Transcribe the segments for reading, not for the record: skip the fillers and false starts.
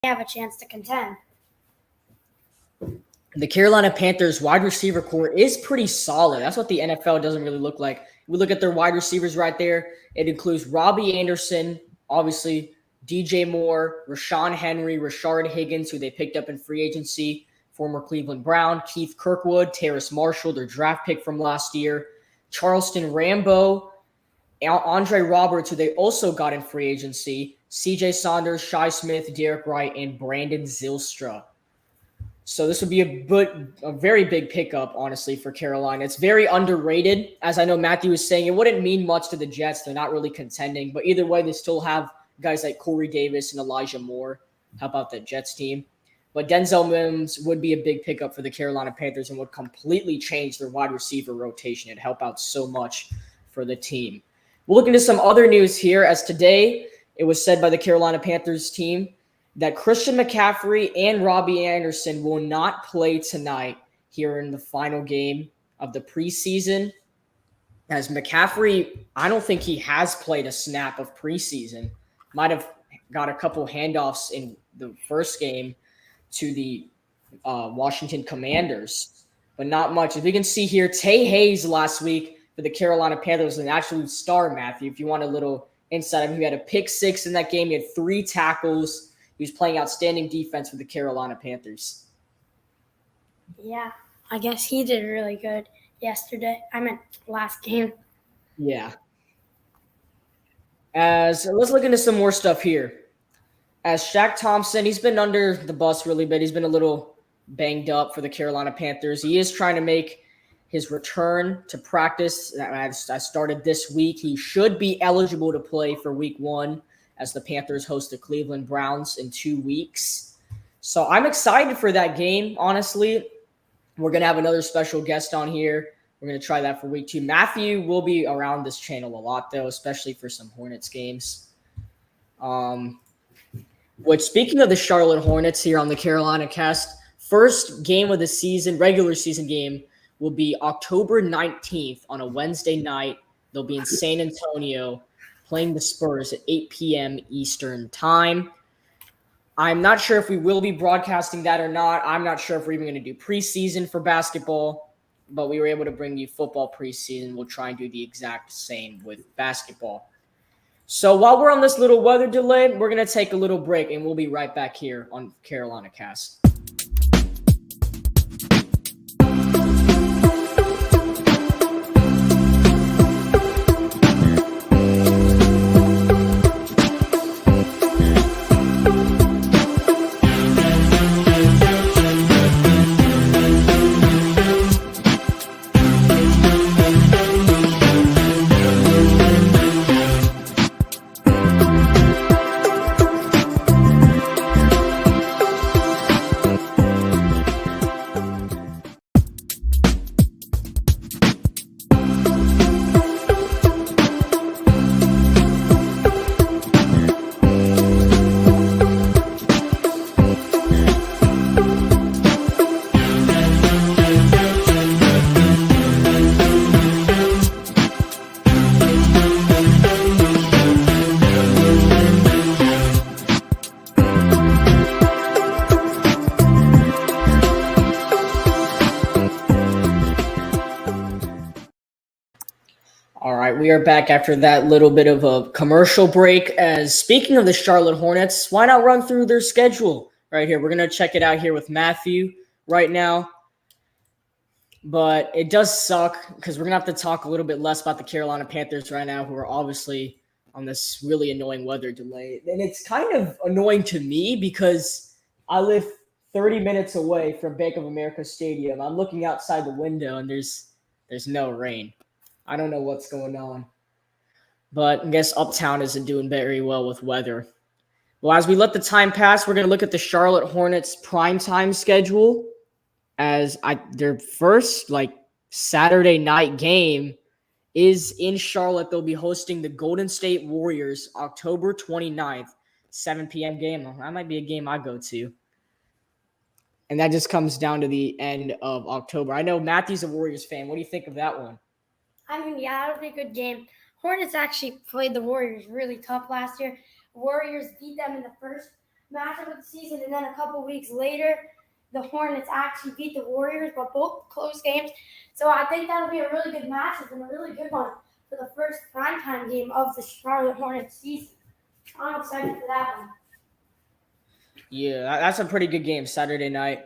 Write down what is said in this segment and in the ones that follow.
have a chance to contend. The Carolina Panthers wide receiver core is pretty solid. That's what the NFL doesn't really look like. We look at their wide receivers right there. It includes Robbie Anderson, obviously, DJ Moore, Rashawn Henry, Rashard Higgins, who they picked up in free agency, former Cleveland Brown, Keith Kirkwood, Terrace Marshall, their draft pick from last year, Charleston Rambo, Andre Roberts, who they also got in free agency, CJ Saunders, Shai Smith, Derek Wright, and Brandon Zylstra. So this would be a very big pickup, honestly, for Carolina. It's very underrated. As I know Matthew was saying, it wouldn't mean much to the Jets. They're not really contending. But either way, they still have guys like Corey Davis and Elijah Moore. How about that Jets team? But Denzel Mims would be a big pickup for the Carolina Panthers and would completely change their wide receiver rotation. It'd help out so much for the team. We'll look into some other news here, as today it was said by the Carolina Panthers team that Christian McCaffrey and Robbie Anderson will not play tonight here in the final game of the preseason. As McCaffrey, I don't think he has played a snap of preseason. Might have got a couple handoffs in the first game to the Washington Commanders, but not much. As we can see here, Tay Hayes last week for the Carolina Panthers was an absolute star, Matthew. If you want a little insight, I mean, he had a pick six in that game. He had 3 tackles. He was playing outstanding defense for the Carolina Panthers. Yeah, I guess he did really good last game. Yeah. Let's look into some more stuff here. As Shaq Thompson, he's been under the bus really bit. He's been a little banged up for the Carolina Panthers. He is trying to make his return to practice. I started this week. He should be eligible to play for week 1 as the Panthers host the Cleveland Browns in 2 weeks. So I'm excited for that game, honestly. We're going to have another special guest on here. We're going to try that for week 2. Matthew will be around this channel a lot, though, especially for some Hornets games. Which, speaking of the Charlotte Hornets here on the Carolina Cast, first game of the season, regular season game, will be October 19th on a Wednesday night. They'll be in San Antonio playing the Spurs at 8 p.m. Eastern time. I'm not sure if we will be broadcasting that or not. I'm not sure if we're even going to do preseason for basketball, but we were able to bring you football preseason. We'll try and do the exact same with basketball. So while we're on this little weather delay, we're going to take a little break, and we'll be right back here on Carolina Cast. We are back after that little bit of a commercial break. As speaking of the Charlotte Hornets, why not run through their schedule right here? We're going to check it out here with Matthew right now. But it does suck because we're going to have to talk a little bit less about the Carolina Panthers right now, who are obviously on this really annoying weather delay. And it's kind of annoying to me because I live 30 minutes away from Bank of America Stadium. I'm looking outside the window and there's no rain. I don't know what's going on. But I guess Uptown isn't doing very well with weather. Well, as we let the time pass, we're going to look at the Charlotte Hornets primetime schedule as their first Saturday night game is in Charlotte. They'll be hosting the Golden State Warriors October 29th, 7 p.m. game. That might be a game I go to. And that just comes down to the end of October. I know Matthew's a Warriors fan. What do you think of that one? I mean, yeah, that'll be a good game. Hornets actually played the Warriors really tough last year. Warriors beat them in the first matchup of the season, and then a couple weeks later, the Hornets actually beat the Warriors, but both close games. So I think that'll be a really good matchup and a really good one for the first primetime game of the Charlotte Hornets season. I'm excited for that one. Yeah, that's a pretty good game Saturday night.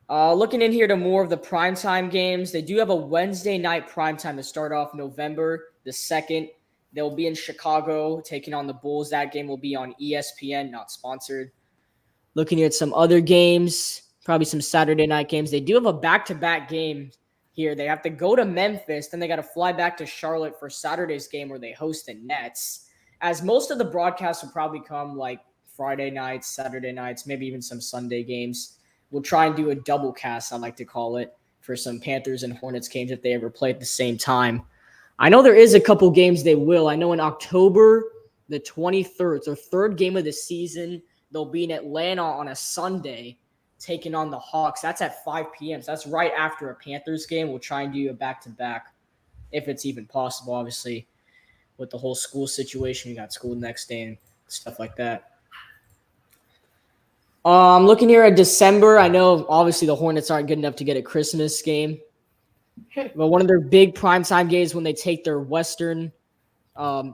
Looking in here to more of the primetime games, they do have a Wednesday night primetime to start off November the 2nd. They'll be in Chicago taking on the Bulls. That game will be on ESPN, not sponsored. Looking at some other games, probably some Saturday night games. They do have a back-to-back game here. They have to go to Memphis, then they got to fly back to Charlotte for Saturday's game where they host the Nets. As most of the broadcasts will probably come like Friday nights, Saturday nights, maybe even some Sunday games. We'll try and do a double cast, I like to call it, for some Panthers and Hornets games if they ever play at the same time. I know there is a couple games they will. I know in October the 23rd, it's their third game of the season. They'll be in Atlanta on a Sunday taking on the Hawks. That's at 5 p.m. So that's right after a Panthers game. We'll try and do a back-to-back if it's even possible, obviously, with the whole school situation. You got school the next day and stuff like that. Looking here at December, I know obviously the Hornets aren't good enough to get a Christmas game. But one of their big primetime games when they take their Western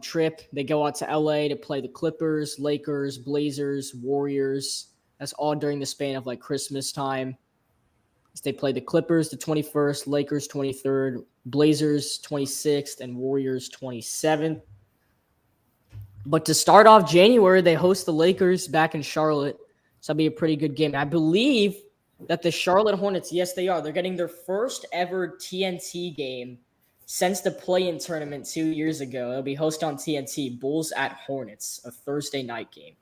trip, they go out to LA to play the Clippers, Lakers, Blazers, Warriors. That's all during the span of like Christmas time. They play the Clippers the 21st, Lakers 23rd, Blazers 26th, and Warriors 27th. But to start off January, they host the Lakers back in Charlotte. So that'll be a pretty good game. I believe that the Charlotte Hornets, yes, they are. They're getting their first ever TNT game since the play-in tournament 2 years ago. It'll be hosted on TNT, Bulls at Hornets, a Thursday night game.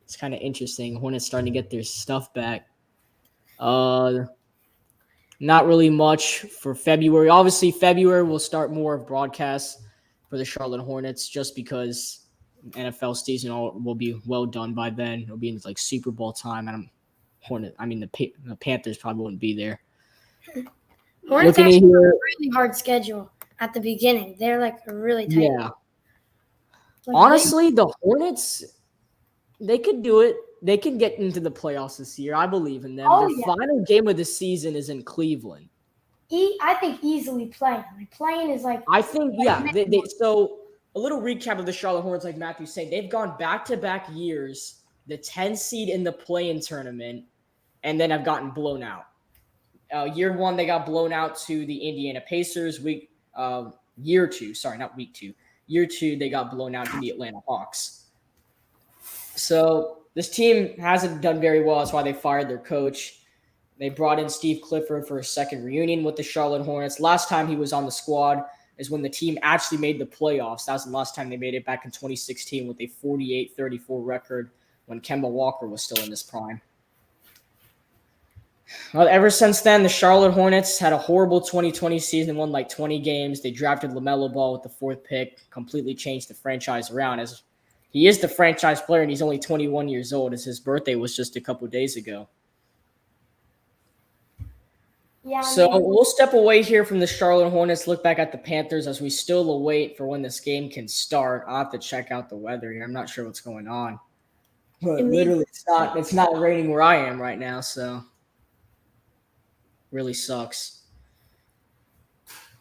It's kind of interesting. Hornets starting to get their stuff back. Not really much for February. Obviously, February will start more of broadcasts for the Charlotte Hornets just because NFL season will be well done by then. It'll be in like Super Bowl time, and the Panthers probably wouldn't be there. Hornets actually have a really hard schedule at the beginning. They're like a really tight. Yeah. Honestly, the Hornets, they could do it. They can get into the playoffs this year. I believe in them. Their final game of the season is in Cleveland. I think easily playing. Like playing is like. I think, so a little recap of the Charlotte Hornets, like Matthew's saying, they've gone back-to-back years, the 10 seed in the play-in tournament, and then have gotten blown out. Year one, they got blown out to the Indiana Pacers. Year two, they got blown out to the Atlanta Hawks. So this team hasn't done very well. That's why they fired their coach. They brought in Steve Clifford for a second reunion with the Charlotte Hornets. Last time he was on the squad is when the team actually made the playoffs. That was the last time they made it, back in 2016 with a 48-34 record when Kemba Walker was still in his prime. Well, ever since then, the Charlotte Hornets had a horrible 2020 season, won like 20 games. They drafted LaMelo Ball with the 4th pick, completely changed the franchise around, as he is the franchise player and he's only 21 years old, as his birthday was just a couple days ago. Yeah, so we'll step away here from the Charlotte Hornets, look back at the Panthers as we still await for when this game can start. I'll have to check out the weather here. I'm not sure what's going on. But literally, it's not raining where I am right now, so really sucks.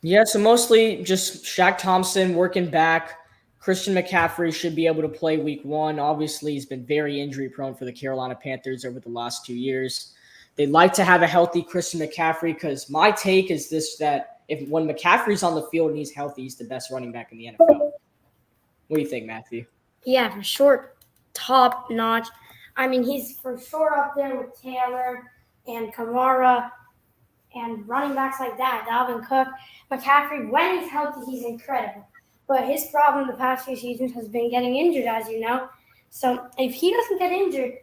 Yeah, so mostly just Shaq Thompson working back. Christian McCaffrey should be able to play week 1. Obviously, he's been very injury-prone for the Carolina Panthers over the last 2 years. They'd like to have a healthy Christian McCaffrey because my take is this, that when McCaffrey's on the field and he's healthy, he's the best running back in the NFL. What do you think, Matthew? Yeah, for sure, top notch. I mean, he's for sure up there with Taylor and Kamara and running backs like that, Dalvin Cook. McCaffrey, when he's healthy, he's incredible. But his problem the past few seasons has been getting injured, as you know. So if he doesn't get injured,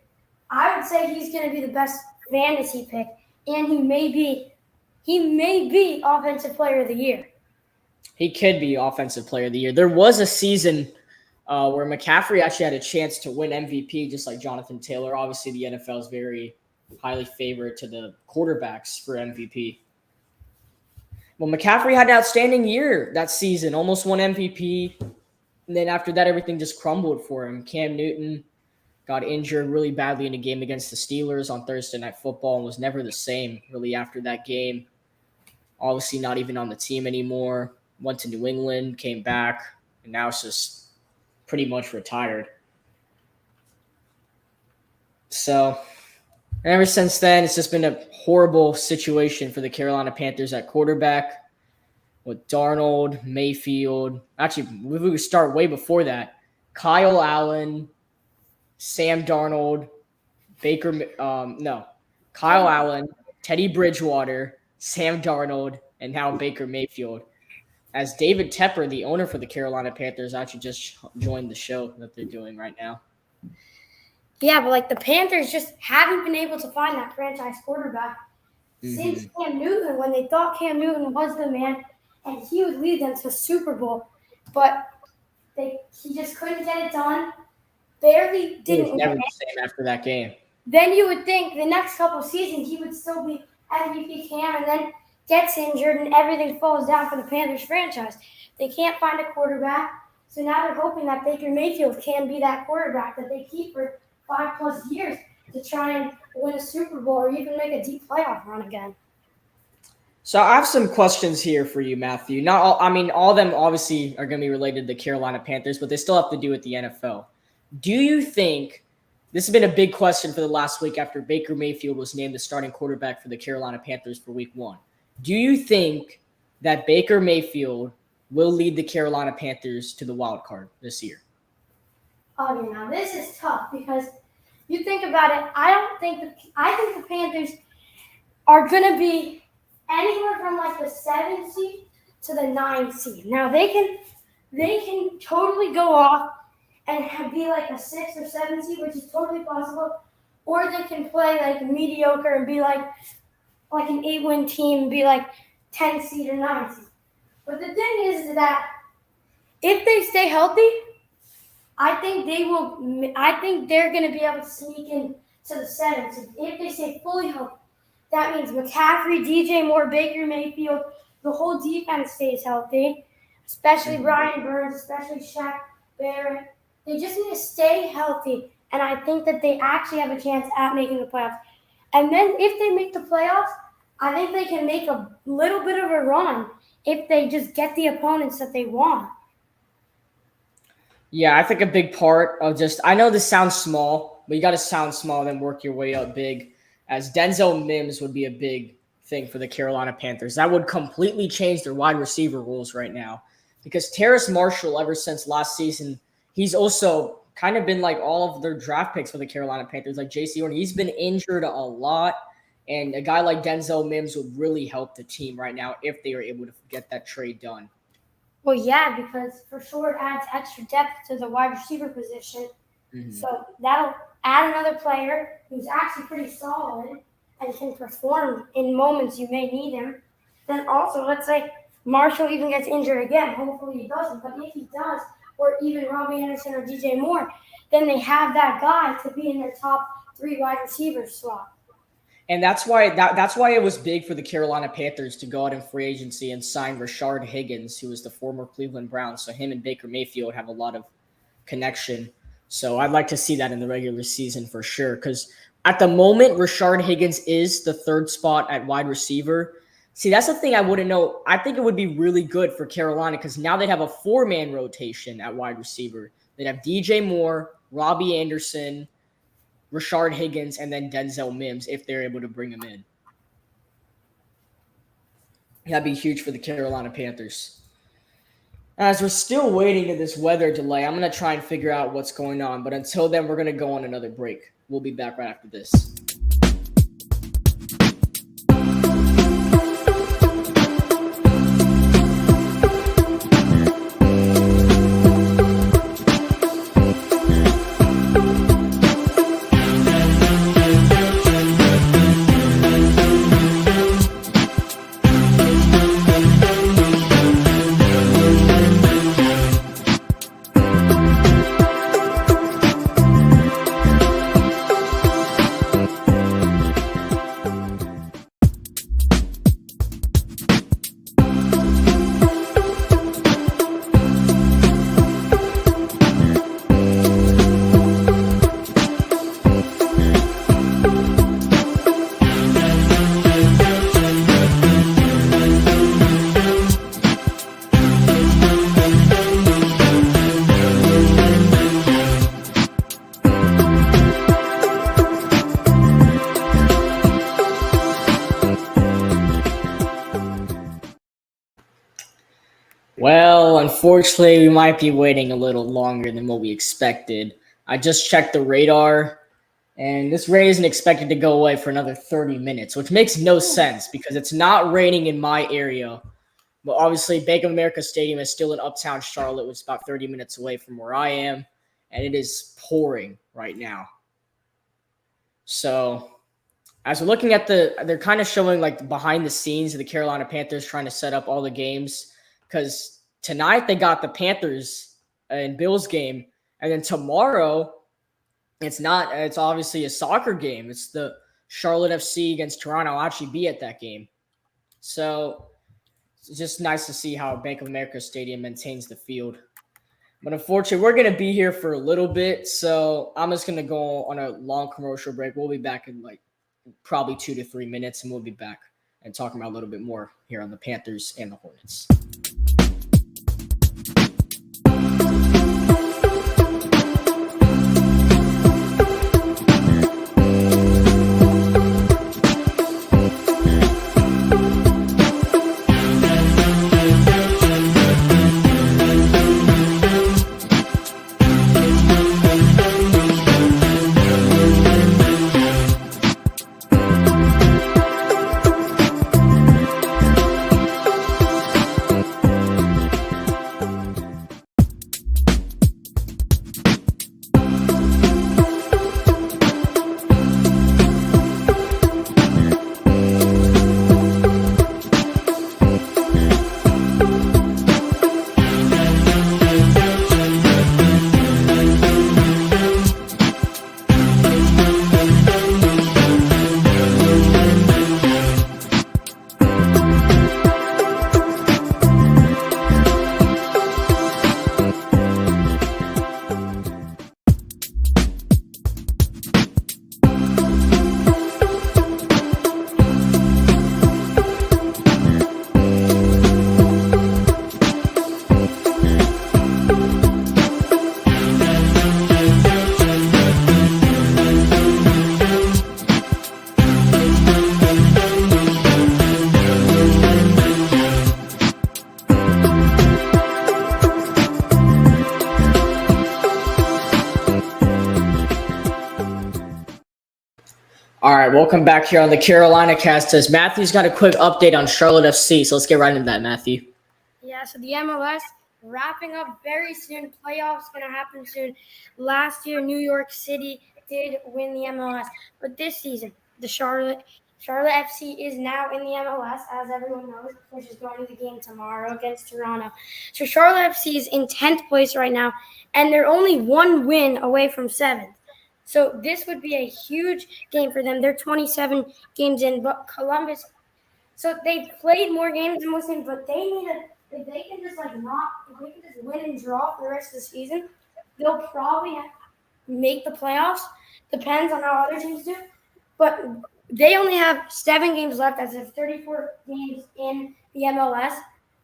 I would say he's going to be the best fantasy pick, and he may be Offensive Player of the Year. He could be Offensive Player of the Year. There was a season where McCaffrey actually had a chance to win MVP, just like Jonathan Taylor. Obviously, the NFL is very highly favored to the quarterbacks for MVP. Well, McCaffrey had an outstanding year that season, almost won MVP. And then after that, everything just crumbled for him. Cam Newton got injured really badly in a game against the Steelers on Thursday Night Football and was never the same really after that game. Obviously not even on the team anymore. Went to New England, came back, and now it's just pretty much retired. So ever since then, it's just been a horrible situation for the Carolina Panthers at quarterback with Darnold, Mayfield. Actually, we could start way before that. Kyle Allen, Sam Darnold, Kyle Allen, Teddy Bridgewater, Sam Darnold, and now Baker Mayfield. As David Tepper, the owner for the Carolina Panthers, actually just joined the show that they're doing right now. Yeah, but the Panthers just haven't been able to find that franchise quarterback since Cam Newton, when they thought Cam Newton was the man and he would lead them to Super Bowl. But he just couldn't get it done. Barely didn't. He was never the same after that game. Then you would think the next couple of seasons he would still be MVP Cam, and then gets injured and everything falls down for the Panthers franchise. They can't find a quarterback, so now they're hoping that Baker Mayfield can be that quarterback that they keep for 5+ years to try and win a Super Bowl or even make a deep playoff run again. So I have some questions here for you, Matthew. Not all, all of them obviously are going to be related to the Carolina Panthers, but they still have to do with the NFL. Do you think this has been a big question for the last week after Baker Mayfield was named the starting quarterback for the Carolina Panthers for Week 1? Do you think that Baker Mayfield will lead the Carolina Panthers to the wild card this year? Oh, now this is tough because you think about it. I think the Panthers are going to be anywhere from the 7th seed to the 9th seed. Now they can totally go off and be a 6th or 7th seed, which is totally possible, or they can play mediocre and be like an 8-win team and be 10th seed or 9th seed. But the thing is that if they stay healthy, I think they're going to be able to sneak in to the 7th seed. If they stay fully healthy, that means McCaffrey, DJ Moore, Baker Mayfield, the whole defense stays healthy, especially Brian Burns, especially Shaq Barrett. They just need to stay healthy, and I think that they actually have a chance at making the playoffs. And then if they make the playoffs, I think they can make a little bit of a run if they just get the opponents that they want. Yeah, I think a big part of I know this sounds small, but you got to sound small and then work your way up big, as Denzel Mims would be a big thing for the Carolina Panthers. That would completely change their wide receiver rules right now, because Terrace Marshall, ever since last season, he's also kind of been all of their draft picks for the Carolina Panthers, like J.C. Horn. He's been injured a lot, and a guy like Denzel Mims would really help the team right now if they were able to get that trade done. Well, yeah, because for sure it adds extra depth to the wide receiver position. So that'll add another player who's actually pretty solid and can perform in moments you may need him. Then also, let's say Marshall even gets injured again. Hopefully he doesn't. But if he does, or even Robbie Anderson or DJ Moore, then they have that guy to be in their top 3 wide receiver slot. And that's why it was big for the Carolina Panthers to go out in free agency and sign Rashard Higgins, who was the former Cleveland Browns. So him and Baker Mayfield have a lot of connection. So I'd like to see that in the regular season for sure, because at the moment, Rashard Higgins is the 3rd spot at wide receiver. See, that's the thing I wouldn't know. I think it would be really good for Carolina because now they'd have a 4-man rotation at wide receiver. They'd have DJ Moore, Robbie Anderson, Rashard Higgins, and then Denzel Mims if they're able to bring him in. That'd be huge for the Carolina Panthers. As we're still waiting in this weather delay, I'm going to try and figure out what's going on. But until then, we're going to go on another break. We'll be back right after this. unfortunately, we might be waiting a little longer than what we expected. I just checked the radar, and this rain isn't expected to go away for another 30 minutes, which makes no sense because it's not raining in my area. But obviously, Bank of America Stadium is still in Uptown Charlotte, which is about 30 minutes away from where I am, and it is pouring right now. So, as we're looking at they're kind of showing like behind the scenes of the Carolina Panthers trying to set up all the games, because tonight they got the Panthers and Bills game, and then tomorrow it's obviously a soccer game. It's the Charlotte FC against Toronto. I'll actually be at that game. So it's just nice to see how Bank of America Stadium maintains the field. But unfortunately, we're going to be here for a little bit, so I'm just going to go on a long commercial break. We'll be back in like probably 2 to 3 minutes, and we'll be back and talking about a little bit more here on the Panthers and the Hornets. All right, welcome back here on the Carolina Cast. As Matthew's got a quick update on Charlotte FC, so let's get right into that, Matthew. Yeah, so the MLS wrapping up very soon. Playoffs going to happen soon. Last year, New York City did win the MLS, but this season, the Charlotte FC is now in the MLS, as everyone knows, which is going to the game tomorrow against Toronto. So Charlotte FC is in 10th place right now, and they're only one win away from 7th. So this would be a huge game for them. They're 27 games in, but Columbus. So they've played more games than most teams, but they need if they can just win and draw for the rest of the season, they'll probably make the playoffs. Depends on how other teams do, but they only have 7 games left as of 34 games in the MLS.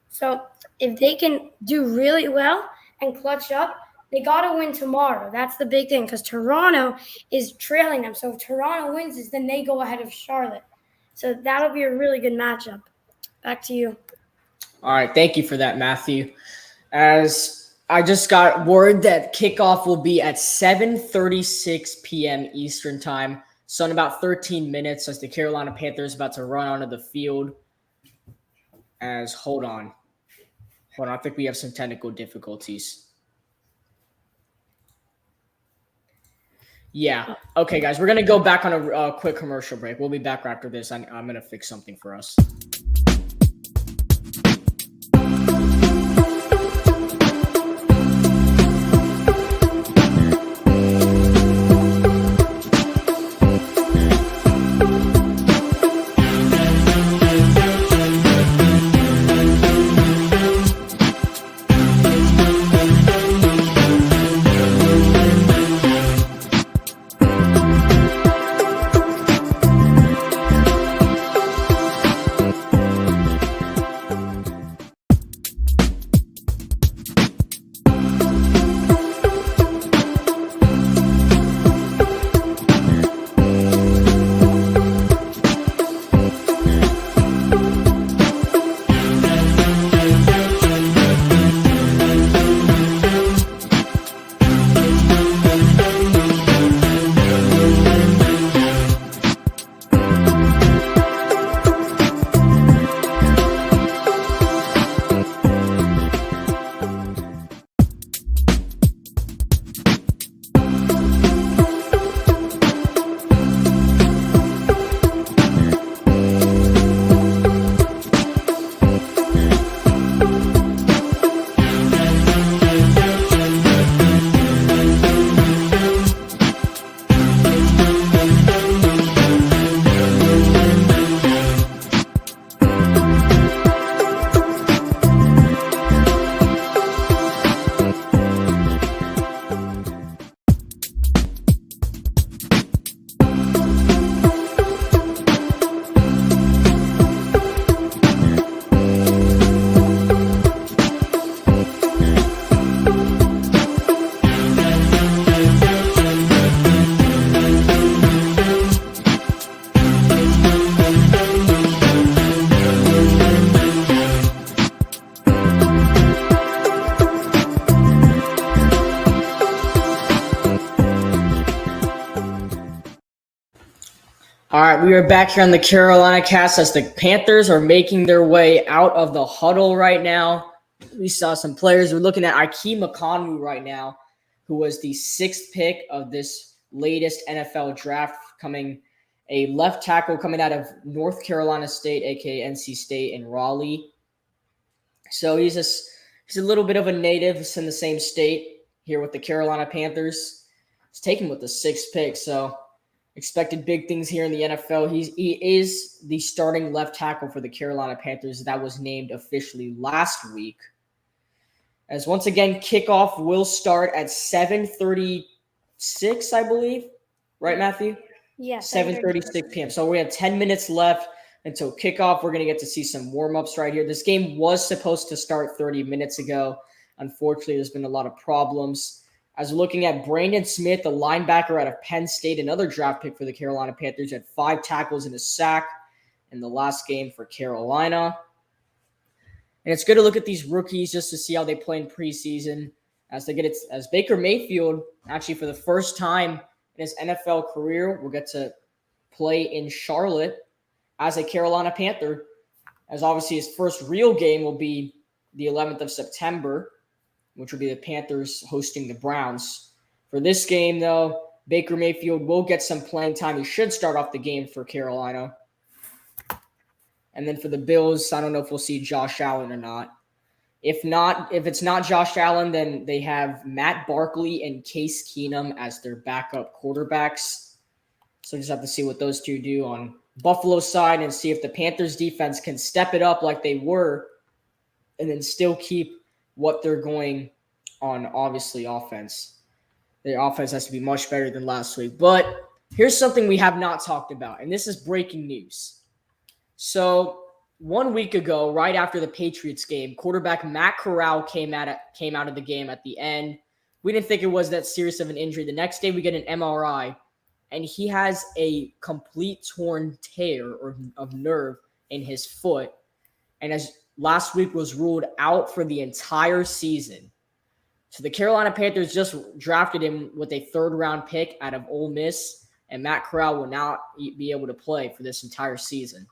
So if they can do really well and clutch up, they got to win tomorrow. That's the big thing because Toronto is trailing them. So if Toronto wins, then they go ahead of Charlotte. So that'll be a really good matchup. Back to you. All right, thank you for that, Matthew. As I just got word that kickoff will be at 7:36 p.m. Eastern time. So in about 13 minutes as the Carolina Panthers about to run onto the field. Hold on, I think we have some technical difficulties. Yeah. Okay, guys, we're going to go back on a quick commercial break. We'll be back after this. I'm going to fix something for us. right, we are back here on the Carolina cast as the Panthers are making their way out of the huddle right now. We saw some players. We're looking at Akeem Mccaffrey right now, who was the 6th pick of this latest NFL draft, a left tackle coming out of North Carolina State, aka NC State in Raleigh. So he's a little bit of a native. He's in the same state here with the Carolina Panthers. He's taken with the 6th pick, so expected big things here in the NFL. He is the starting left tackle for the Carolina Panthers that was named officially last week. As once again, kickoff will start at 7:36, I believe. Right, Matthew? Yeah. 7:36 p.m. So we have 10 minutes left until kickoff. We're going to get to see some warm-ups right here. This game was supposed to start 30 minutes ago. Unfortunately, there's been a lot of problems. As we're looking at Brandon Smith, the linebacker out of Penn State, another draft pick for the Carolina Panthers, had 5 tackles and a sack in the last game for Carolina. And it's good to look at these rookies just to see how they play in preseason as Baker Mayfield, actually for the first time in his NFL career, will get to play in Charlotte as a Carolina Panther, as obviously his first real game will be the 11th of September, which will be the Panthers hosting the Browns. For this game, though, Baker Mayfield will get some playing time. He should start off the game for Carolina. And then for the Bills, I don't know if we'll see Josh Allen or not. If it's not Josh Allen, then they have Matt Barkley and Case Keenum as their backup quarterbacks. So just have to see what those two do on Buffalo's side and see if the Panthers defense can step it up like they were and then still keep what they're going on, obviously, offense. Their offense has to be much better than last week. But here's something we have not talked about, and this is breaking news. So 1 week ago, right after the Patriots game, quarterback Matt Corral came out of the game at the end. We didn't think it was that serious of an injury. The next day, we get an MRI, and he has a complete torn tear of nerve in his foot. And as last week was ruled out for the entire season. So the Carolina Panthers just drafted him with a 3rd-round pick out of Ole Miss, and Matt Corral will not be able to play for this entire season.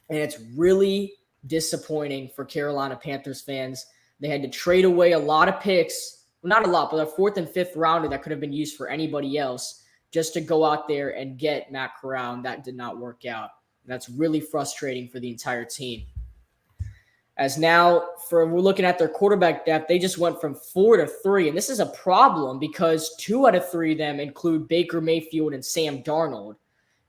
And it's really disappointing for Carolina Panthers fans. They had to trade away a lot of picks, well, not a lot, but a 4th and 5th rounder that could have been used for anybody else just to go out there and get Matt Corral, and that did not work out. And that's really frustrating for the entire team. As now, we're looking at their quarterback depth, they just went from 4 to 3. And this is a problem because 2 out of 3 of them include Baker Mayfield and Sam Darnold.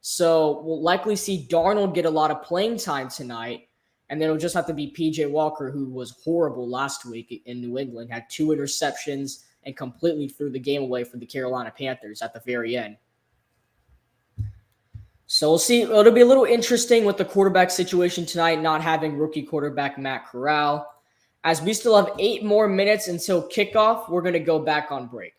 So we'll likely see Darnold get a lot of playing time tonight. And then it'll just have to be P.J. Walker, who was horrible last week in New England, had 2 interceptions and completely threw the game away for the Carolina Panthers at the very end. So we'll see. It'll be a little interesting with the quarterback situation tonight, not having rookie quarterback Matt Corral. As we still have 8 more minutes until kickoff, we're going to go back on break.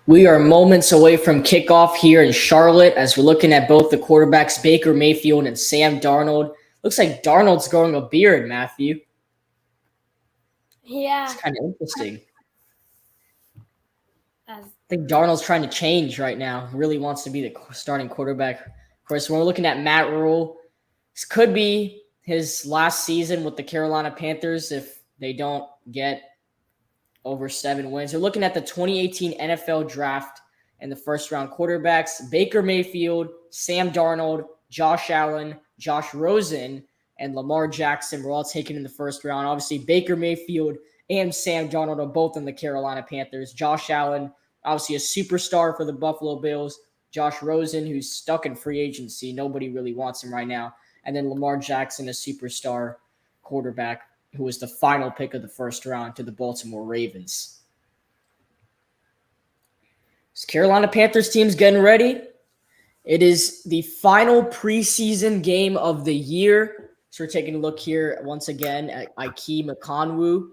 We are moments away from kickoff here in Charlotte as we're looking at both the quarterbacks, Baker Mayfield and Sam Darnold. Looks like Darnold's growing a beard, Matthew. Yeah. It's kind of interesting. As I think Darnold's trying to change right now. Really wants to be the starting quarterback. Of course, when we're looking at Matt Rule, this could be his last season with the Carolina Panthers if they don't get over 7 wins. We're looking at the 2018 NFL draft and the first-round quarterbacks. Baker Mayfield, Sam Darnold, Josh Allen, Josh Rosen, and Lamar Jackson were all taken in the first round. Obviously, Baker Mayfield and Sam Darnold are both in the Carolina Panthers. Josh Allen, obviously a superstar for the Buffalo Bills. Josh Rosen, who's stuck in free agency. Nobody really wants him right now. And then Lamar Jackson, a superstar quarterback who was the final pick of the first round to the Baltimore Ravens. This Carolina Panthers team's getting ready. It is the final preseason game of the year. So we're taking a look here once again at Ike Mekonwu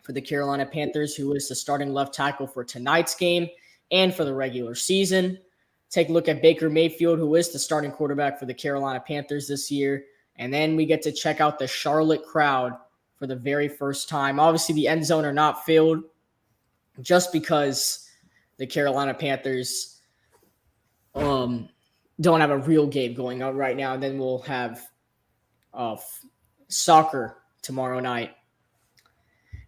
for the Carolina Panthers, who is the starting left tackle for tonight's game and for the regular season. Take a look at Baker Mayfield, who is the starting quarterback for the Carolina Panthers this year. And then we get to check out the Charlotte crowd for the very first time. Obviously, the end zone are not filled just because the Carolina Panthers don't have a real game going on right now. And then we'll have soccer tomorrow night.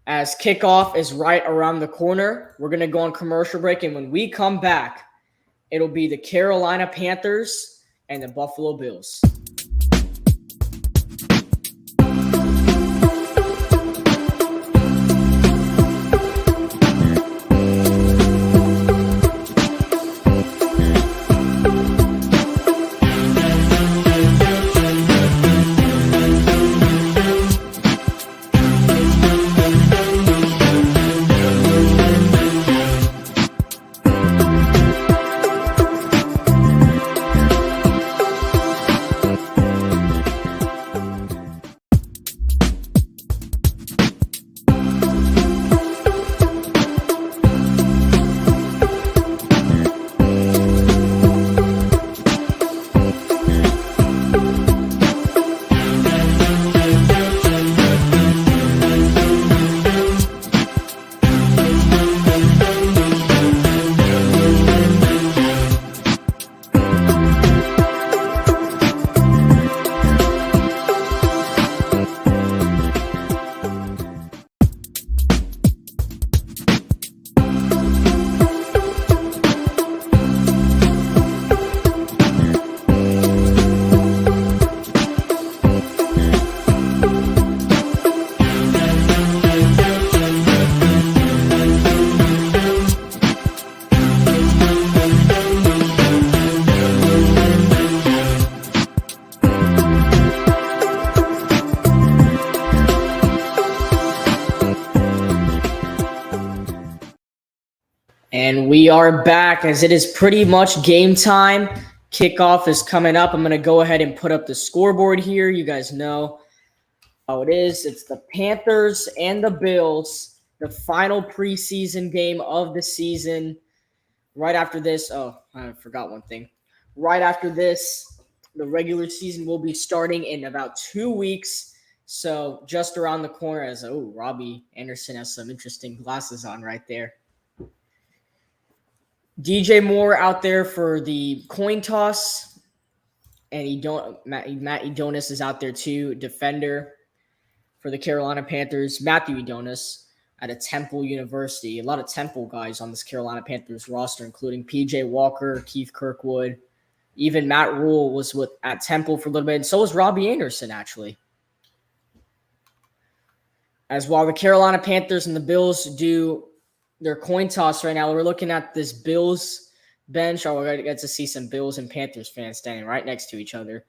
As kickoff is right around the corner, we're going to go on commercial break. And when we come back, it'll be the Carolina Panthers and the Buffalo Bills. And we are back as it is pretty much game time. Kickoff is coming up. I'm going to go ahead and put up the scoreboard here. You guys know how it is. It's the Panthers and the Bills, the final preseason game of the season. Right after this, I forgot one thing. Right after this, the regular season will be starting in about 2 weeks. So just around the corner as, Robbie Anderson has some interesting glasses on right there. DJ Moore out there for the coin toss, and Matt Edonis is out there too, defender for the Carolina Panthers. Matthew Edonis at a Temple University. A lot of Temple guys on this Carolina Panthers roster, including PJ Walker, Keith Kirkwood. Even Matt Rule was at Temple for a little bit, and so was Robbie Anderson, actually. As while the Carolina Panthers and the Bills do their coin toss right now, we're looking at this Bills bench. We're going to get to see some Bills and Panthers fans standing right next to each other.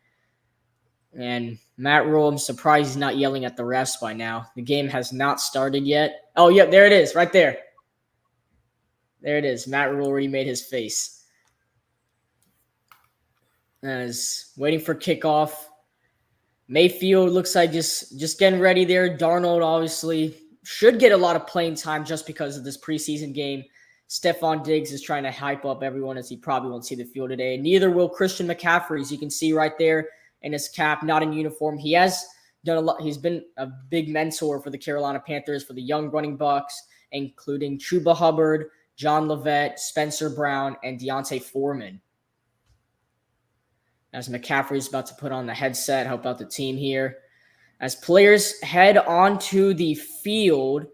And Matt Rule, I'm surprised he's not yelling at the refs by now. The game has not started yet. Oh, yep, there it is, right there. There it is. Matt Rule already made his face. As waiting for kickoff. Mayfield looks like just getting ready there. Darnold obviously should get a lot of playing time just because of this preseason game. Stephon Diggs is trying to hype up everyone as he probably won't see the field today. Neither will Christian McCaffrey, as you can see right there in his cap, not in uniform. He has done a lot. He's been a big mentor for the Carolina Panthers, for the young running backs, including Chuba Hubbard, John Lovett, Spencer Brown, and Deontay Foreman. As McCaffrey is about to put on the headset, help out the team here. As players head onto the field,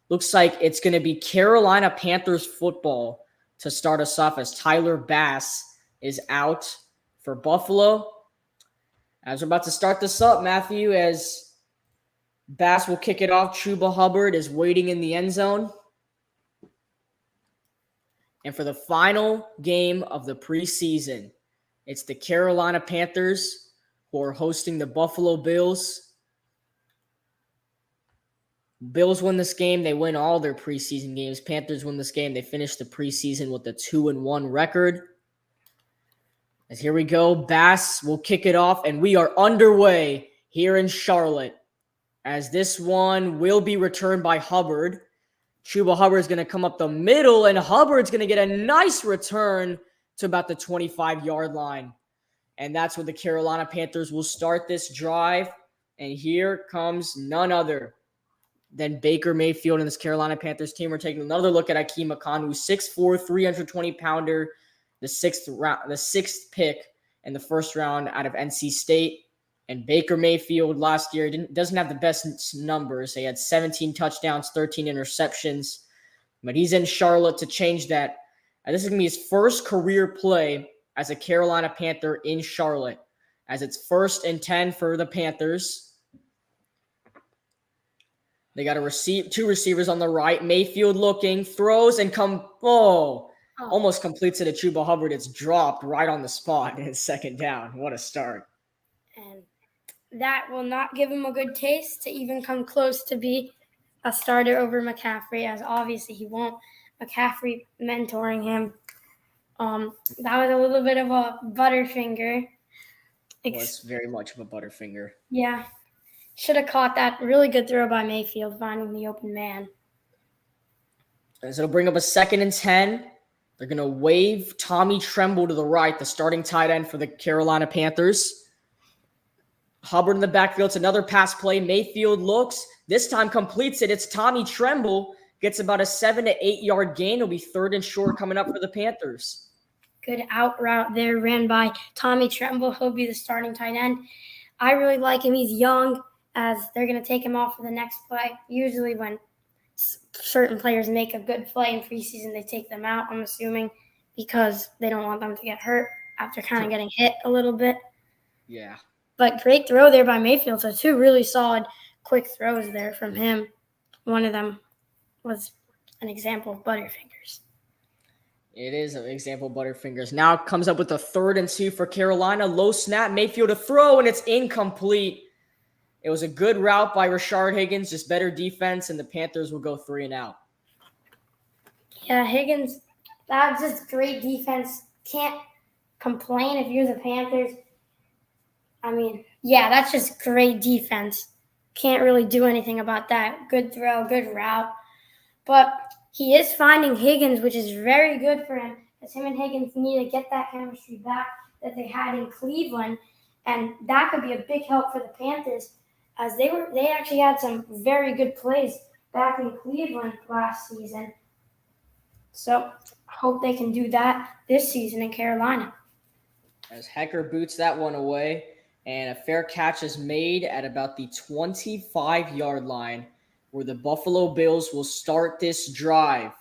looks like it's going to be Carolina Panthers football to start us off, as Tyler Bass is out for Buffalo. As we're about to start this up, Matthew, as Bass will kick it off, Chuba Hubbard is waiting in the end zone. And for the final game of the preseason, it's the Carolina Panthers who are hosting the Buffalo Bills. Bills win this game. They win all their preseason games. Panthers win this game. They finish the preseason with a 2-1 record. As here we go. Bass will kick it off, and we are underway here in Charlotte. As this one will be returned by Hubbard. Chuba Hubbard is going to come up the middle, and Hubbard's going to get a nice return to about the 25-yard line. And that's where the Carolina Panthers will start this drive. And here comes none other than Baker Mayfield and this Carolina Panthers team. We're taking another look at Akeem Akanu, 6'4", 320-pounder, the sixth pick in the first round out of NC State. And Baker Mayfield last year doesn't have the best numbers. He had 17 touchdowns, 13 interceptions. But he's in Charlotte to change that. And this is going to be his first career play as a Carolina Panther in Charlotte, as it's 1st and 10 for the Panthers. They got two receivers on the right. Mayfield looking, throws, and almost completes it to Chuba Hubbard. It's dropped right on the spot, and it's 2nd down. What a start. And that will not give him a good taste to even come close to be a starter over McCaffrey, as obviously he won't. McCaffrey mentoring him. That was a little bit of a butterfinger. It was very much of a butterfinger. Yeah. Should have caught that really good throw by Mayfield, finding the open man. As it'll bring up a 2nd and 10. They're going to wave Tommy Tremble to the right, the starting tight end for the Carolina Panthers. Hubbard in the backfield. It's another pass play. Mayfield looks. This time completes it. It's Tommy Tremble. Gets about a 7 to 8 yard gain. It'll be 3rd and short coming up for the Panthers. Good out route there, ran by Tommy Tremble. He'll be the starting tight end. I really like him. He's young, as they're going to take him off for the next play. Usually when certain players make a good play in preseason, they take them out, I'm assuming, because they don't want them to get hurt after kind of getting hit a little bit. Yeah. But great throw there by Mayfield. So 2 really solid, quick throws there from him. One of them was an example of butterfingers. It is an example of butterfingers. Now it comes up with a 3rd and 2 for Carolina. Low snap, Mayfield a throw, and it's incomplete. It was a good route by Rashard Higgins, just better defense, and the Panthers will go 3 and out. Yeah, Higgins, that's just great defense. Can't complain if you're the Panthers. I mean, yeah, that's just great defense. Can't really do anything about that. Good throw, good route. But he is finding Higgins, which is very good for him, as him and Higgins need to get that chemistry back that they had in Cleveland. And that could be a big help for the Panthers, as they actually had some very good plays back in Cleveland last season. So I hope they can do that this season in Carolina. As Hecker boots that one away, and a fair catch is made at about the 25-yard line, where the Buffalo Bills will start this drive.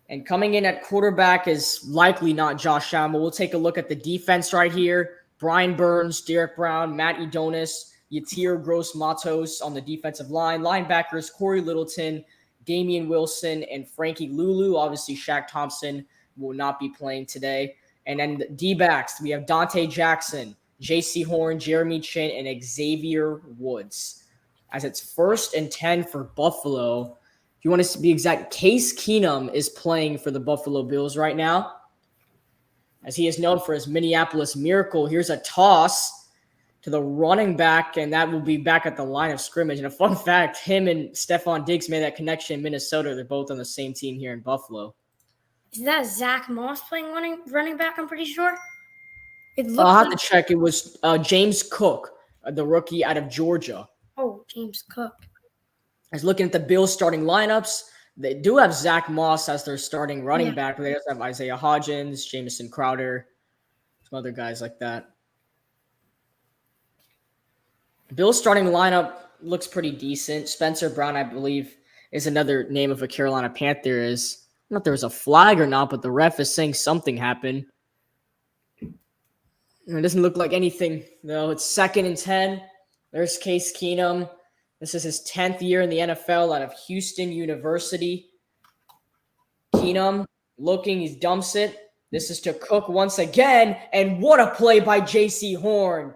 And coming in at quarterback is likely not Josh Allen. We'll take a look at the defense right here. Brian Burns, Derek Brown, Matt Edonis, Yatir Gross-Matos on the defensive line. Linebackers, Corey Littleton, Damian Wilson, and Frankie Lulu. Obviously, Shaq Thompson will not be playing today. And then the D-backs, we have Dante Jackson, J.C. Horn, Jeremy Chin, and Xavier Woods. As it's 1st and 10 for Buffalo. If you want to be exact, Case Keenum is playing for the Buffalo Bills right now, as he is known for his Minneapolis Miracle. Here's a toss to the running back, and that will be back at the line of scrimmage. And a fun fact, him and Stephon Diggs made that connection in Minnesota. They're both on the same team here in Buffalo. Is that Zach Moss playing running back? I'm pretty sure. It I'll looked have like to check. It was James Cook, the rookie out of Georgia. James Cook. I was looking at the Bills starting lineups. They do have Zach Moss as their starting running back, but they also have Isaiah Hodgins, Jamison Crowder, some other guys like that. Bills starting lineup looks pretty decent. Spencer Brown, I believe, is another name of a Carolina Panther. I don't know if there was a flag or not, but the ref is saying something happened. It doesn't look like anything, though. It's 2nd and 10. There's Case Keenum. This is his 10th year in the NFL out of Houston University. Keenum looking, he dumps it. This is to Cook once again, and what a play by J.C. Horn.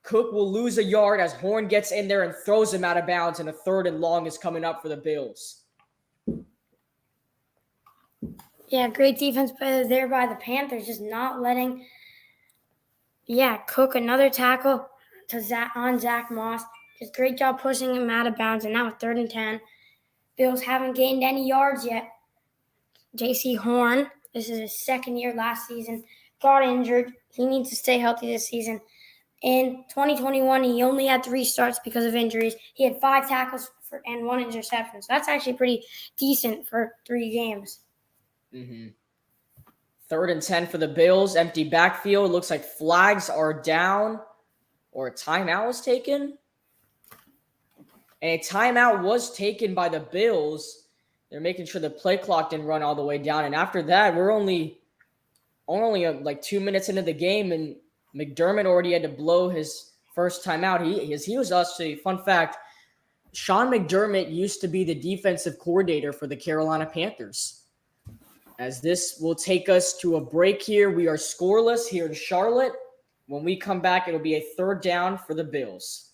Cook will lose a yard as Horn gets in there and throws him out of bounds, and a 3rd and long is coming up for the Bills. Yeah, great defense there by the Panthers, just not letting Cook another tackle on Zach Moss. Just great job pushing him out of bounds, and now it's 3rd and 10. Bills haven't gained any yards yet. J.C. Horn, this is his 2nd year last season, got injured. He needs to stay healthy this season. In 2021, he only had 3 starts because of injuries. He had 5 tackles and 1 interception. So that's actually pretty decent for 3 games. 3rd and 10 for the Bills. Empty backfield. Looks like flags are down or a timeout was taken. And a timeout was taken by the Bills. They're making sure the play clock didn't run all the way down. And after that, we're only like 2 minutes into the game, and McDermott already had to blow his first timeout. He was actually, fun fact, Sean McDermott used to be the defensive coordinator for the Carolina Panthers. As this will take us to a break here. We are scoreless here in Charlotte. When we come back, it'll be a 3rd down for the Bills.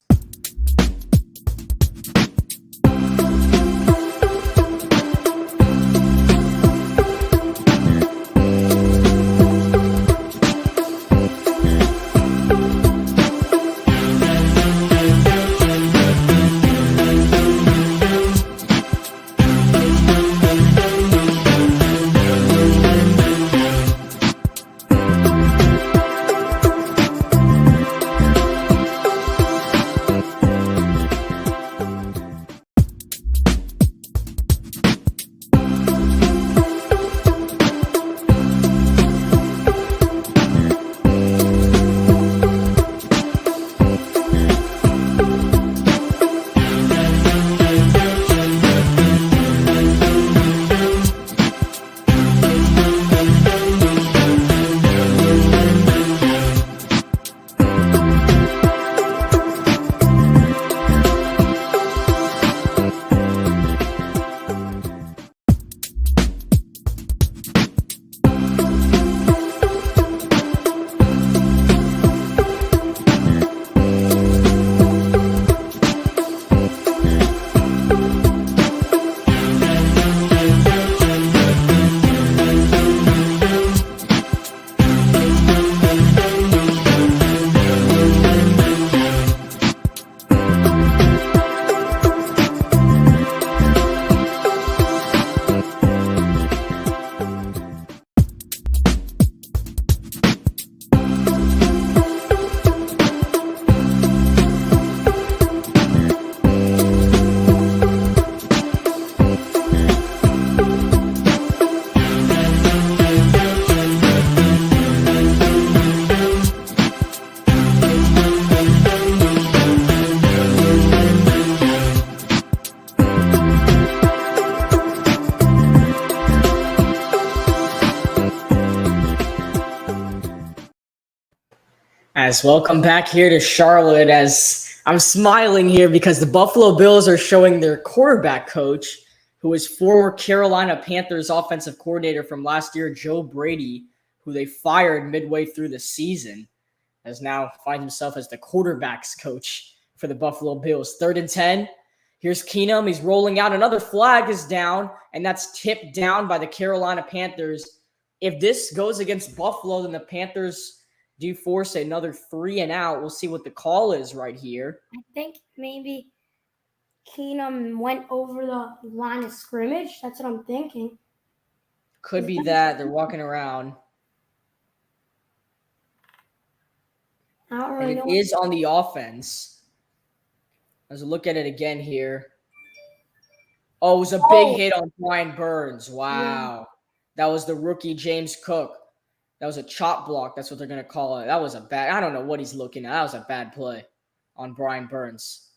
As welcome back here to Charlotte, as I'm smiling here because the Buffalo Bills are showing their quarterback coach, who is former Carolina Panthers offensive coordinator from last year, Joe Brady, who they fired midway through the season, has now finds himself as the quarterbacks coach for the Buffalo Bills. 3rd and 10. Here's Keenum. He's rolling out. Another flag is down, and that's tipped down by the Carolina Panthers. If this goes against Buffalo, then the Panthers do force another 3 and out. We'll see what the call is right here. I think maybe Keenum went over the line of scrimmage. That's what I'm thinking. Could be that. They're walking around. I don't And really it know. is on the offense. Let's look at it again here. Oh, it was a big hit on Brian Burns. Wow. That was the rookie James Cook. That was a chop block. That's what they're going to call it. That was a bad – I don't know what he's looking at. That was a bad play on Brian Burns.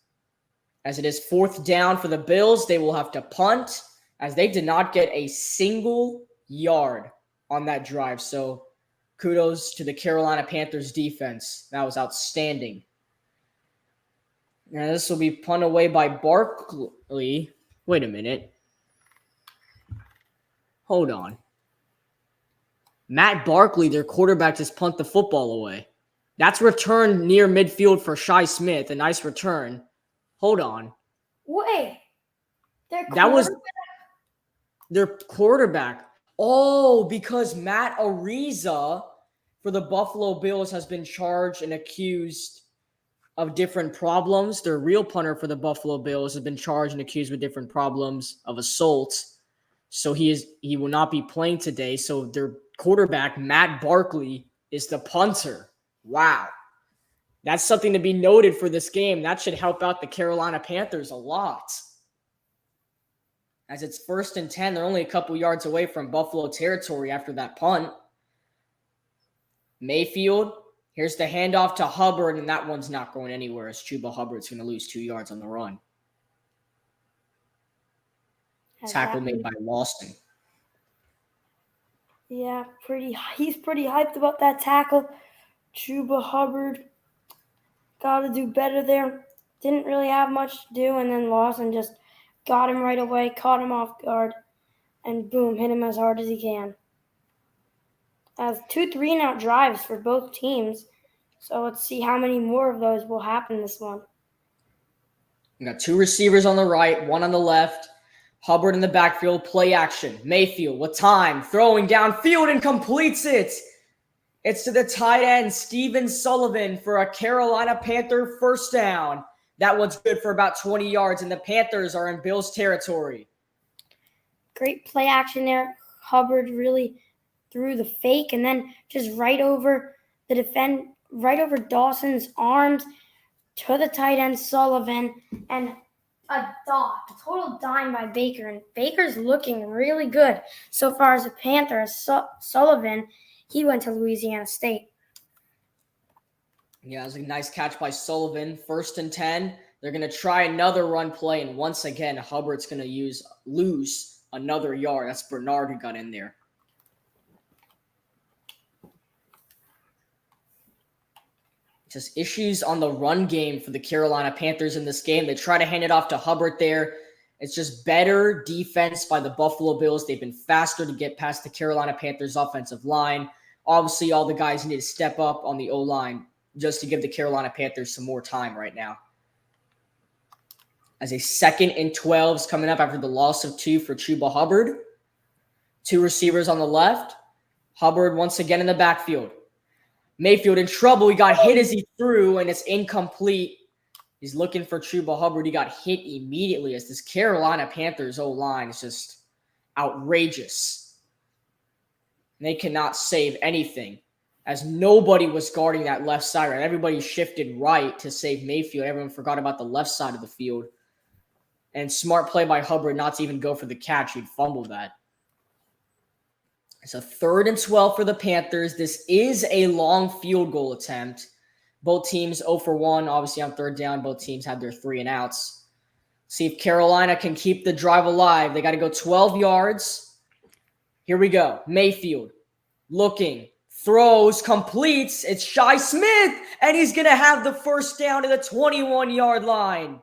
As it is 4th down for the Bills, they will have to punt as they did not get a single yard on that drive. So kudos to the Carolina Panthers defense. That was outstanding. Now this will be punt away by Barkley. Wait a minute. Hold on. Matt Barkley, their quarterback, just punt the football away. That's returned near midfield for Shi Smith. A nice return. Hold on. Wait. That was their quarterback. Oh, because Matt Ariza for the Buffalo Bills has been charged and accused of different problems. Their real punter for the Buffalo Bills has been charged and accused with different problems of assault. So he will not be playing today. So their quarterback, Matt Barkley, is the punter. Wow. That's something to be noted for this game. That should help out the Carolina Panthers a lot. As it's 1st and 10, they're only a couple yards away from Buffalo territory after that punt. Mayfield, here's the handoff to Hubbard, and that one's not going anywhere as Chuba Hubbard's going to lose 2 yards on the run. Tackle made by Lawson. Yeah, he's pretty hyped about that tackle. Chuba Hubbard got to do better there. Didn't really have much to do, and then Lawson just got him right away, caught him off guard, and boom, hit him as hard as he can. As 2 3-and-out drives for both teams. So let's see how many more of those will happen this one. We got 2 receivers on the right, 1 on the left. Hubbard in the backfield, play action. Mayfield with time, throwing downfield and completes it. It's to the tight end, Steven Sullivan, for a Carolina Panther 1st down. That one's good for about 20 yards, and the Panthers are in Bills territory. Great play action there. Hubbard really threw the fake and then just right over Dawson's arms to the tight end Sullivan, and a total dime by Baker. And Baker's looking really good so far as a Panther. Sullivan, he went to Louisiana State. Yeah, it was a nice catch by Sullivan. 1st and 10. They're going to try another run play, and once again, Hubbard's going to lose another yard. That's Bernard who got in there. Just issues on the run game for the Carolina Panthers in this game. They try to hand it off to Hubbard there. It's just better defense by the Buffalo Bills. They've been faster to get past the Carolina Panthers offensive line. Obviously, all the guys need to step up on the O-line just to give the Carolina Panthers some more time right now. As a 2nd and 12 is coming up after the loss of 2 for Chuba Hubbard. 2 receivers on the left. Hubbard once again in the backfield. Mayfield in trouble. He got hit as he threw, and it's incomplete. He's looking for Chuba Hubbard. He got hit immediately as this Carolina Panthers O-line is just outrageous. And they cannot save anything as nobody was guarding that left side. Right? Everybody shifted right to save Mayfield. Everyone forgot about the left side of the field. And smart play by Hubbard not to even go for the catch. He'd fumbled that. It's a 3rd and 12 for the Panthers. This is a long field goal attempt. Both teams 0 for 1. Obviously on 3rd down, both teams had their 3-and-outs. See if Carolina can keep the drive alive. They got to go 12 yards. Here we go. Mayfield looking, throws, completes. It's Shi Smith, and he's going to have the 1st down to the 21-yard line.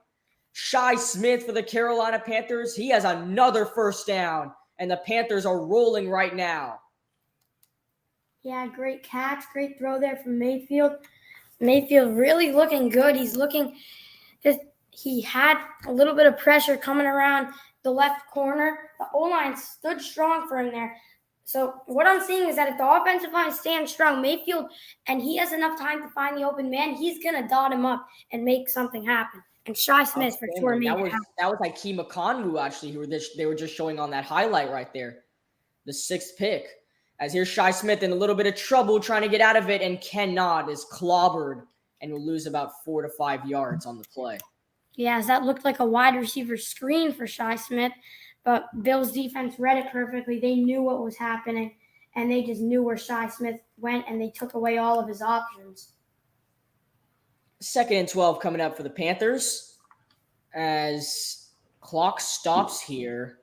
Shi Smith for the Carolina Panthers. He has another 1st down. And the Panthers are rolling right now. Yeah, great catch. Great throw there from Mayfield. Mayfield really looking good. He had a little bit of pressure coming around the left corner. The O-line stood strong for him there. So what I'm seeing is that if the offensive line stands strong, Mayfield, and he has enough time to find the open man, he's going to dot him up and make something happen. And Shi Smith for sure made it happen. That was Hakeem Okonwu, actually, they were just showing on that highlight right there. the 6th pick. As here's Shi Smith in a little bit of trouble trying to get out of it, and cannot, is clobbered and will lose about 4 to 5 yards on the play. Yeah, as that looked like a wide receiver screen for Shi Smith, but Bills defense read it perfectly. They knew what was happening, and they just knew where Shi Smith went, and they took away all of his options. 2nd and 12 coming up for the Panthers. As clock stops here,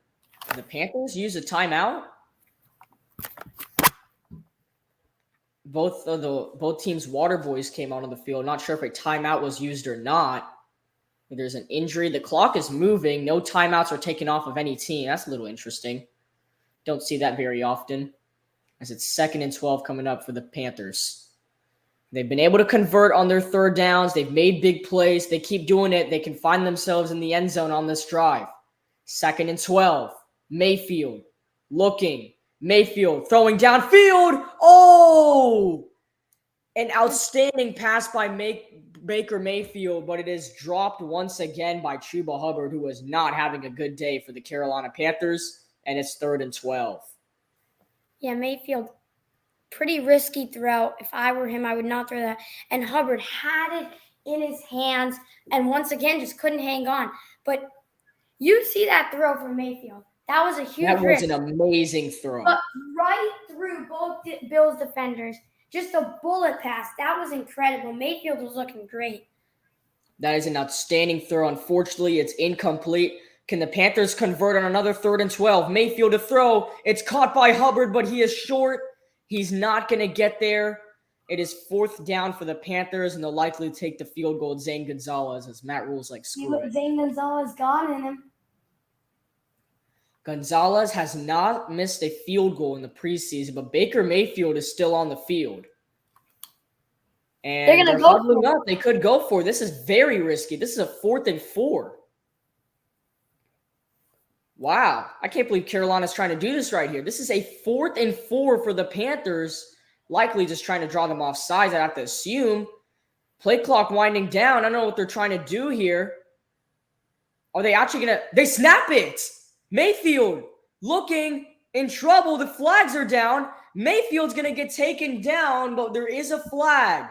the Panthers use a timeout. Both teams' water boys came out on the field. Not sure if a timeout was used or not. There's an injury. The clock is moving. No timeouts are taken off of any team. That's a little interesting. Don't see that very often. As it's 2nd and 12 coming up for the Panthers. They've been able to convert on their 3rd downs. They've made big plays. They keep doing it. They can find themselves in the end zone on this drive. 2nd and 12. Mayfield looking. Mayfield throwing downfield. Oh! An outstanding pass by Baker Mayfield, but it is dropped once again by Chuba Hubbard, who was not having a good day for the Carolina Panthers, and it's 3rd and 12. Yeah, Mayfield, pretty risky throw. If I were him, I would not throw that. And Hubbard had it in his hands, and once again, just couldn't hang on. But you see that throw from Mayfield. That was a huge risk. That was an amazing throw. But right through both Bills defenders. Just a bullet pass. That was incredible. Mayfield was looking great. That is an outstanding throw. Unfortunately, it's incomplete. Can the Panthers convert on another 3rd and 12? Mayfield to throw. It's caught by Hubbard, but he is short. He's not going to get there. It is 4th down for the Panthers, and they'll likely take the field goal. Zane Gonzalez, as Matt Rule's like, screw it. Zane Gonzalez gone in him. Gonzalez has not missed a field goal in the preseason, but Baker Mayfield is still on the field. And they're going to go for it. They could go for it. This is very risky. This is a 4th and 4. Wow. I can't believe Carolina's trying to do this right here. This is a 4th and 4 for the Panthers, likely just trying to draw them off sides, I have to assume. Play clock winding down. I don't know what they're trying to do here. Are they actually going to – they snap it. Mayfield looking in trouble. The flags are down. Mayfield's going to get taken down, but there is a flag.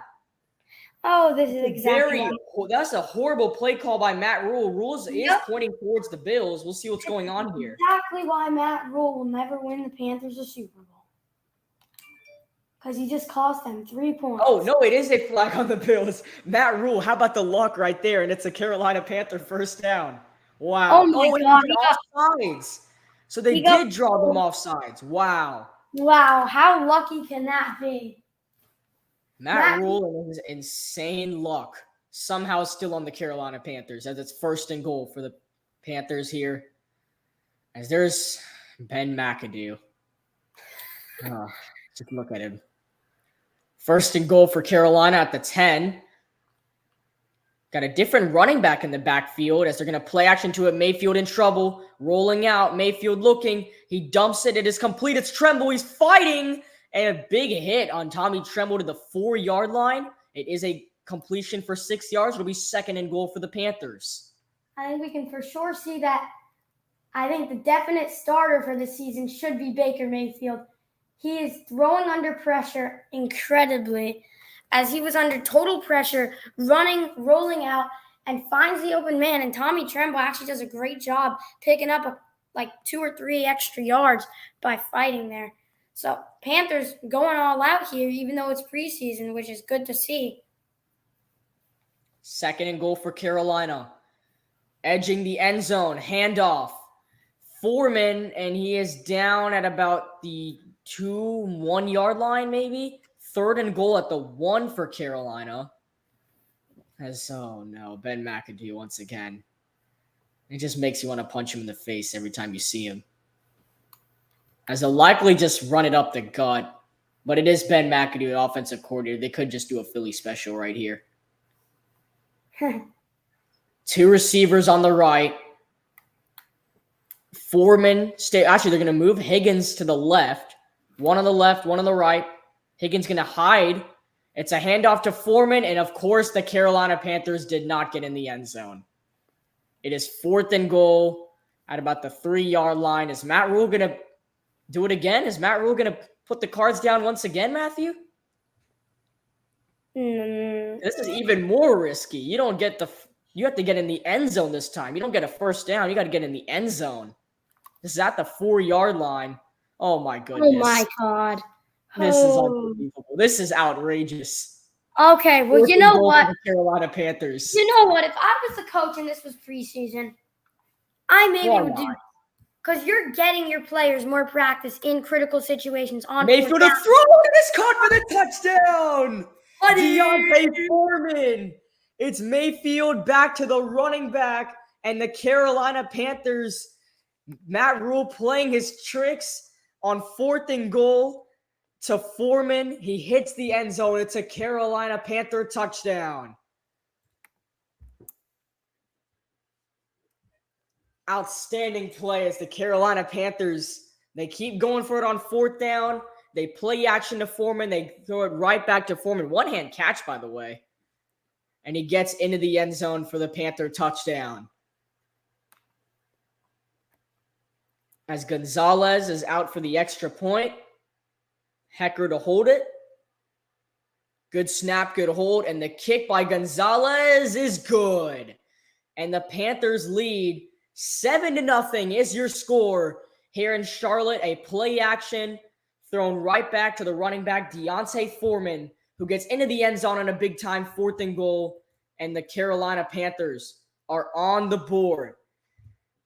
Oh, this is exactly that's a horrible play call by Matt Rule. Rules is pointing towards the Bills. We'll see what's going on here. Exactly why Matt Rule will never win the Panthers a Super Bowl. Because he just cost them 3 points. Oh, no, it is a flag on the Bills. Matt Rule, how about the luck right there? And it's a Carolina Panther 1st down. Wow. Oh, my God. Offsides. So they did draw them offsides. Wow. Wow. How lucky can that be? Matt Rule and his insane luck somehow still on the Carolina Panthers as it's 1st and goal for the Panthers here. As there's Ben McAdoo. Just look at him. 1st and goal for Carolina at the 10. Got a different running back in the backfield as they're going to play action to it. Mayfield in trouble. Rolling out. Mayfield looking. He dumps it. It is complete. It's Tremble. He's fighting. And a big hit on Tommy Tremble to the 4-yard line. It is a completion for 6 yards. It'll be 2nd and goal for the Panthers. I think we can for sure see that. I think the definite starter for this season should be Baker Mayfield. He is throwing under pressure incredibly, as he was under total pressure, running, rolling out, and finds the open man. And Tommy Tremble actually does a great job picking up like 2 or 3 extra yards by fighting there. So Panthers going all out here, even though it's preseason, which is good to see. 2nd and goal for Carolina. Edging the end zone, handoff. Foreman, and he is down at about the 1 yard line, maybe. 3rd and goal at the 1 for Carolina. Oh no, Ben McAdoo once again. It just makes you want to punch him in the face every time you see him. As they'll likely just run it up the gut. But it is Ben McAdoo, the offensive coordinator. They could just do a Philly special right here. 2 receivers on the right. Foreman, actually they're going to move Higgins to the left. 1 on the left, 1 on the right. Higgins going to hide. It's a handoff to Foreman, and of course the Carolina Panthers did not get in the end zone. It is 4th and goal at about the 3-yard line. Is Matt Rule going to Do it again? Is Matt Rule going to put the cards down once again, Matthew? This is even more risky. You have to get in the end zone this time. You don't get a first down. You got to get in the end zone. This is at the 4-yard line. Oh my goodness. Oh my God. This is unbelievable. This is outrageous. Okay, well, you know what? The Carolina Panthers. You know what? If I was the coach and this was preseason, I maybe would do, because you're getting your players more practice in critical situations on Mayfield a throw, and it's caught for the touchdown. Deontay Foreman. It's Mayfield back to the running back, and the Carolina Panthers, Matt Rule playing his tricks on 4th and goal to Foreman. He hits the end zone. It's a Carolina Panther touchdown. Outstanding play as the Carolina Panthers, they keep going for it on 4th down. They play action to Foreman. They throw it right back to Foreman. One-hand catch, by the way. And he gets into the end zone for the Panther touchdown. As Gonzalez is out for the extra point. Hecker to hold it. Good snap, good hold. And the kick by Gonzalez is good. And the Panthers lead 7-0 is your score here in Charlotte. A play action thrown right back to the running back, Deontay Foreman, who gets into the end zone on a big-time 4th and goal, and the Carolina Panthers are on the board.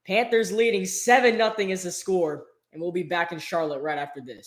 Panthers leading 7-0 is the score, and we'll be back in Charlotte right after this.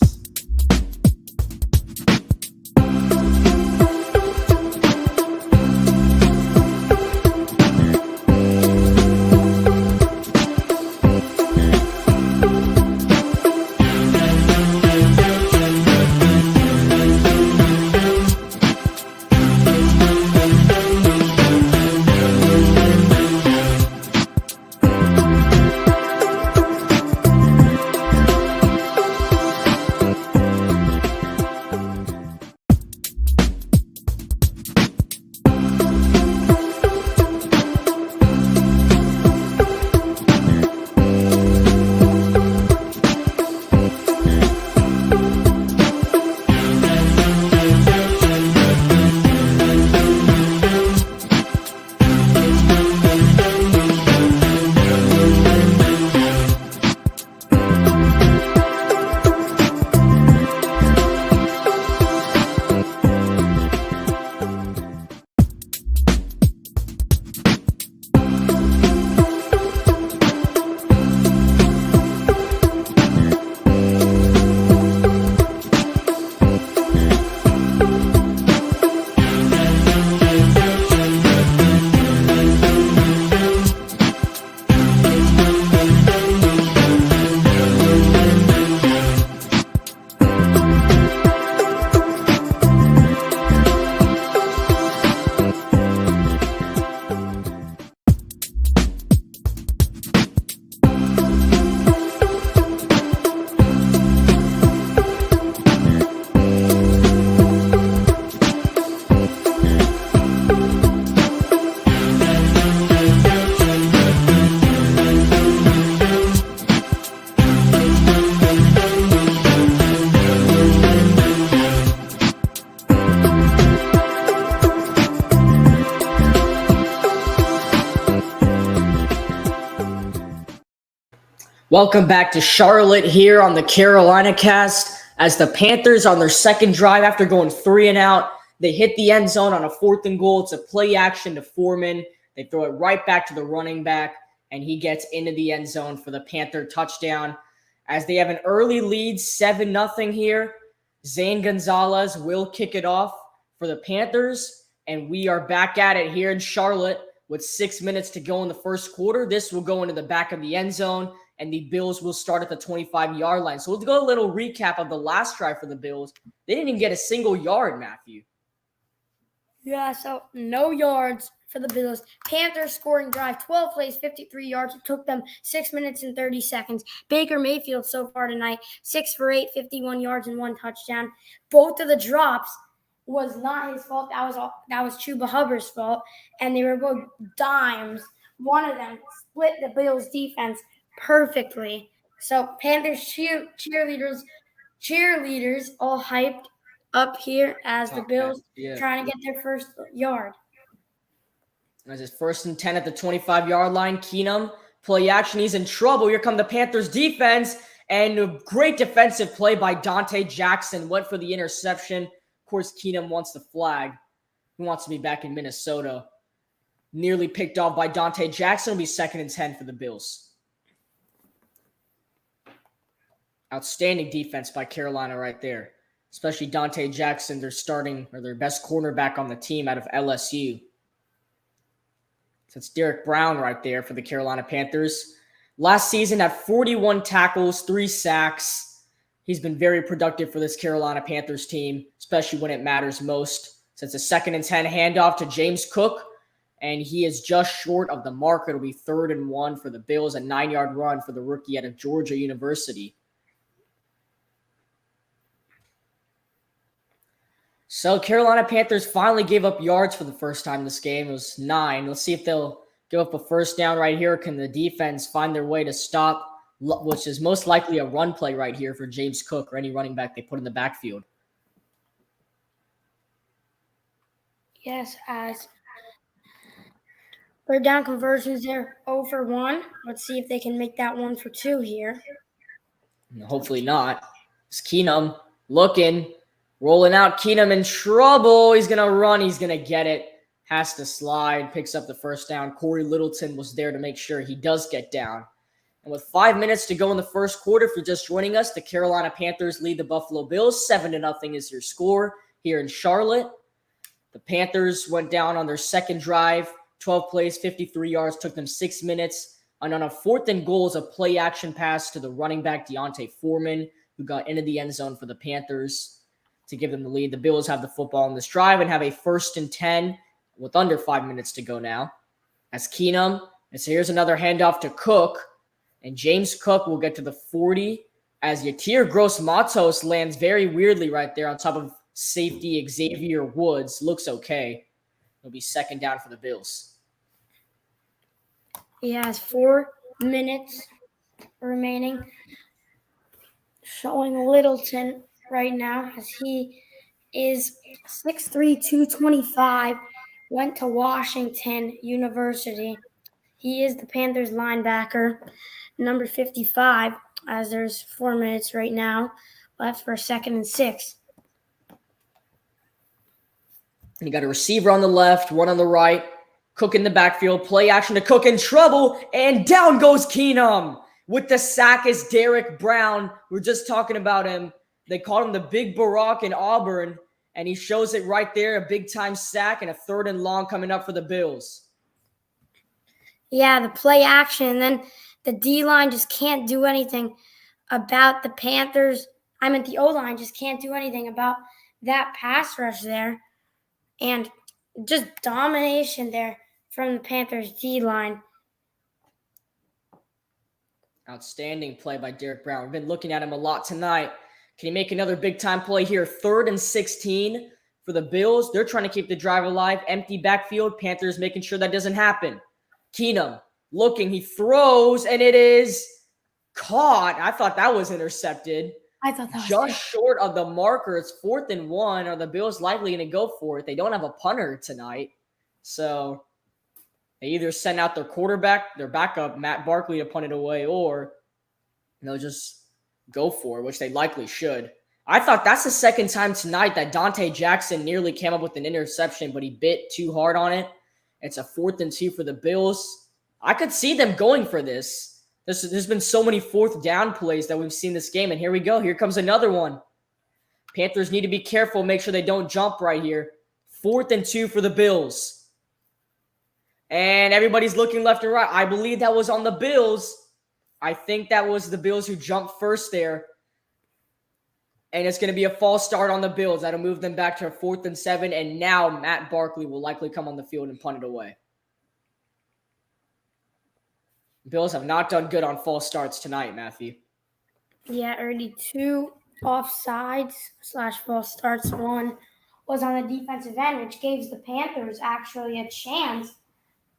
Welcome back to Charlotte here on the Carolina Cast. As the Panthers on their second drive after going 3 and out, they hit the end zone on a 4th and goal. It's a play action to Foreman. They throw it right back to the running back, and he gets into the end zone for the Panther touchdown. As they have an early lead, 7-0 here, Zane Gonzalez will kick it off for the Panthers, and we are back at it here in Charlotte with 6 minutes to go in the first quarter. This will go into the back of the end zone, and the Bills will start at the 25-yard line. So we'll go a little recap of the last drive for the Bills. They didn't even get a single yard, Matthew. Yeah, so no yards for the Bills. Panthers scoring drive, 12 plays, 53 yards. It took them 6 minutes and 30 seconds. Baker Mayfield so far tonight, 6 for 8, 51 yards and 1 touchdown. Both of the drops was not his fault. That was Chuba Hubbard's fault, and they were both dimes. One of them split the Bills' defense perfectly. So Panthers cheerleaders all hyped up here as the Bills trying to get their first yard. As it's 1st and 10 at the 25-yard line, Keenum, play action, he's in trouble. Here come the Panthers defense, and a great defensive play by Dante Jackson. Went for the interception. Of course, Keenum wants the flag. He wants to be back in Minnesota. Nearly picked off by Dante Jackson. It'll be 2nd and 10 for the Bills. Outstanding defense by Carolina right there. Especially Dante Jackson, their best cornerback on the team out of LSU. So it's Derek Brown right there for the Carolina Panthers. Last season had 41 tackles, 3 sacks. He's been very productive for this Carolina Panthers team, especially when it matters most. So it's a 2nd and 10 handoff to James Cook, and he is just short of the mark. It'll be 3rd and 1 for the Bills, a 9-yard run for the rookie out of Georgia University. So Carolina Panthers finally gave up yards for the first time this game. It was 9. Let's see if they'll give up a first down right here. Can the defense find their way to stop, which is most likely a run play right here for James Cook or any running back they put in the backfield? Yes, as 3rd down conversions there, 0 for 1. Let's see if they can make that 1 for 2 here. Hopefully not. It's Keenum looking. Rolling out, Keenum in trouble. He's going to run. He's going to get it. Has to slide. Picks up the first down. Corey Littleton was there to make sure he does get down. And with 5 minutes to go in the first quarter, if you're just joining us, the Carolina Panthers lead the Buffalo Bills. 7-0 is your score here in Charlotte. The Panthers went down on their second drive. 12 plays, 53 yards. Took them 6 minutes. And on a 4th and goal is a play action pass to the running back, Deontay Foreman, who got into the end zone for the Panthers to give them the lead. The Bills have the football on this drive and have a 1st and 10 with under 5 minutes to go now. As Keenum, and so here's another handoff to Cook, and James Cook will get to the 40 as Yatir Gross-Matos lands very weirdly right there on top of safety Xavier Woods. Looks okay. It'll be 2nd down for the Bills. He has 4 minutes remaining. Showing Littleton right now as he is 6'3", 225, went to Washington University. He is the Panthers linebacker, number 55, as there's 4 minutes right now left for 2nd and 6. And you got a receiver on the left, one on the right. Cook in the backfield, play action to Cook in trouble, and down goes Keenum. With the sack is Derek Brown. We're just talking about him. They called him the Big Barack in Auburn, and he shows it right there, a big-time sack and a 3rd and long coming up for the Bills. Yeah, the play action, and then the D-line just can't do anything about the Panthers. The O-line just can't do anything about that pass rush there. And just domination there from the Panthers D-line. Outstanding play by Derek Brown. We've been looking at him a lot tonight. Can he make another big-time play here? 3rd and 16 for the Bills. They're trying to keep the drive alive. Empty backfield. Panthers making sure that doesn't happen. Keenum looking. He throws, and it is caught. I thought that was intercepted. I thought that was just short of the marker. It's 4th and 1. Are the Bills likely going to go for it? They don't have a punter tonight. So they either send out their quarterback, their backup, Matt Barkley, to punt it away, or they'll just go for it, which they likely should. I thought that's the 2nd time tonight that Dante Jackson nearly came up with an interception, but he bit too hard on it. It's a 4th and 2 for the Bills. I could see them going for this. There's been so many 4th down plays that we've seen this game, and here we go. Here comes another one. Panthers need to be careful, make sure they don't jump right here. 4th and 2 for the Bills. And everybody's looking left and right. I believe that was on the Bills. I think that was the Bills who jumped first there. And it's going to be a false start on the Bills. That'll move them back to a 4th and 7. And now Matt Barkley will likely come on the field and punt it away. Bills have not done good on false starts tonight, Matthew. Yeah, already 2 offsides / false starts. 1 was on the defensive end, which gave the Panthers actually a chance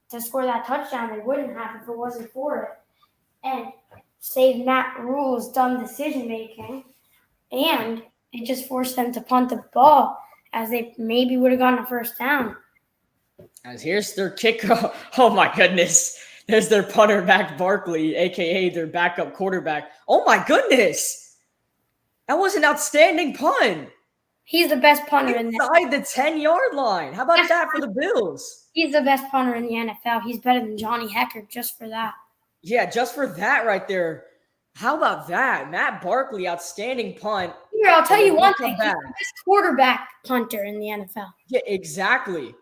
to score that touchdown. They wouldn't have if it wasn't for it. And saved Matt Rule's dumb decision making, and it just forced them to punt the ball as they maybe would have gotten a first down. As here's their kickoff. Oh my goodness. There's their punter, Mac Barkley, aka their backup quarterback. Oh my goodness. That was an outstanding punt. He's the best punter inside the 10-yard line. How about that for the Bills? He's the best punter in the NFL. He's better than Johnny Hecker just for that. Yeah, just for that right there. How about that? Matt Barkley, outstanding punt. Here, I'll tell you one thing. He's the best quarterback punter in the NFL. Yeah, exactly.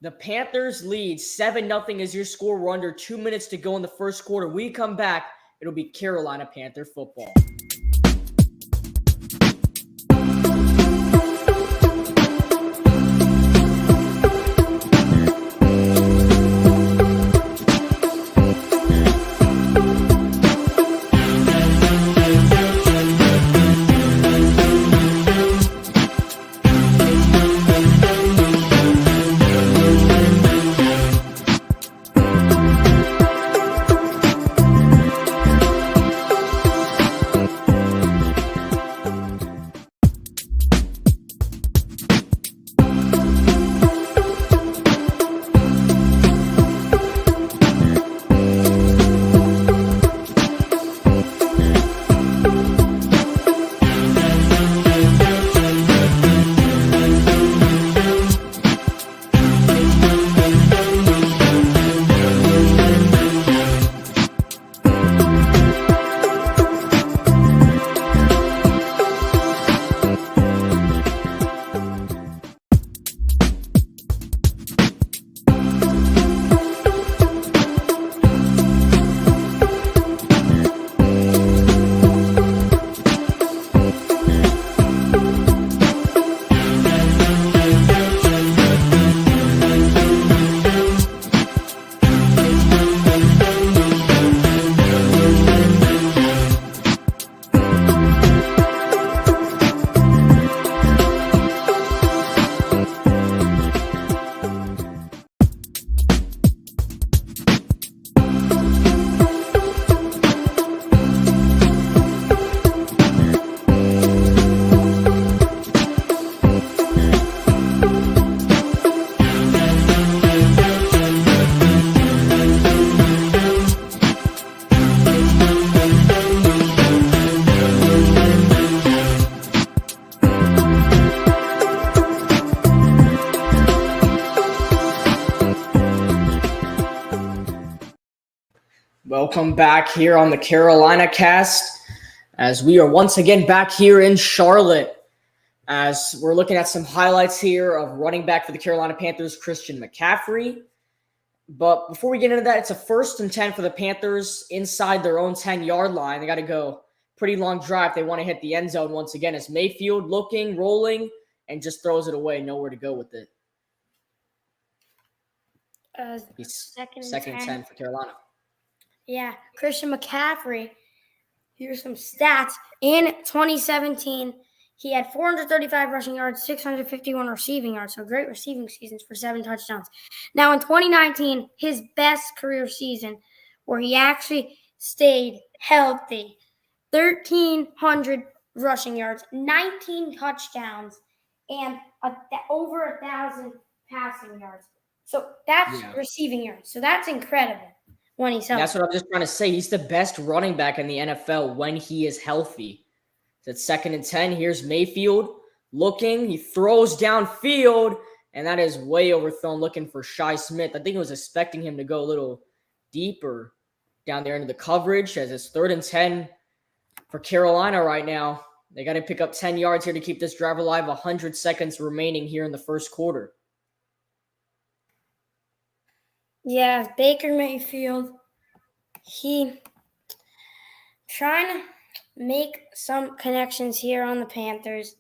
The Panthers lead 7-0 is your score. We're under 2 minutes to go in the first quarter. We come back, it'll be Carolina Panther football. Welcome back here on the Carolina Cast, as we are once again back here in Charlotte, as we're looking at some highlights here of running back for the Carolina Panthers, Christian McCaffrey. But before we get into that, it's a 1st and 10 for the Panthers inside their own 10-yard line. They got to go pretty long drive. They want to hit the end zone once again, as Mayfield looking, rolling, and just throws it away. Nowhere to go with it. Second and 10 for Carolina. Yeah, Christian McCaffrey. Here's some stats. In 2017, he had 435 rushing yards, 651 receiving yards. So great receiving seasons for 7 touchdowns. Now in 2019, his best career season, where he actually stayed healthy, 1,300 rushing yards, 19 touchdowns, and over 1,000 passing yards. So that's receiving yards. So that's incredible. When he's healthy. That's what I'm just trying to say. He's the best running back in the NFL when he is healthy. It's 2nd and 10. Here's Mayfield looking. He throws downfield, and that is way overthrown, looking for Shi Smith. I think he was expecting him to go a little deeper down there into the coverage, as it's 3rd and 10 for Carolina right now. They got to pick up 10 yards here to keep this drive alive. 100 seconds remaining here in the first quarter. Yeah, Baker Mayfield, he trying to make some connections here on the Panthers.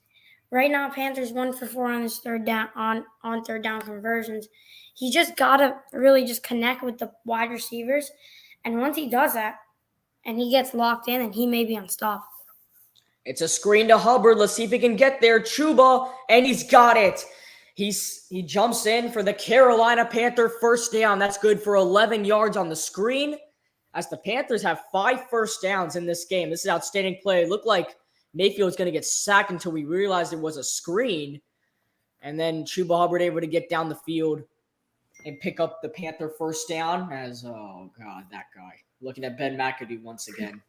Right now, Panthers 1 for 4 on his third down on third down conversions. He just gotta really just connect with the wide receivers, and once he does that, and he gets locked in, and he may be unstoppable. It's a screen to Hubbard. Let's see if he can get there. Chuba, and he's got it. He jumps in for the Carolina Panther first down. That's good for 11 yards on the screen. as the Panthers have 5 first downs in this game. This is outstanding play. It looked like Mayfield's going to get sacked until we realized it was a screen. And then Chuba Hubbard able to get down the field and pick up the Panther first down as, oh, God, that guy. Looking at Ben McAdoo once again.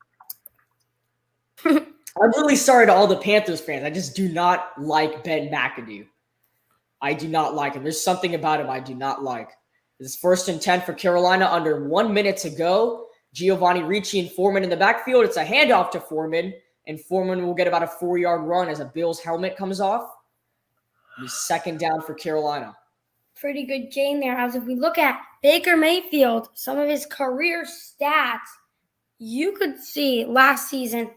I'm really sorry to all the Panthers fans. I just do not like Ben McAdoo. I do not like him. There's something about him I do not like. This is 1st and 10 for Carolina, under 1 minute to go. Giovanni Ricci and Foreman in the backfield. It's a handoff to Foreman, and Foreman will get about a 4-yard run as a Bills helmet comes off. It's 2nd down for Carolina. Pretty good game there. As if we look at Baker Mayfield, some of his career stats, you could see last season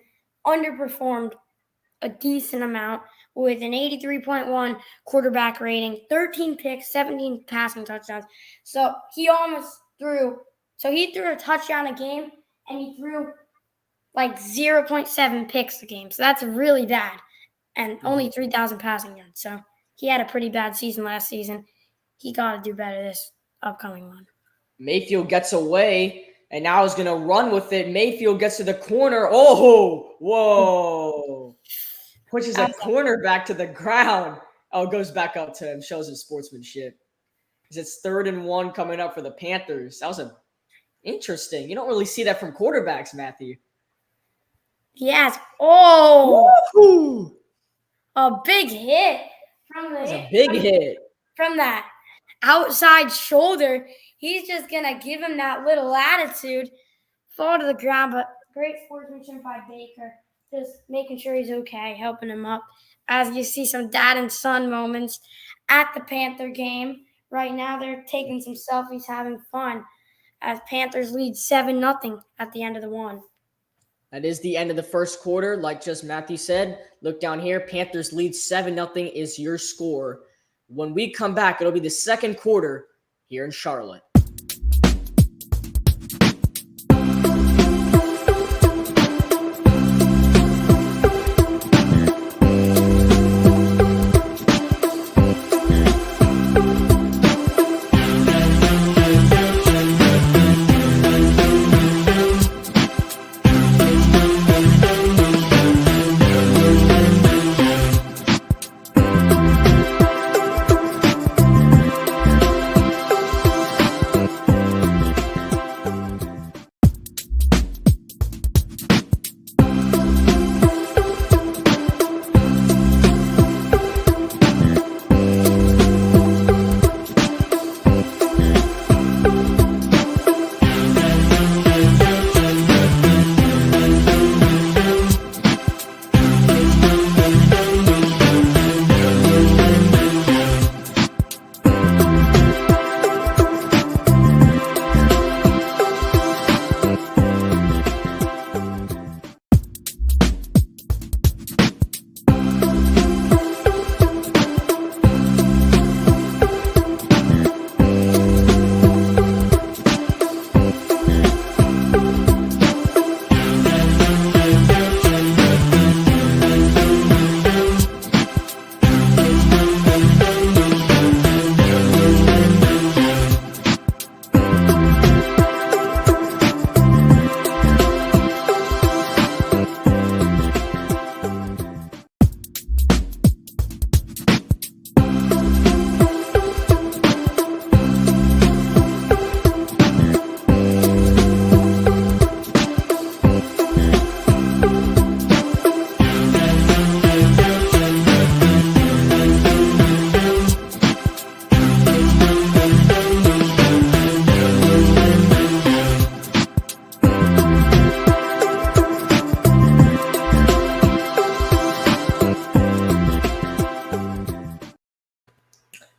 underperformed a decent amount with an 83.1 quarterback rating, 13 picks, 17 passing touchdowns. So he almost threw. So he threw a touchdown a game, and he threw like 0.7 picks a game. So that's really bad, and only 3,000 passing yards. So he had a pretty bad season last season. He got to do better this upcoming one. Mayfield gets away, and now is going to run with it. Mayfield gets to the corner. Oh, whoa. Pushes a cornerback to the ground. Oh, goes back up to him. Shows his sportsmanship. It's 3rd and 1 coming up for the Panthers. That was interesting. You don't really see that from quarterbacks, Matthew. Yes. Oh. Woo-hoo. A big hit. From that outside shoulder. He's just going to give him that little attitude. Fall to the ground, but great sportsmanship by Baker. Just making sure he's okay, helping him up. As you see some dad and son moments at the Panther game. Right now they're taking some selfies, having fun, as Panthers lead 7-0 at the end of the one. That is the end of the first quarter. Like just Matthew said, look down here. Panthers lead 7-0 is your score. When we come back, it'll be the second quarter here in Charlotte.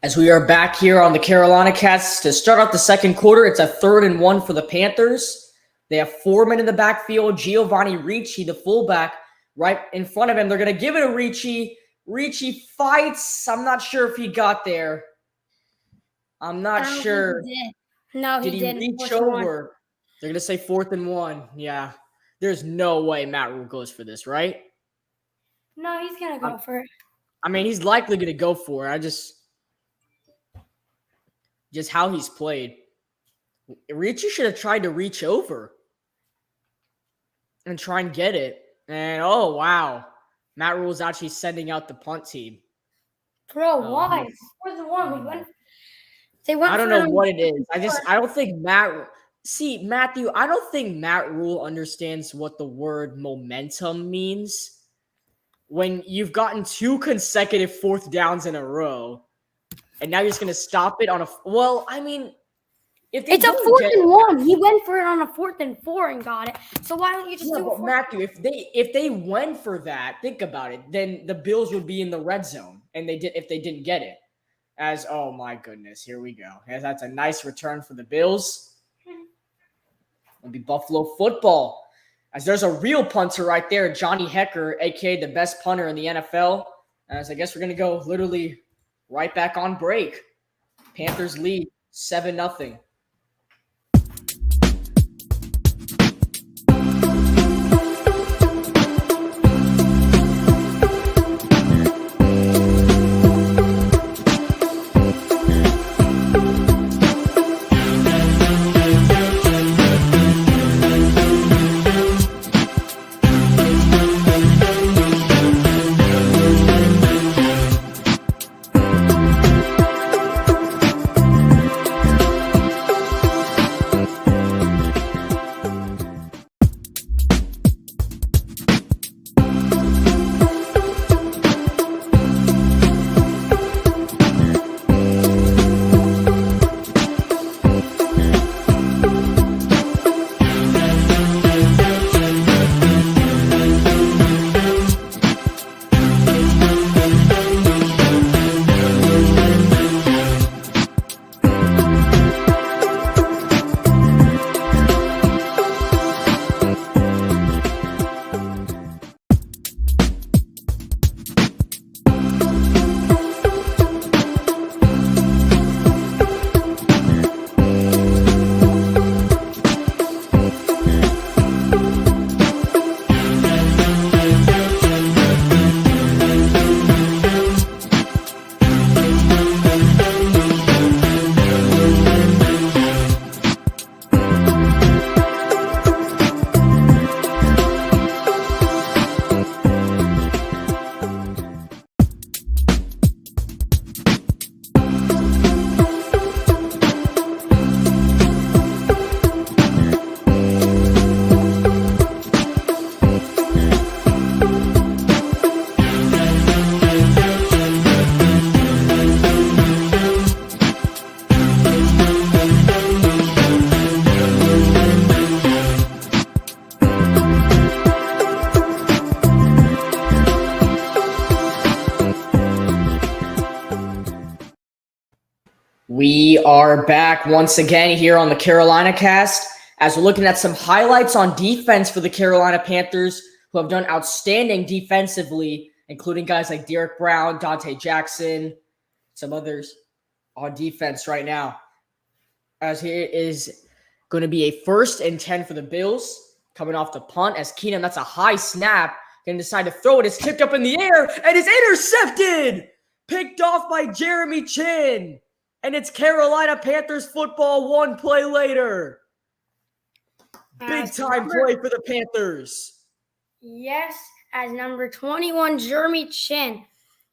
As we are back here on the Carolina Cats to start off the second quarter, it's a 3rd and 1 for the Panthers. They have Foreman in the backfield, Giovanni Ricci, the fullback, right in front of him. They're going to give it to Ricci. Ricci fights. I'm not sure if he got there. I'm not sure. He did. No, he didn't. Did he reach over? They're going to say 4th and 1. Yeah. There's no way Matt Rule goes for this, right? No, he's going to go for it. I mean, he's likely going to go for it. Just how he's played. Ricci should have tried to reach over. and try and get it. And, oh, wow. Matt Rule's actually sending out the punt team. Bro, Oh, why? no. We're the one. They went I don't for know it what it is. I don't think Matthew, I don't think Matt Rule understands what the word momentum means. When you've gotten 2 consecutive 4th downs in a row, and now you're just going to stop it on if they It's a don't 4th get and it, 1. He went for it on a 4th and 4 and got it. So why don't you just do a 4th? Matthew, if they went for that, think about it. Then the Bills would be in the red zone, and if they didn't get it. Oh my goodness, here we go. As that's a nice return for the Bills. It'll be Buffalo football. As there's a real punter right there, Johnny Hecker, aka the best punter in the NFL. As I guess we're gonna go literally right back on break. Panthers lead 7-0. We are back once again here on the Carolina Cast as we're looking at some highlights on defense for the Carolina Panthers, who have done outstanding defensively, including guys like Derek Brown, Dante Jackson, some others on defense right now. As here is going to be a 1st and 10 for the Bills, coming off the punt as Keenum, that's a high snap, going to decide to throw it. It's tipped up in the air and is intercepted, picked off by Jeremy Chin. And it's Carolina Panthers football 1 play later. Big time play for the Panthers. Yes, as number 21, Jeremy Chin.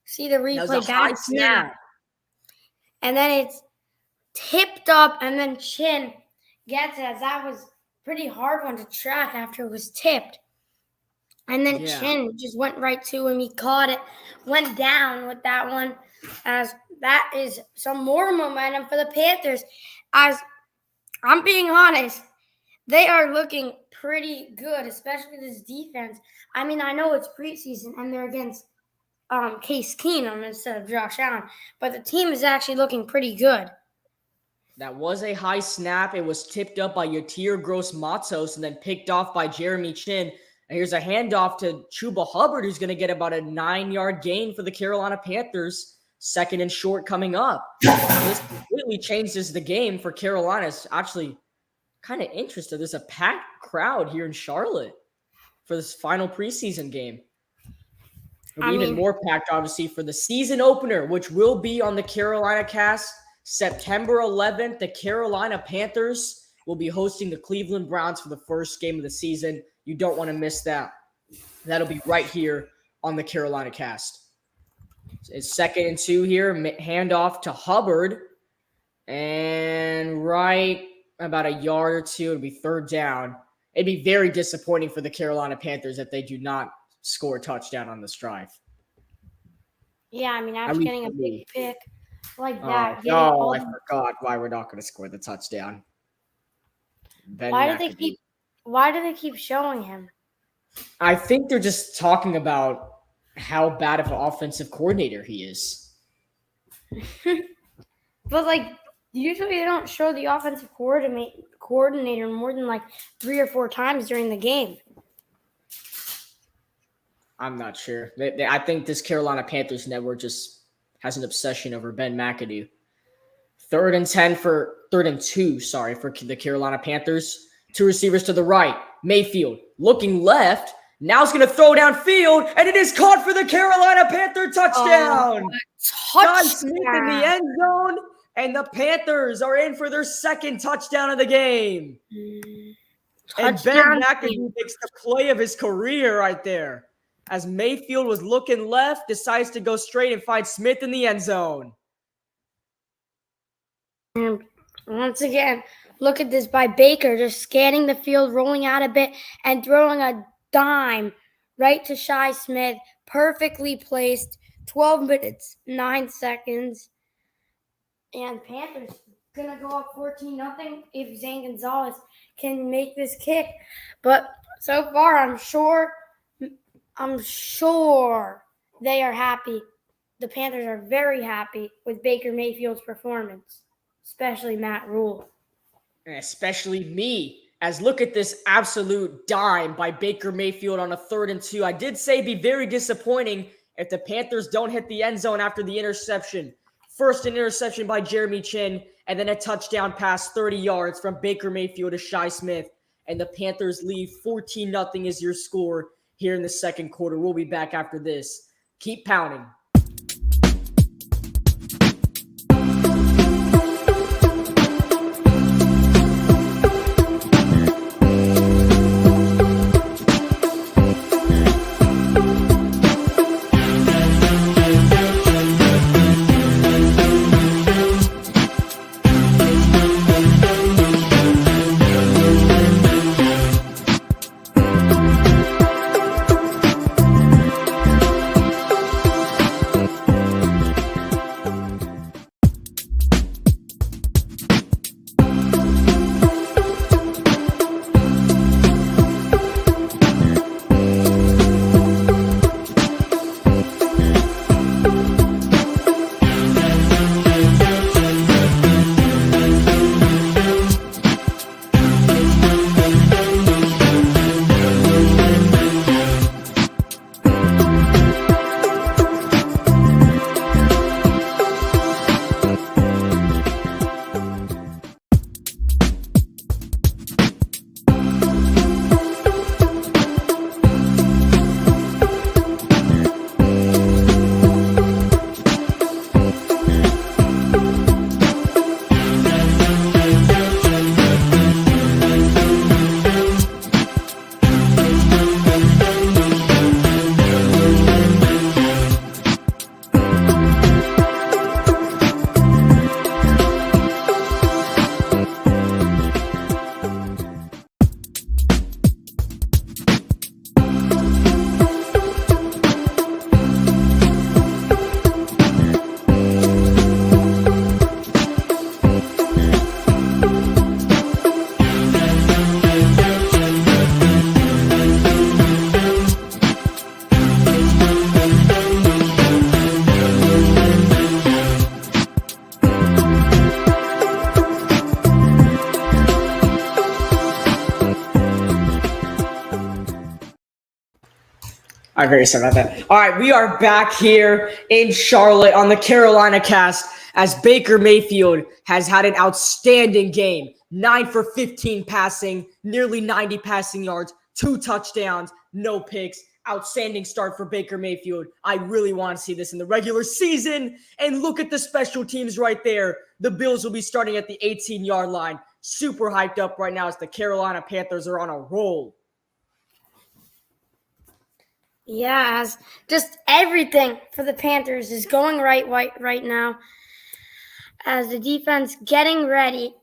See the replay. That was a high snap. And then it's tipped up, and then Chin gets it. That was pretty hard one to track after it was tipped. And then Chin just went right to him. He caught it, went down with that one. As that is some more momentum for the Panthers. As I'm being honest, they are looking pretty good, especially this defense. I mean, I know it's preseason and they're against Case Keenum instead of Josh Allen, but the team is actually looking pretty good. That was a high snap. It was tipped up by Yatir Gross-Matos and then picked off by Jeremy Chin. And here's a handoff to Chuba Hubbard, who's going to get about a 9-yard gain for the Carolina Panthers. 2nd and short coming up. This completely changes the game for Carolina. It's actually kind of interesting. There's a packed crowd here in Charlotte for this final preseason game. It'll be even more packed, obviously, for the season opener, which will be on the Carolina Cast September 11th. The Carolina Panthers will be hosting the Cleveland Browns for the first game of the season. You don't want to miss that. That'll be right here on the Carolina Cast. It's 2nd and 2 here. Handoff to Hubbard. And right about a yard or two, it'll be 3rd down. It'd be very disappointing for the Carolina Panthers if they do not score a touchdown on this drive. Yeah, I mean, after getting a big pick like that. I forgot why we're not going to score the touchdown. Why do they keep showing him? I think they're just talking about how bad of an offensive coordinator he is. But, usually they don't show the offensive coordinator more than, 3 or 4 times during the game. I'm not sure. I think this Carolina Panthers network just has an obsession over Ben McAdoo. 3rd and 2 for the Carolina Panthers. 2 receivers to the right. Mayfield looking left. Now it's going to throw downfield, and it is caught for the Carolina Panther touchdown. John Smith in the end zone, and the Panthers are in for their 2nd touchdown of the game. And Ben McAdoo makes the play of his career right there. As Mayfield was looking left, decides to go straight and find Smith in the end zone. And once again, look at this by Baker, just scanning the field, rolling out a bit, and throwing a dime right to Shi Smith. Perfectly placed. 12 minutes, 9 seconds. And Panthers going to go up 14-0 if Zane Gonzalez can make this kick. But so far, I'm sure they are happy. The Panthers are very happy with Baker Mayfield's performance, especially Matt Rule. And especially me, as look at this absolute dime by Baker Mayfield on a 3rd and 2. I did say it'd be very disappointing if the Panthers don't hit the end zone after the interception. First, an interception by Jeremy Chin, and then a touchdown pass 30 yards from Baker Mayfield to Shi Smith. And the Panthers lead 14-0 is your score here in the 2nd quarter. We'll be back after this. Keep pounding. I'm very sorry about that. All right, we are back here in Charlotte on the Carolina Cast as Baker Mayfield has had an outstanding game. 9 for 15 passing, nearly 90 passing yards, 2 touchdowns, no picks. Outstanding start for Baker Mayfield. I really want to see this in the regular season. And look at the special teams right there. The Bills will be starting at the 18-yard line. Super hyped up right now as the Carolina Panthers are on a roll. Yeah, as just everything for the Panthers is going right now. As the defense getting ready.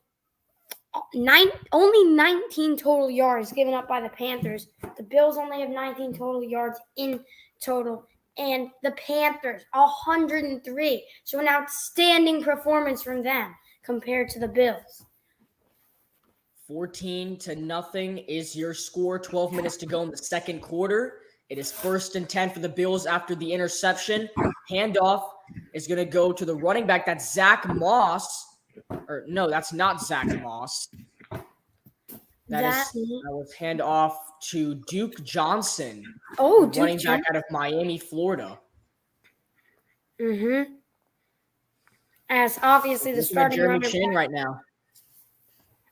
Only 19 total yards given up by the Panthers. The Bills only have 19 total yards in total. And the Panthers, 103. So an outstanding performance from them compared to the Bills. 14-0 is your score. 12 minutes to go in the second quarter. It is 1st and 10 for the Bills after the interception. Handoff is going to go to the running back. That's Zach Moss. Or no, that's not Zach Moss. That was hand off to Duke Johnson. Oh, Duke running back out of Miami, Florida. Mm-hmm. As obviously the starting Jeremy Chin right now.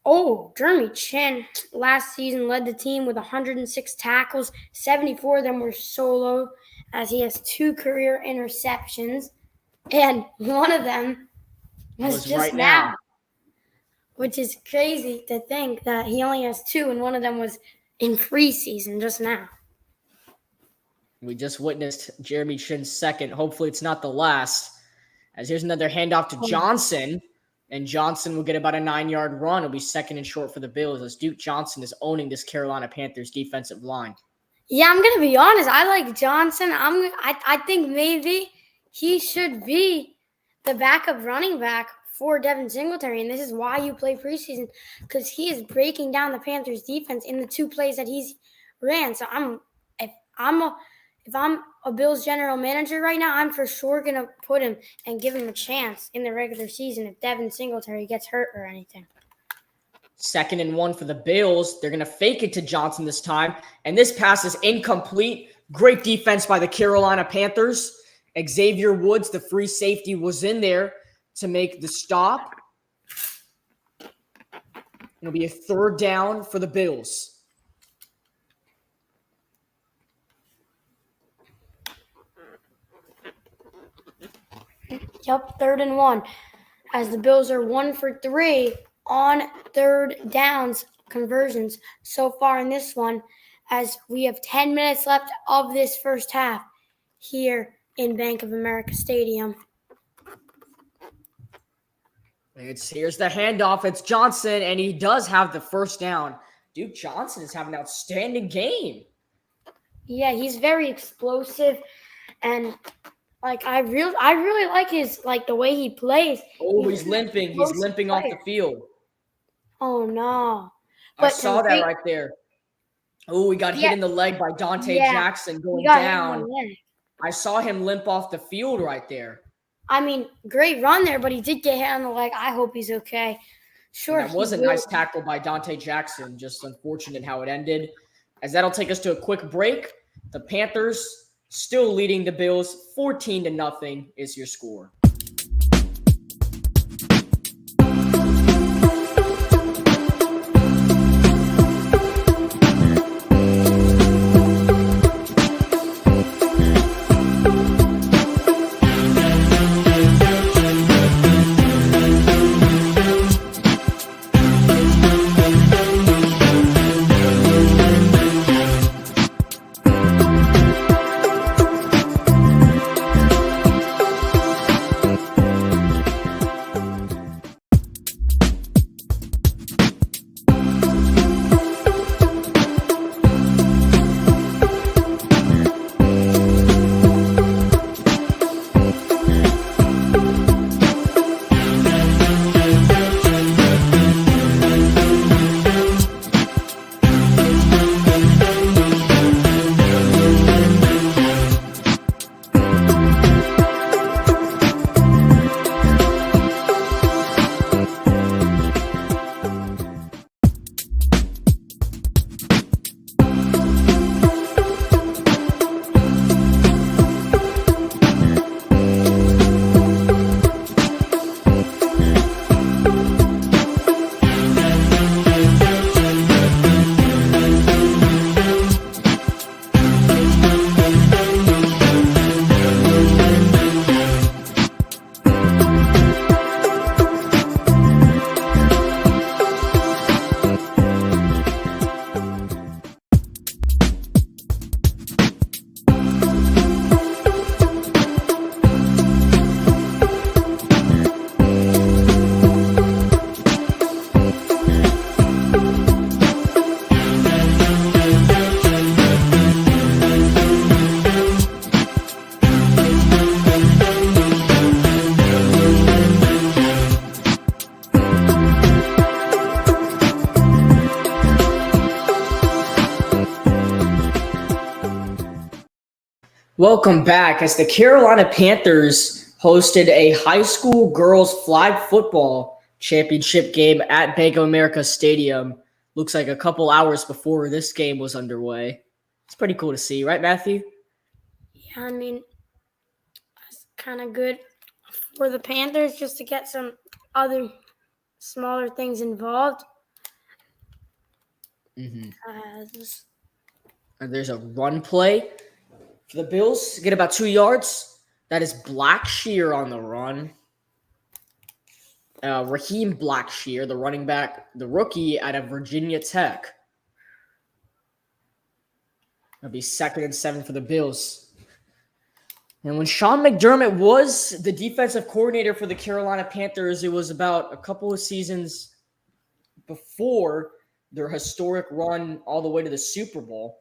Oh, Jeremy Chin last season led the team with 106 tackles. 74 of them were solo, as he has 2 career interceptions, and one of them was just right now, which is crazy to think that he only has 2, and one of them was in preseason just now. We just witnessed Jeremy Chin's second. Hopefully it's not the last. As here's another handoff to Johnson, and Johnson will get about a 9-yard run. It'll be 2nd and short for the Bills as Duke Johnson is owning this Carolina Panthers defensive line. Yeah, I'm going to be honest. I like Johnson. I think maybe he should be the backup running back for Devin Singletary, and this is why you play preseason, because he is breaking down the Panthers defense in the 2 plays that he's ran. So if I'm a Bills general manager right now, I'm for sure going to put him and give him a chance in the regular season if Devin Singletary gets hurt or anything. 2nd and 1 for the Bills. They're going to fake it to Johnson this time, and this pass is incomplete. Great defense by the Carolina Panthers. Xavier Woods, the free safety, was in there to make the stop. It'll be a 3rd down for the Bills. Yep, 3rd and 1. As the Bills are 1 for 3 on 3rd downs conversions so far in this one, as we have 10 minutes left of this first half here in Bank of America Stadium. Here's the handoff. It's Johnson, and he does have the 1st down. Duke Johnson is having an outstanding game. Yeah, he's very explosive, and I really like his the way he plays. Oh, he's limping. He's limping off the field. Oh no! I saw that right there. Oh, he got hit in the leg by Dante Jackson going down. I saw him limp off the field right there. I mean, great run there, but he did get hit on the leg. I hope he's okay. Sure. And that was a nice tackle by Dante Jackson. Just unfortunate how it ended. As that'll take us to a quick break. The Panthers still leading the Bills. 14-0 is your score. Welcome back as the Carolina Panthers hosted a high school girls flag football championship game at Bank of America Stadium. Looks like a couple hours before this game was underway. It's pretty cool to see, right, Matthew? Yeah, I mean, it's kind of good for the Panthers just to get some other smaller things involved. And there's a run play for the Bills. Get about 2 yards. That is Blackshear on the run. Raheem Blackshear, the running back, the rookie out of Virginia Tech. That'll be 2nd and 7 for the Bills. And when Sean McDermott was the defensive coordinator for the Carolina Panthers, it was about a couple of seasons before their historic run all the way to the Super Bowl.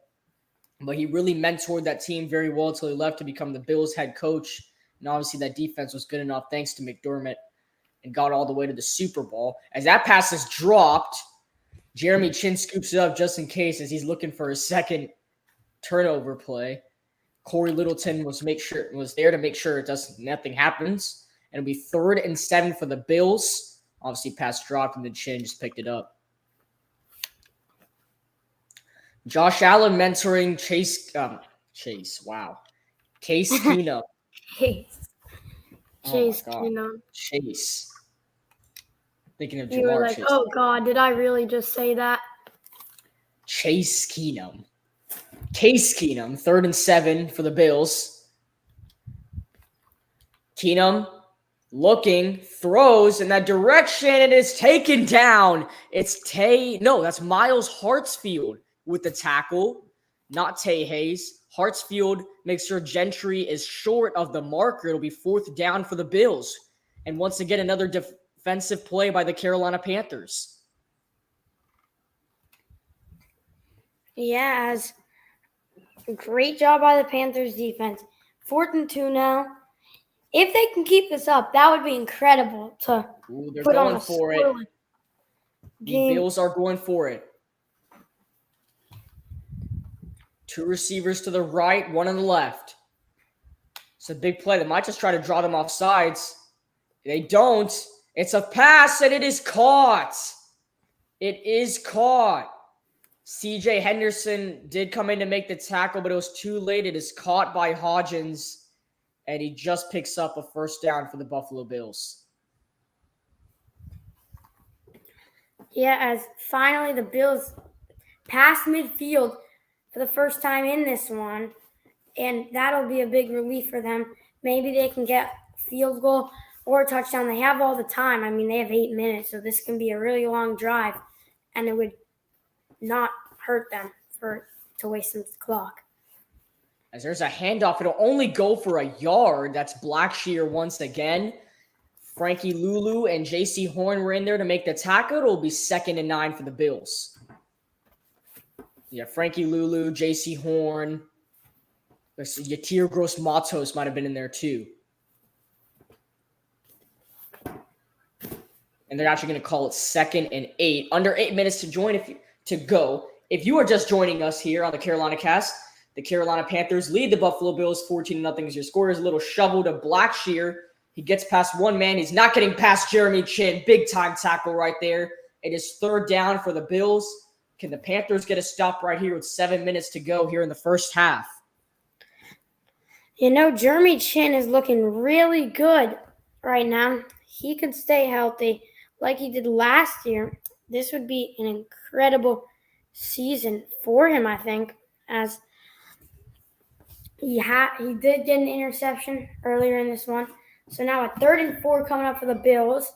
But he really mentored that team very well until he left to become the Bills head coach. And obviously that defense was good enough thanks to McDermott and got all the way to the Super Bowl. As that pass is dropped, Jeremy Chin scoops it up just in case as he's looking for his second turnover play. Corey Littleton was there to make sure nothing happens. And it'll be 3rd and 7 for the Bills. Obviously, pass dropped and then Chin just picked it up. Josh Allen mentoring Case Keenum. Chase Keenum. Chase. Thinking of You were Jamar like, Chase. oh, God, did I really just say that? Chase Keenum. Case Keenum, 3rd and 7 for the Bills. Keenum looking, throws in that direction, and it's taken down. That's Miles Hartsfield with the tackle, not Tay Hayes. Hartsfield makes sure Gentry is short of the marker. It'll be 4th down for the Bills. And once again, another defensive play by the Carolina Panthers. Yeah, great job by the Panthers defense. 4th and 2 now. If they can keep this up, that would be incredible to They're put on going a for it. The Bills are going for it. 2 receivers to the right, 1 on the left. It's a big play. They might just try to draw them off sides. They don't. It's a pass, and it is caught. It is caught. C.J. Henderson did come in to make the tackle, but it was too late. It is caught by Hodgins, and he just picks up a 1st down for the Buffalo Bills. Yeah, as finally the Bills pass midfield for the first time in this one, and that'll be a big relief for them. Maybe they can get field goal or a touchdown. They have all the time. I mean, they have 8 minutes, so this can be a really long drive, and it would not hurt them to waste some clock. As there's a handoff, it'll only go for a yard. That's Blackshear once again. Frankie Lulu and J.C. Horn were in there to make the tackle. It'll be 2nd and 9 for the Bills. Yeah, Frankie Lulu, J.C. Horn. Yatir Gross-Matos might have been in there too. And they're actually going to call it 2nd and 8. Under 8 minutes to go. If you are just joining us here on the Carolina Cast, the Carolina Panthers lead the Buffalo Bills 14-0 as your score. Is a little shovel to Blackshear. He gets past one man. He's not getting past Jeremy Chin. Big time tackle right there. It is 3rd down for the Bills. Can the Panthers get a stop right here with 7 minutes to go here in the first half? You know, Jeremy Chin is looking really good right now. He could stay healthy like he did last year. This would be an incredible season for him, I think, as he did get an interception earlier in this one. So now a 3rd and 4 coming up for the Bills.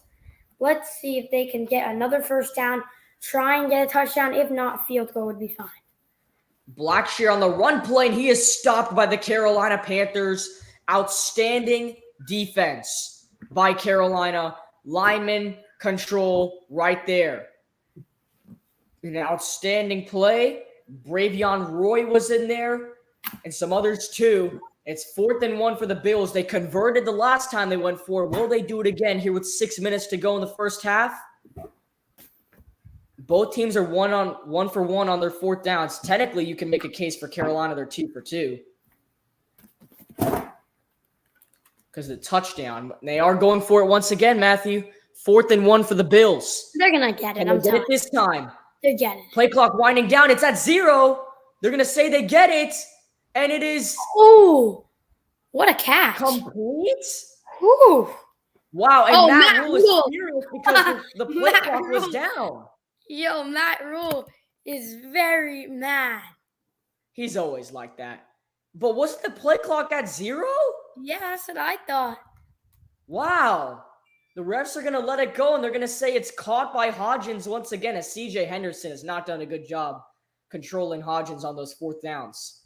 Let's see if they can get another 1st down, try and get a touchdown. If not, field goal would be fine. Blackshear on the run play, and he is stopped by the Carolina Panthers. Outstanding defense by Carolina. Lineman control right there. An outstanding play. Bravion Roy was in there, and some others too. It's 4th and 1 for the Bills. They converted the last time they went for it. Will they do it again here with 6 minutes to go in the first half? Both teams are 1 for 1 on their 4th downs. Technically, you can make a case for Carolina. They're 2 for 2. because of the touchdown. They are going for it once again, Matthew. 4th and 1 for the Bills. They're going to get it. And they'll get it this time. They're getting it. Play clock winding down. It's at 0. They're going to say they get it. And it is. Oh, what a catch. Complete? Ooh. Wow. And Matt Rule is Rule. furious because the play clock was down. Yo, Matt Rule is very mad. He's always like that. But wasn't the play clock at 0? Yeah, that's what I thought. Wow. The refs are going to let it go, and they're going to say it's caught by Hodgins once again, as C.J. Henderson has not done a good job controlling Hodgins on those 4th downs.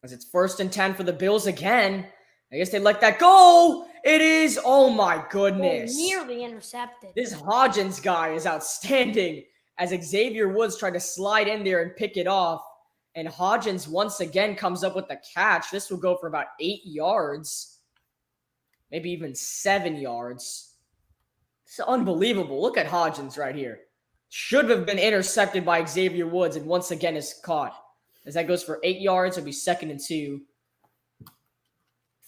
As it's 1st and 10 for the Bills again. I guess they let that go. It is. Oh, my goodness. Nearly intercepted. This Hodgins guy is outstanding, as Xavier Woods tried to slide in there and pick it off. And Hodgins once again comes up with the catch. This will go for about 8 yards. Maybe even 7 yards. It's unbelievable. Look at Hodgins right here. Should have been intercepted by Xavier Woods, and once again is caught. As that goes for 8 yards, it'll be 2nd and 2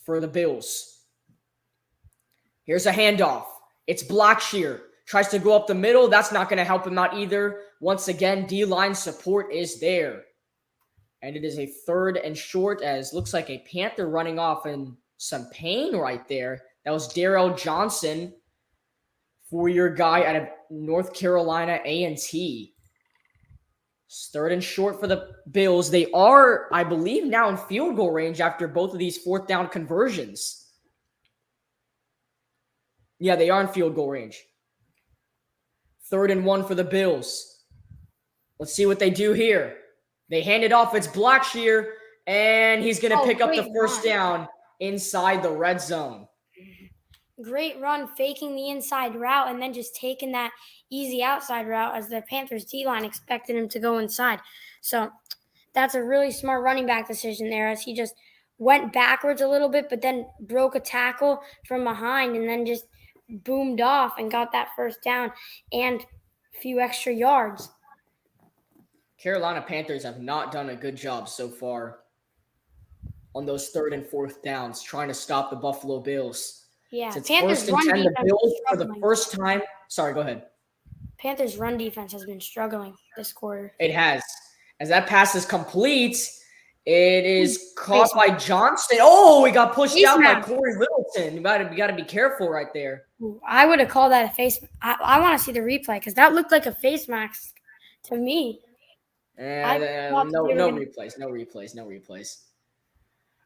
for the Bills. Here's a handoff. It's Blackshear. Tries to go up the middle. That's not going to help him out either. Once again, D-line support is there. And it is a 3rd and short, as looks like a Panther running off in some pain right there. That was Darrell Johnson, 4-year guy out of North Carolina A&T. 3rd and short for the Bills. They are, I believe, now in field goal range after both of these 4th down conversions. Yeah, they are in field goal range. 3rd and 1 for the Bills. Let's see what they do here. They hand it off. It's Blackshear, and he's going to pick up the 1st down inside the red zone. Great run, faking the inside route and then just taking that easy outside route as the Panthers D-line expected him to go inside. So that's a really smart running back decision there, as he just went backwards a little bit but then broke a tackle from behind and then just boomed off and got that 1st down and a few extra yards. Carolina Panthers have not done a good job so far on those 3rd and 4th downs, trying to stop the Buffalo Bills. Yeah, It's Panthers 1st and 10. The Bills for the struggling. first time. Sorry, go ahead. Panthers' run defense has been struggling this quarter. It has. As that pass is complete, it is caught by Johnston. Oh, he got pushed out by Corey Littleton. You got to be careful right there. Ooh, I would have called that a face. I want to see the replay because that looked like a face mask to me. No replays.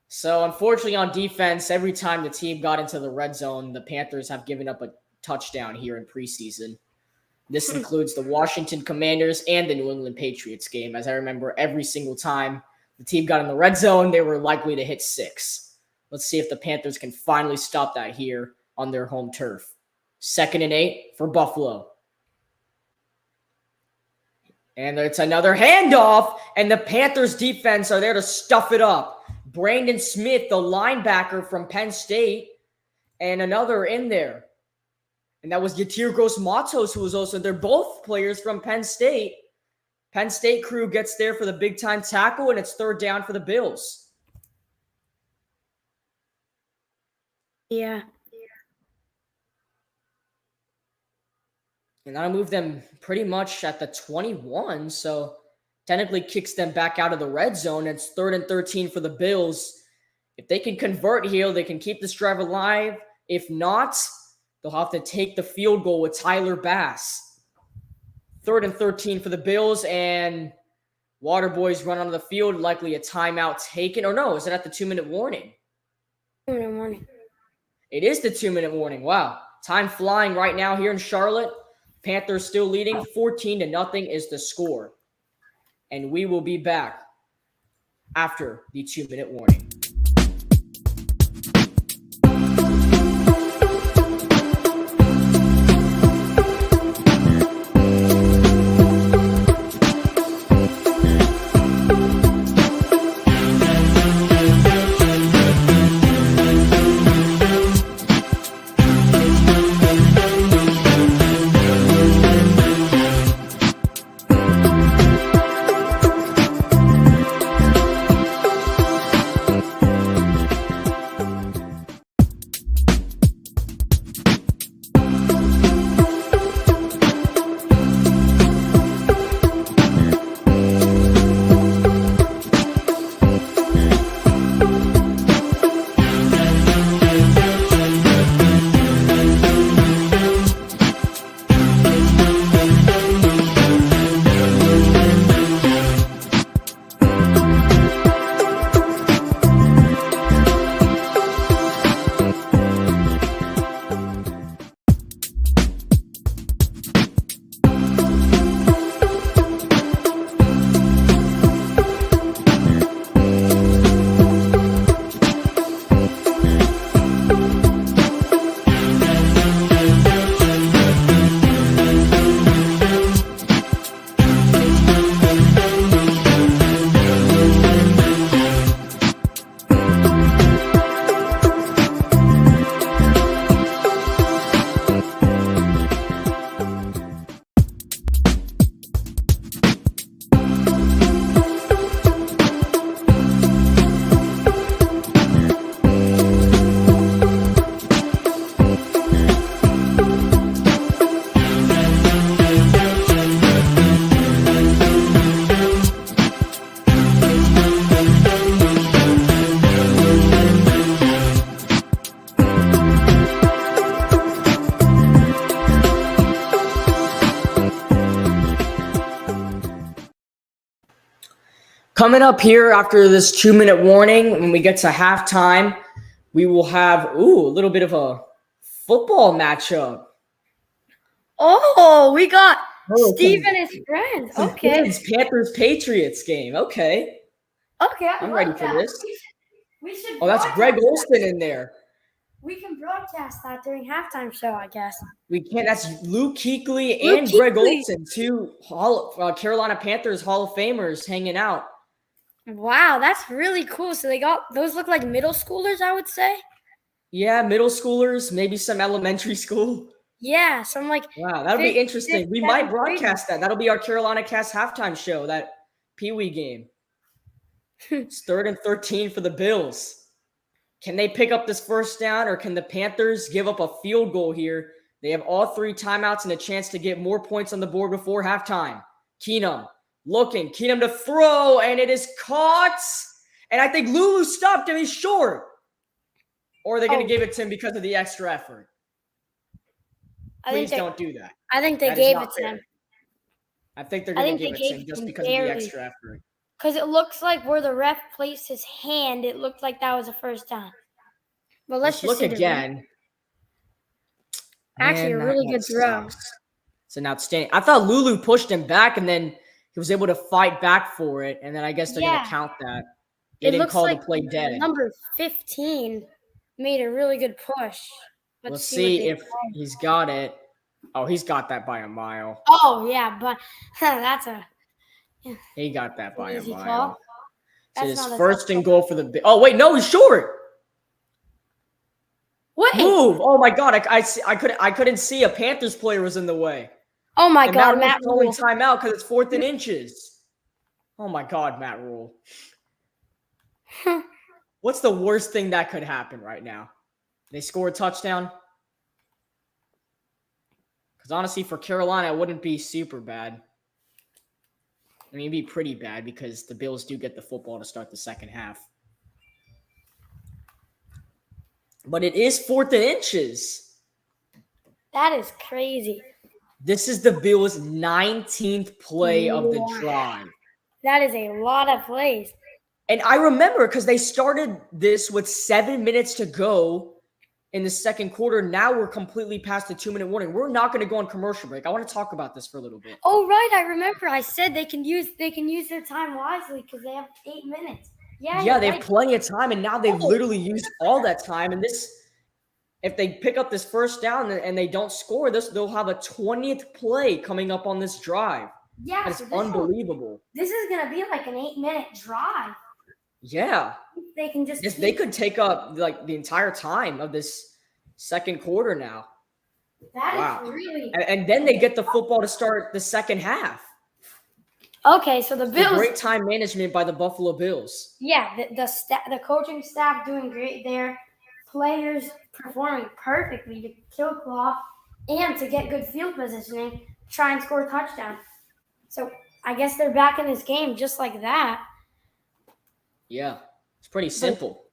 So, unfortunately, on defense, every time the team got into the red zone, the Panthers have given up a touchdown here in preseason. This includes the Washington Commanders and the New England Patriots game, as I remember every single time the team got in the red zone, they were likely to hit 6. Let's see if the Panthers can finally stop that here on their home turf. 2nd and 8 for Buffalo. And it's another handoff, and the Panthers defense are there to stuff it up. Brandon Smith, the linebacker from Penn State, and another in there. And that was Yatir Gross-Matos, who was also, they're both players from Penn State. Penn State crew gets there for the big-time tackle, and it's 3rd down for the Bills. Yeah. And that'll move them pretty much at the 21, so technically kicks them back out of the red zone. It's 3rd and 13 for the Bills. If they can convert here, they can keep this drive alive. If not, they'll have to take the field goal with Tyler Bass. 3rd and 13 for the Bills, and Waterboys run onto the field, likely a timeout taken. Or no, is it at the 2-minute warning? 2-minute warning. It is the 2-minute warning. Wow. Time flying right now here in Charlotte. Panthers still leading. 14-0 is the score. And we will be back after the 2-minute warning. Coming up here after this 2-minute warning, when we get to halftime, we will have a little bit of a football matchup. Oh, we got Steve and his friends. Okay. Panthers Patriots game. Okay. Okay, I'm ready for this. We should. Oh, that's Greg Olson in there. We can broadcast that during halftime show, I guess. We can. That's Luke Kuechly and Greg Olson, two Carolina Panthers Hall of Famers hanging out. Wow, that's really cool. So those look like middle schoolers, I would say. Yeah, middle schoolers, maybe some elementary school. Yeah, some like. Wow, that'll be interesting. We might broadcast that. That'll be our Carolina Cast halftime show, that Pee Wee game. It's 3rd and 13 for the Bills. Can they pick up this first down, or can the Panthers give up a field goal here? They have all 3 timeouts and a chance to get more points on the board before halftime. Keenum looking. Keenum to throw, and it is caught. And I think Lulu stopped him. He's short. Or are they going to give it to him because of the extra effort? Please don't do that. I think they gave it to him. I think they're going to give it to him just because of the extra effort. Because it looks like where the ref placed his hand, it looked like that was a first down. But let's just look again. Actually, a really good throw. It's an outstanding. I thought Lulu pushed him back, and then he was able to fight back for it, and then I guess they're going to count that. They didn't call the play dead. Number 15 made a really good push. Let's see if he's got it. Oh, he's got that by a mile. Oh, yeah, but that's a... He got that by a mile. So it's 1st and goal for the... Oh, wait, no, he's short. What? Move. Oh, my God. I couldn't see a Panthers player was in the way. Oh, my God, Matt Rule. Timeout because it's 4th and inches. Oh, my God, Matt Rule. What's the worst thing that could happen right now? They score a touchdown? Because honestly, for Carolina, it wouldn't be super bad. I mean, it'd be pretty bad because the Bills do get the football to start the second half. But it is 4th and inches. That is crazy. This is the Bills' 19th play of the drive. That is a lot of plays. And I remember because they started this with 7 minutes to go in the second quarter. Now we're completely past the 2-minute warning. We're not going to go on commercial break. I want to talk about this for a little bit. Oh, right. I remember I said they can use their time wisely because they have 8 minutes. Yeah, they have plenty of time, and now they've literally used all that time. And if they pick up this first down and they don't score this, they'll have a 20th play coming up on this drive. Yeah, that's unbelievable. This is going to be like an 8-minute drive. Yeah. They can just they could take up like the entire time of this second quarter now. That is really and then they get the football to start the second half. Okay, so the Bills. Great time management by the Buffalo Bills. Yeah, the coaching staff doing great there. Players performing perfectly to kill clock and to get good field positioning, try and score a touchdown. So I guess they're back in this game just like that. Yeah, it's pretty simple.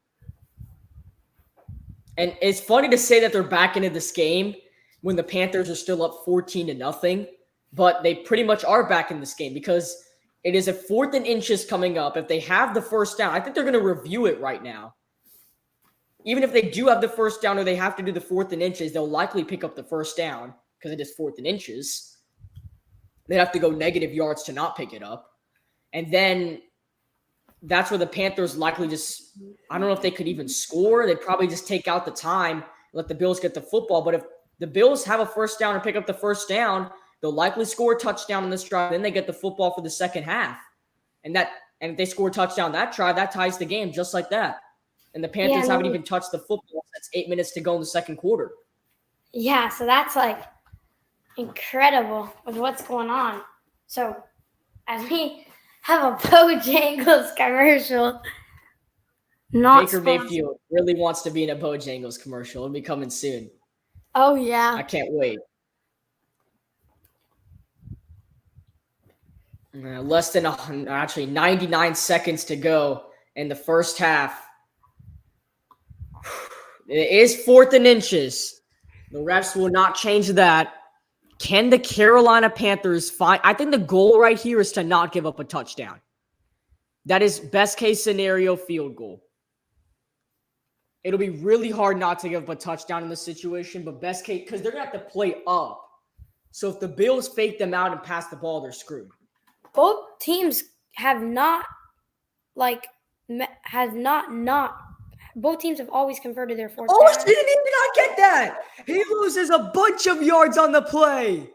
And it's funny to say that they're back into this game when the Panthers are still up 14-0, but they pretty much are back in this game because it is a 4th and inches coming up. If they have the first down, I think they're going to review it right now. Even if they do have the first down or they have to do the 4th and inches, they'll likely pick up the first down because it is 4th and inches. They'd have to go negative yards to not pick it up. And then that's where the Panthers likely just, I don't know if they could even score. They'd probably just take out the time, let the Bills get the football. But if the Bills have a first down and pick up the first down, they'll likely score a touchdown in this drive. Then they get the football for the second half. And if they score a touchdown that drive, that ties the game just like that. And the Panthers haven't even touched the football. That's 8 minutes to go in the second quarter. Yeah, so that's like incredible with what's going on. So as we have a Bojangles commercial. Baker Mayfield really wants to be in a Bojangles commercial. It'll be coming soon. Oh, yeah. I can't wait. Less than 99 seconds to go in the first half. It is 4th and inches. The refs will not change that. Can the Carolina Panthers find? I think the goal right here is to not give up a touchdown. That is best case scenario field goal. It'll be really hard not to give up a touchdown in this situation, but best case, because they're going to have to play up. So if the Bills fake them out and pass the ball, they're screwed. Both teams have not, both teams have always converted their fourth down. Oh, he did not get that. He loses a bunch of yards on the play.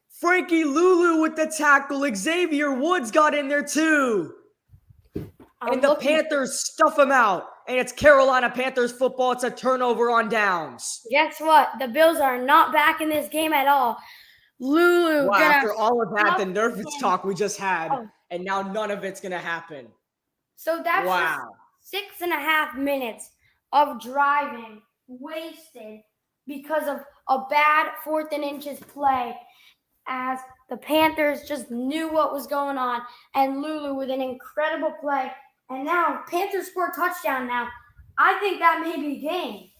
Frankie Lulu with the tackle. Xavier Woods got in there too. And the Panthers stuff him out. And it's Carolina Panthers football. It's a turnover on downs. Guess what? The Bills are not back in this game at all. Lulu. Wow, after all of that, the nervous talk we just had, and now none of it's going to happen. So that's just 6.5 minutes of driving wasted because of a bad 4th and inches play, as the Panthers just knew what was going on, and Lulu with an incredible play. And now Panthers score a touchdown now. I think that may be game.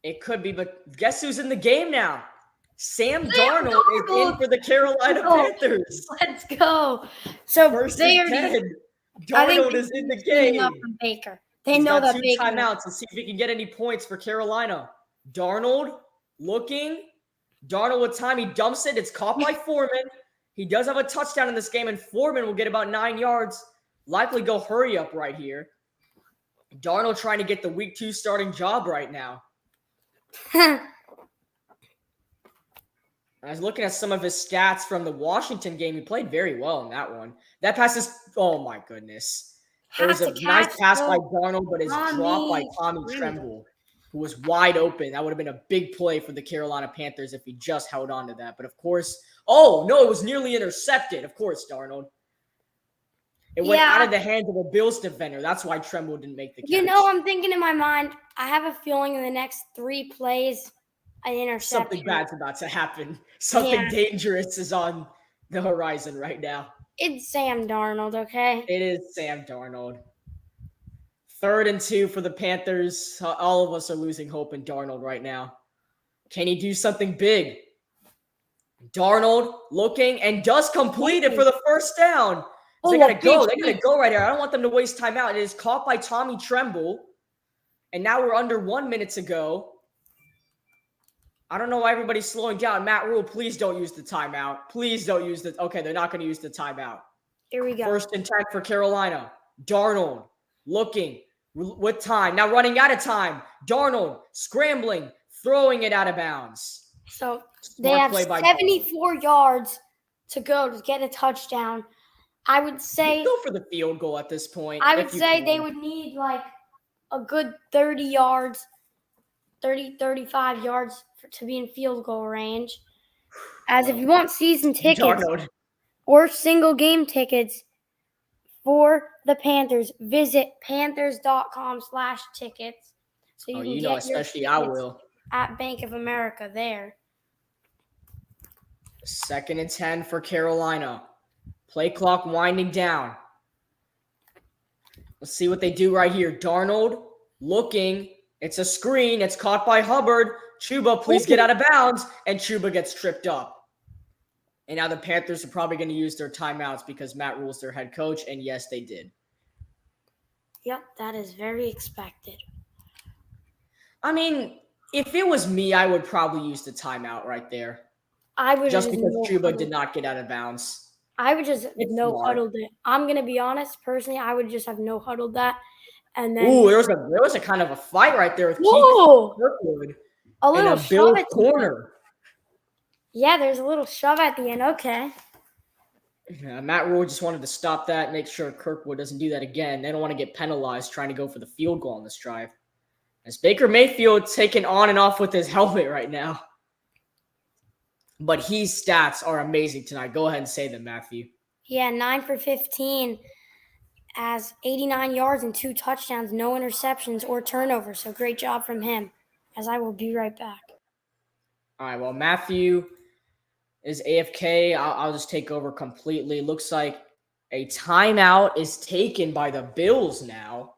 It could be, but guess who's in the game now? Sam Darnold is in for the Carolina Panthers. Let's go. So First and 10. Darnold is in the game. Baker. They know that Baker. 2 timeouts. Let's see if he can get any points for Carolina. Darnold looking. Darnold with time. He dumps it. It's caught by Foreman. He does have a touchdown in this game, and Foreman will get about 9 yards. Likely go hurry up right here. Darnold trying to get the week 2 starting job right now. I was looking at some of his stats from the Washington game. He played very well in that one. That pass is, oh my goodness. It was a nice pass by Darnold, but it's dropped by Tommy Tremble, who was wide open. That would have been a big play for the Carolina Panthers if he just held on to that. But of course, oh no, it was nearly intercepted. Of course, Darnold. It went out of the hands of a Bills defender. That's why Tremble didn't make the catch. You know, I'm thinking in my mind, I have a feeling in the next 3 plays, an interception. Something bad's about to happen. Something dangerous is on the horizon right now. It's Sam Darnold, okay? It is Sam Darnold. 3rd and 2 for the Panthers. All of us are losing hope in Darnold right now. Can he do something big? Darnold looking and does complete it for the first down. So they gotta go. They're gonna go right here. I don't want them to waste time out. It is caught by Tommy Tremble. And now we're under 1 minute to go. I don't know why everybody's slowing down. Matt Rule, please don't use the timeout. Please don't use the – okay, they're not going to use the timeout. Here we go. 1st and 10 for Carolina. Darnold looking with time. Now running out of time. Darnold scrambling, throwing it out of bounds. So they have 74 yards to go to get a touchdown. I would say – go for the field goal at this point. I would say they would need like a good 30 yards, 35 yards to be in field goal range. As if you want season tickets or single game tickets for the Panthers, visit panthers.com/tickets. So you can get especially I will. At Bank of America there. 2nd and 10 for Carolina. Play clock winding down. Let's see what they do right here. Darnold looking. It's a screen. It's caught by Hubbard. Chuba, please get out of bounds. And Chuba gets tripped up. And now the Panthers are probably going to use their timeouts because Matt Rule's their head coach. And yes, they did. Yep, that is very expected. I mean, if it was me, I would probably use the timeout right there. I would just because Chuba did not get out of bounds. I would just huddled it. I'm going to be honest. Personally, I would just have no huddled that. And then there was a kind of a fight right there with Keith Kirkwood. A little shove at corner. Yeah, there's a little shove at the end. Okay. Yeah, Matt Rule just wanted to stop that, make sure Kirkwood doesn't do that again. They don't want to get penalized trying to go for the field goal on this drive. As Baker Mayfield taking on and off with his helmet right now. But his stats are amazing tonight. Go ahead and say them, Matthew. Yeah, 9 for 15. Has 89 yards and 2 touchdowns, no interceptions or turnovers. So great job from him, as I will be right back. All right, well, Matthew is AFK. I'll just take over completely. Looks like a timeout is taken by the Bills now.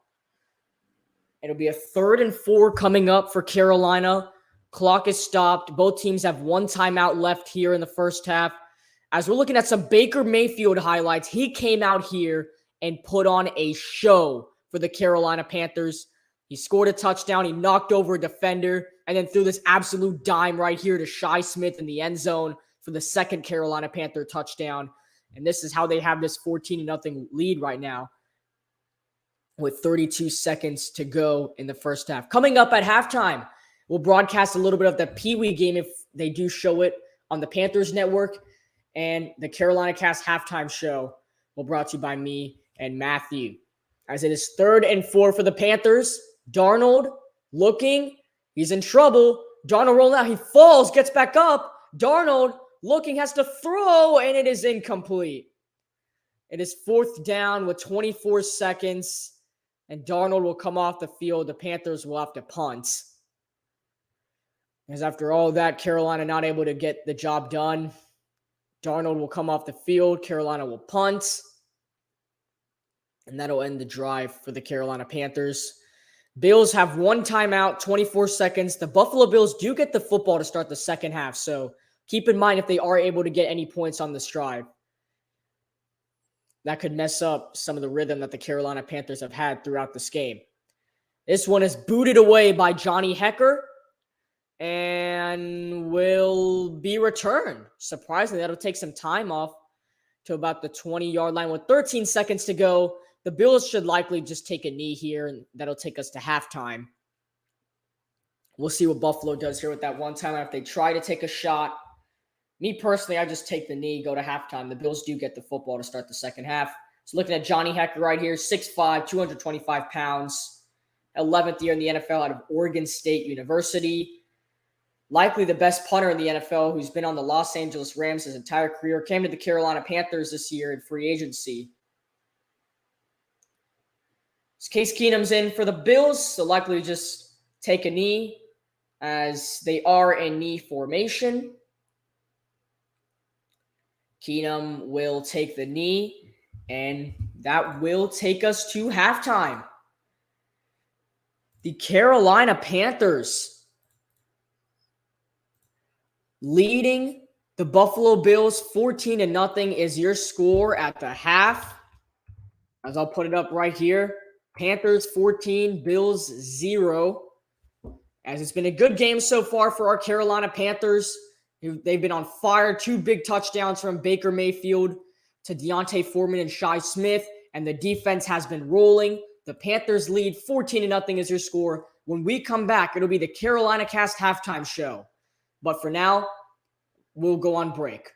It'll be a 3rd and 4 coming up for Carolina. Clock is stopped. Both teams have 1 timeout left here in the first half. As we're looking at some Baker Mayfield highlights, he came out here and put on a show for the Carolina Panthers. He scored a touchdown. He knocked over a defender and then threw this absolute dime right here to Shi Smith in the end zone for the second Carolina Panther touchdown. And this is how they have this 14-0 lead right now with 32 seconds to go in the first half. Coming up at halftime, we'll broadcast a little bit of the Pee Wee game if they do show it on the Panthers Network. And the Carolina Cast halftime show will be brought to you by me and Matthew. As it is 3rd and 4 for the Panthers. Darnold looking. He's in trouble. Darnold rolling out. He falls, gets back up. Darnold looking, has to throw, and it is incomplete. It is 4th down with 24 seconds, and Darnold will come off the field. The Panthers will have to punt. Because after all that, Carolina not able to get the job done. Darnold will come off the field. Carolina will punt. And that'll end the drive for the Carolina Panthers. Bills have one timeout, 24 seconds. The Buffalo Bills do get the football to start the second half, so keep in mind if they are able to get any points on this drive. That could mess up some of the rhythm that the Carolina Panthers have had throughout this game. This one is booted away by Johnny Hekker and will be returned. Surprisingly, that'll take some time off to about the 20-yard line with 13 seconds to go. The Bills should likely just take a knee here, and that'll take us to halftime. We'll see what Buffalo does here with that one time. If they try to take a shot, me personally, I just take the knee, go to halftime. The Bills do get the football to start the second half. So looking at Johnny Hekker right here, 6'5", 225 pounds, 11th year in the NFL out of Oregon State University. Likely the best punter in the NFL, who's been on the Los Angeles Rams his entire career, came to the Carolina Panthers this year in free agency. Case Keenum's in for the Bills, so likely just take a knee as they are in knee formation. Keenum will take the knee, and that will take us to halftime. The Carolina Panthers leading the Buffalo Bills 14-0 is your score at the half. As I'll put it up right here. Panthers 14, Bills 0. As it's been a good game so far for our Carolina Panthers. They've been on fire. 2 big touchdowns from Baker Mayfield to Deontay Foreman and Shi Smith. And the defense has been rolling. The Panthers lead 14-0 is your score. When we come back, it'll be the Carolina Cast halftime show. But for now, we'll go on break.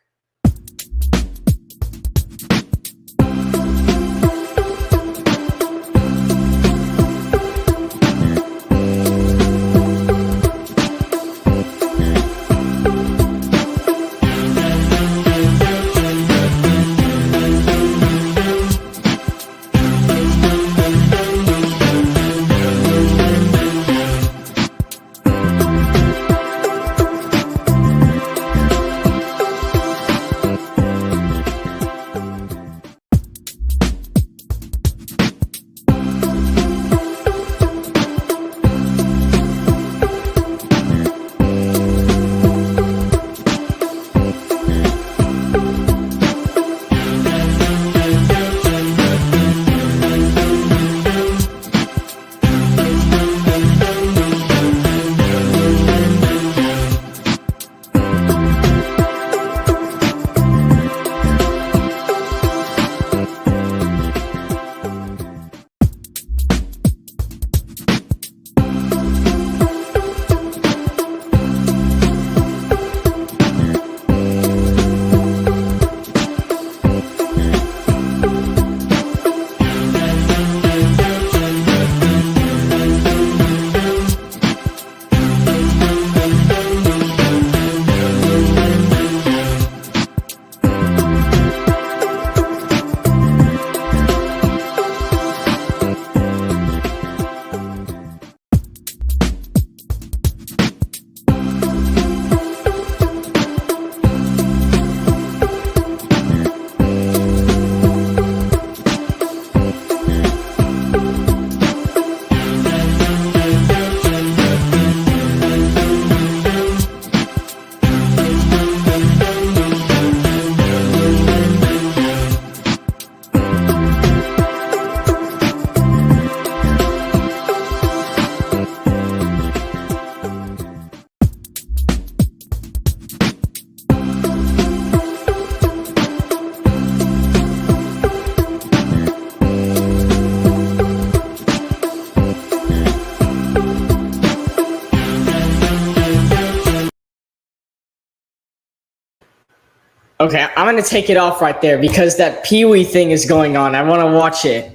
Okay, I'm going to take it off right there because that Pee Wee thing is going on. I want to watch it.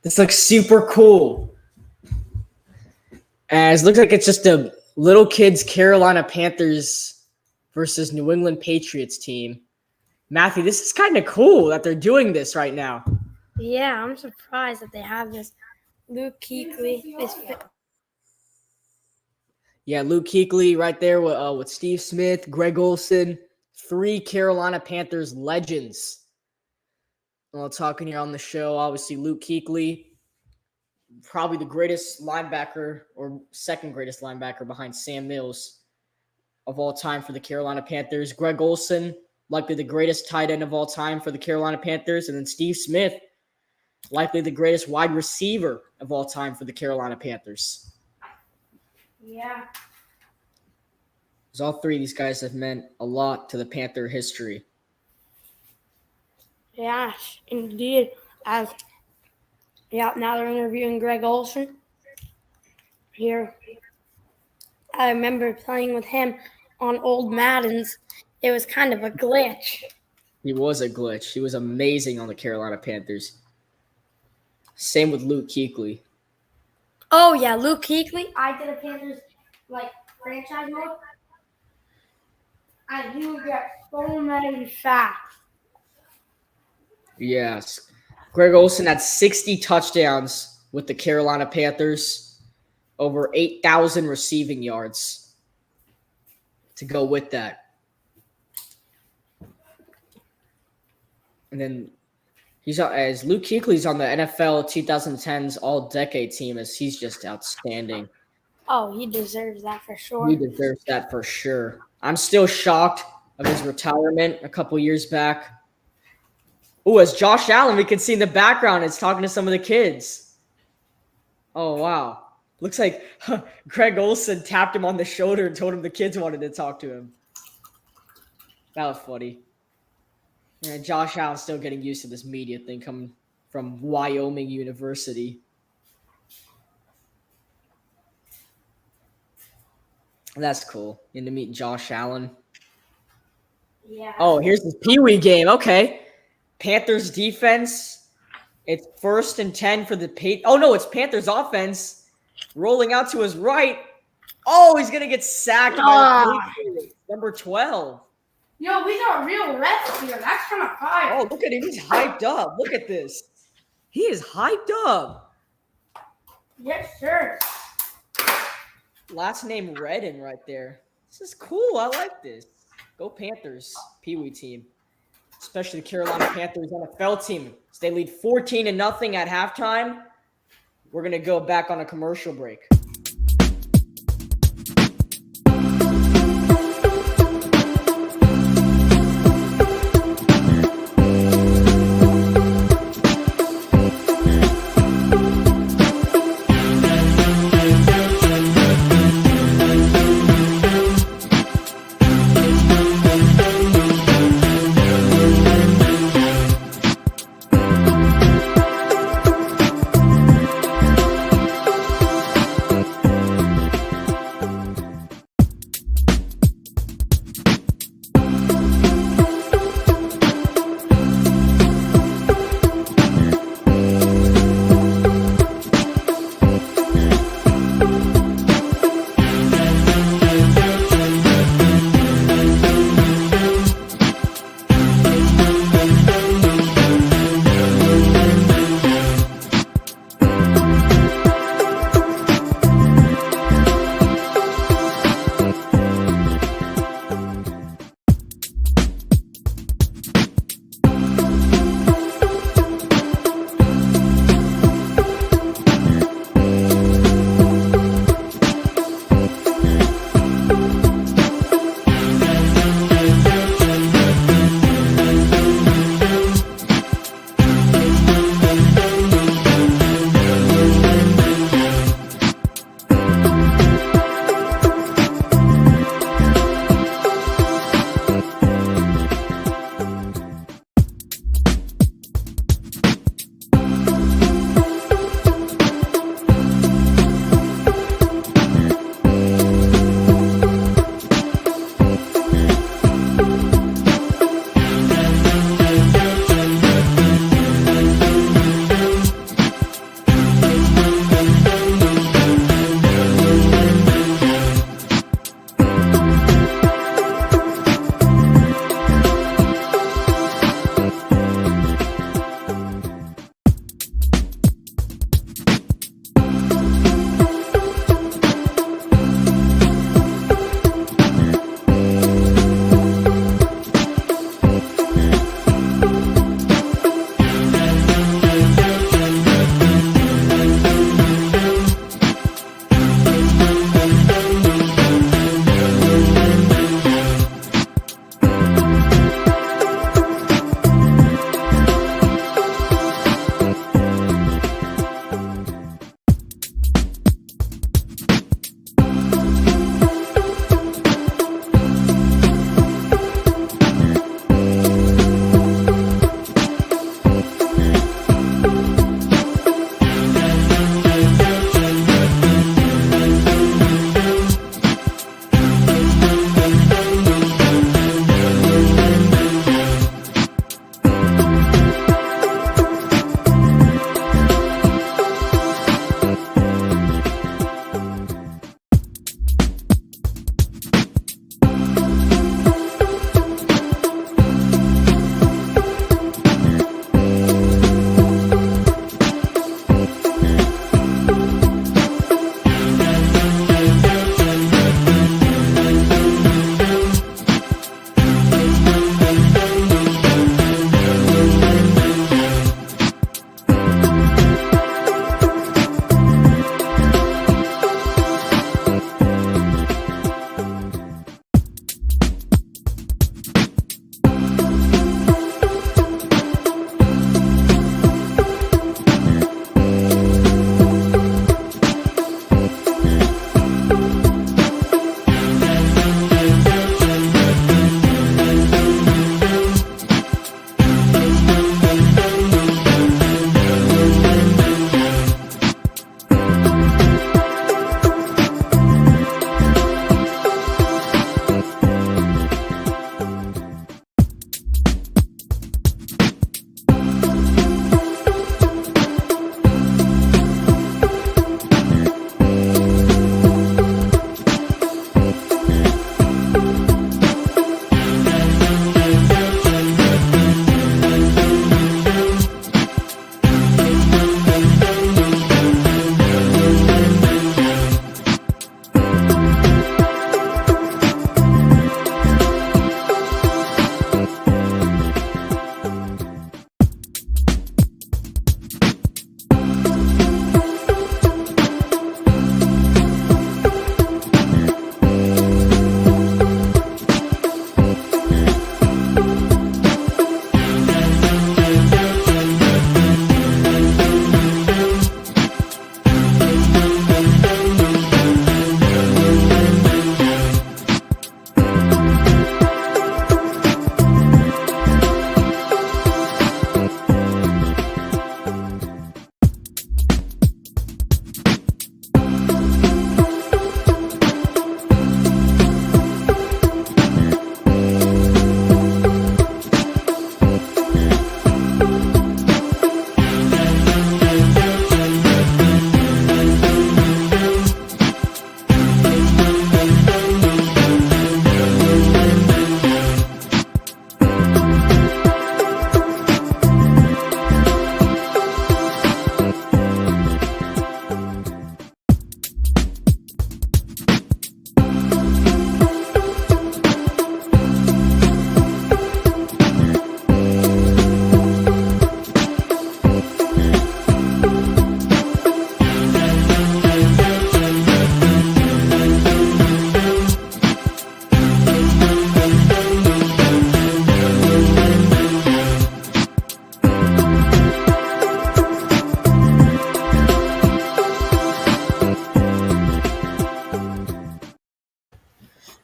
This looks super cool. As it looks like it's just a little kids Carolina Panthers versus New England Patriots team. Matthew, this is kind of cool that they're doing this right now. Yeah, I'm surprised that they have this. Luke Kuechly is Yeah, Luke Kuechly right there with Steve Smith, Greg Olsen, 3 Carolina Panthers legends. Well, talking here on the show, obviously Luke Kuechly, probably the greatest linebacker or second greatest linebacker behind Sam Mills of all time for the Carolina Panthers. Greg Olsen, likely the greatest tight end of all time for the Carolina Panthers. And then Steve Smith, likely the greatest wide receiver of all time for the Carolina Panthers. Yeah. Because all 3 of these guys have meant a lot to the Panther history. Yeah, indeed. Now they're interviewing Greg Olsen here. I remember playing with him on old Maddens. It was kind of a glitch. He was a glitch. He was amazing on the Carolina Panthers. Same with Luke Kuechly. Oh, yeah, Luke Kuechly. I did a Panthers, franchise mode. And he would get so many sacks. Yes. Greg Olsen had 60 touchdowns with the Carolina Panthers, over 8,000 receiving yards to go with that. And then as Luke Kuechly's on the NFL 2010s All-Decade team, as he's just outstanding. Oh, he deserves that for sure. He deserves that for sure. I'm still shocked of his retirement a couple years back. Oh, as Josh Allen, we can see in the background, is talking to some of the kids. Oh, wow. Looks like Greg Olsen tapped him on the shoulder and told him the kids wanted to talk to him. That was funny. Yeah, Josh Allen's still getting used to this media thing coming from Wyoming University. That's cool. Getting to meet Josh Allen. Yeah. Oh, here's the Pee Wee game. Okay. Panthers defense. It's 1st and 10 for the Oh, no, it's Panthers offense. Rolling out to his right. Oh, he's going to get sacked by the Patriots. Number 12. Yo, we got real refs here. That's kind of fire. Oh, look at him. He's hyped up. Look at this. He is hyped up. Yes, sir. Last name Redden right there. This is cool. I like this. Go Panthers, Pee Wee team. Especially the Carolina Panthers NFL team. So they lead 14-0 at halftime. We're going to go back on a commercial break.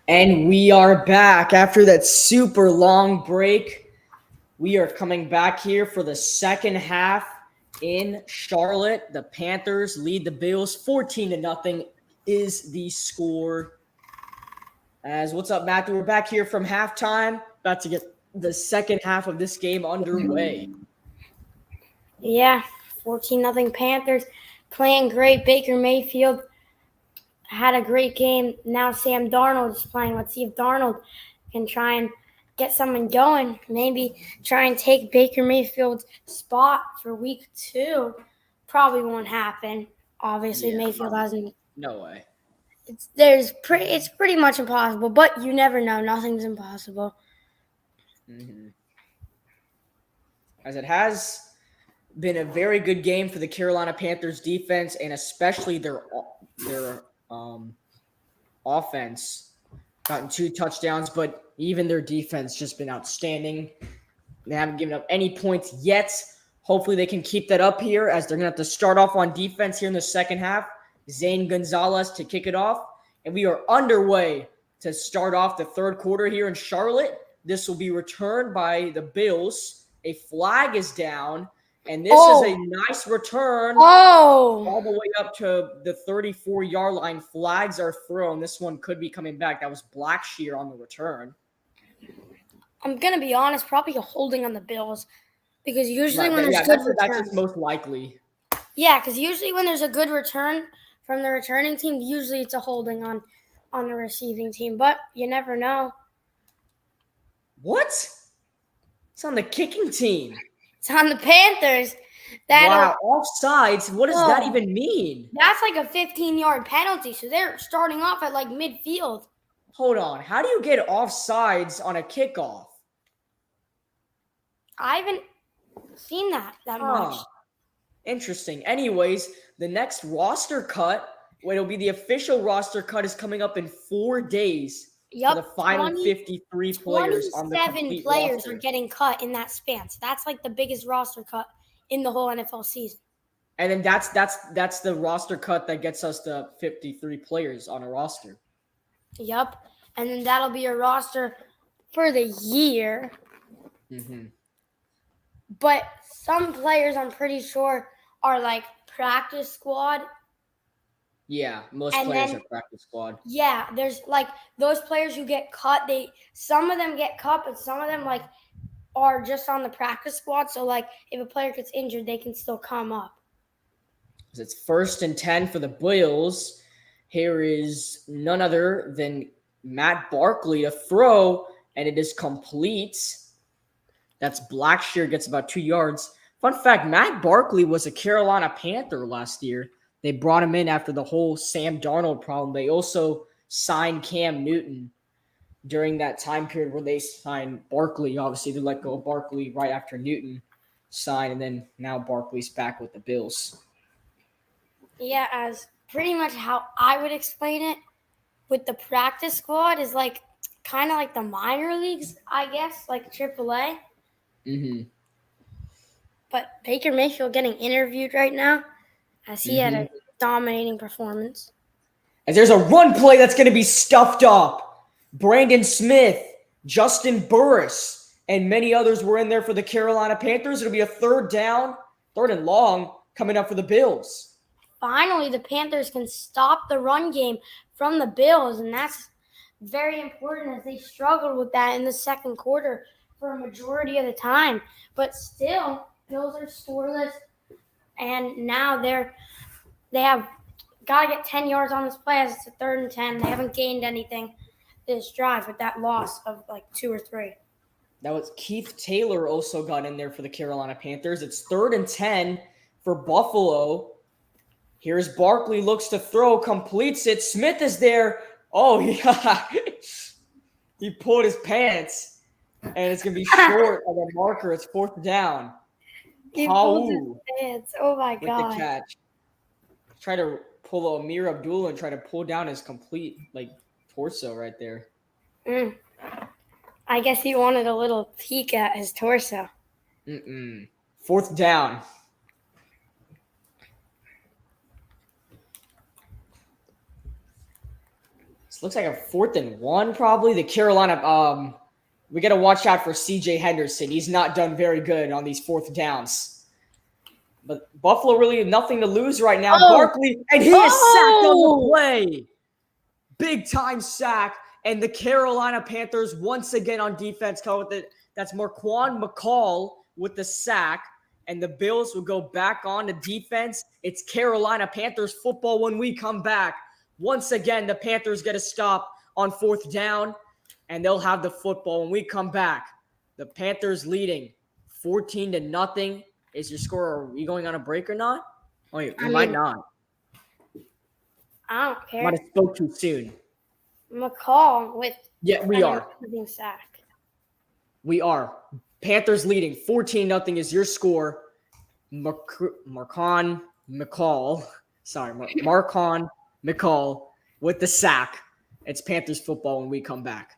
And we are back after that super long break. We are coming back here for the second half in Charlotte. The Panthers lead the Bills 14-0 is the score. What's up, Matthew? We're back here from halftime, about to get the second half of this game underway. Yeah, 14-0 Panthers playing great. Baker Mayfield had a great game. Now Sam Darnold is playing. Let's see if Darnold can try and get someone going. Maybe try and take Baker Mayfield's spot for week 2. Probably won't happen. Obviously, Mayfield hasn't. No way. It's pretty much impossible, but you never know. Nothing's impossible. Mm-hmm. As it has been a very good game for the Carolina Panthers defense, and especially their offense. Gotten 2 touchdowns, but even their defense just been outstanding. They haven't given up any points yet. Hopefully they can keep that up here, as they're going to have to start off on defense here in the second half. Zane Gonzalez to kick it off. And we are underway to start off the third quarter here in Charlotte. This will be returned by the Bills. A flag is down. And this is a nice return all the way up to the 34-yard line. Flags are thrown. This one could be coming back. That was Blackshear on the return. I'm going to be honest, probably a holding on the Bills, because usually when there's good returns. That's just most likely. Yeah, because usually when there's a good return from the returning team, usually it's a holding on the receiving team. But you never know. What? It's on the kicking team. It's on the Panthers. Wow, offsides. What does that even mean? That's like a 15-yard penalty, so they're starting off at like midfield. Hold on. How do you get offsides on a kickoff? I haven't seen that much. Interesting. Anyways, the next roster cut, it'll be the official roster cut, is coming up in 4 days. Yep, for the final 53 players on the complete 27 players roster. are getting cut in that span. So that's like the biggest roster cut in the whole NFL season. And then that's the roster cut that gets us to 53 players on a roster. Yep. And then that'll be a roster for the year. Mm-hmm. But some players, I'm pretty sure, are like practice squad. Yeah, most players are practice squad. Yeah, there's like those players who get cut. Some of them get cut, but some of them like are just on the practice squad. So like if a player gets injured, they can still come up. It's 1st and 10 for the Bills. Here is none other than Matt Barkley to throw, and it is complete. That's Blackshear, gets about 2 yards. Fun fact, Matt Barkley was a Carolina Panther last year. They brought him in after the whole Sam Darnold problem. They also signed Cam Newton during that time period where they signed Barkley. Obviously, they let go of Barkley right after Newton signed, and then now Barkley's back with the Bills. Yeah, as pretty much how I would explain it with the practice squad is like kind of like the minor leagues, I guess, like AAA. Mm-hmm. But Baker Mayfield getting interviewed right now, as he had a dominating performance. As there's a run play that's going to be stuffed up. Brandon Smith, Justin Burris, and many others were in there for the Carolina Panthers. It'll be a 3rd down, 3rd and long, coming up for the Bills. Finally, the Panthers can stop the run game from the Bills, and that's very important as they struggled with that in the second quarter for a majority of the time. But still, Bills are scoreless. And now they have got to get 10 yards on this play as it's a 3rd and 10. They haven't gained anything this drive with that loss of like 2 or 3. That was Keith Taylor also got in there for the Carolina Panthers. It's 3rd and 10 for Buffalo. Here's Barkley, looks to throw, completes it. Smith is there. Oh, yeah. He pulled his pants, and it's going to be short of a marker. It's 4th down. He pulled his pants. Oh, my God. With the catch. Try to pull a Amir Abdullah and try to pull down his complete, torso right there. I guess he wanted a little peek at his torso. 4th down. This looks like a 4th and 1 probably. The Carolina, we got to watch out for C.J. Henderson. He's not done very good on these 4th downs. But Buffalo really nothing to lose right now. Barkley, and he is sacked on the play. Big time sack. And the Carolina Panthers once again on defense come with it. That's Marquand McCall with the sack. And the Bills will go back on to defense. It's Carolina Panthers football when we come back. Once again, the Panthers get a stop on 4th down. And they'll have the football when we come back. The Panthers leading 14-0. Is your score? Are we going on a break or not? Oh, you might not. I don't care. Might have spoke too soon. McCall with we are. Sack. We are. Panthers leading 14-0 is your score. Marquand McCall with the sack. It's Panthers football when we come back.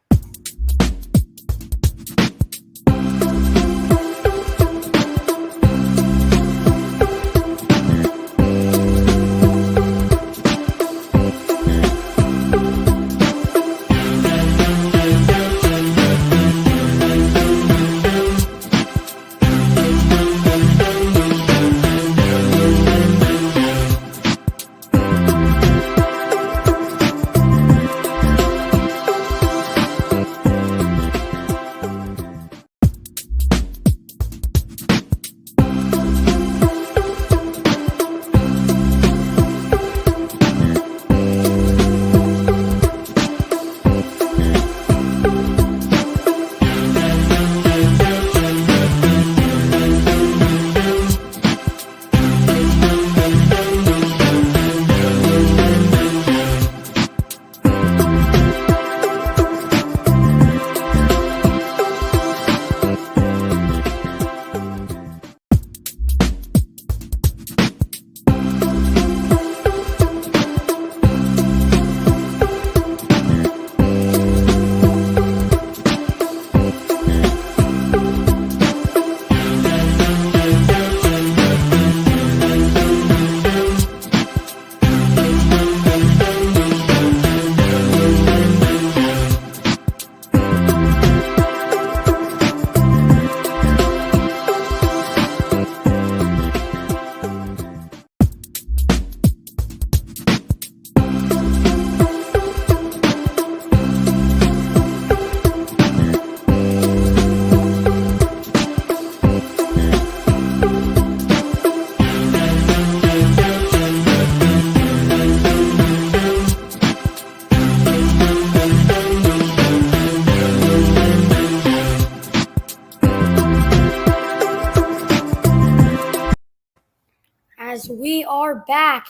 We are back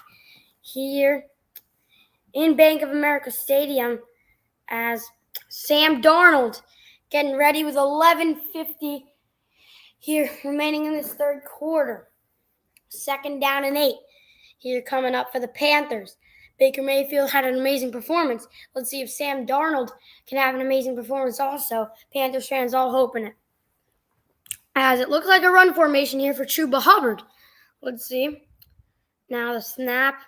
here in Bank of America Stadium as Sam Darnold getting ready with 11:50 here remaining in this third quarter. 2nd down and 8 here coming up for the Panthers. Baker Mayfield had an amazing performance. Let's see if Sam Darnold can have an amazing performance also. Panthers fans all hoping it. As it looks like a run formation here for Chuba Hubbard. Let's see. Now the snap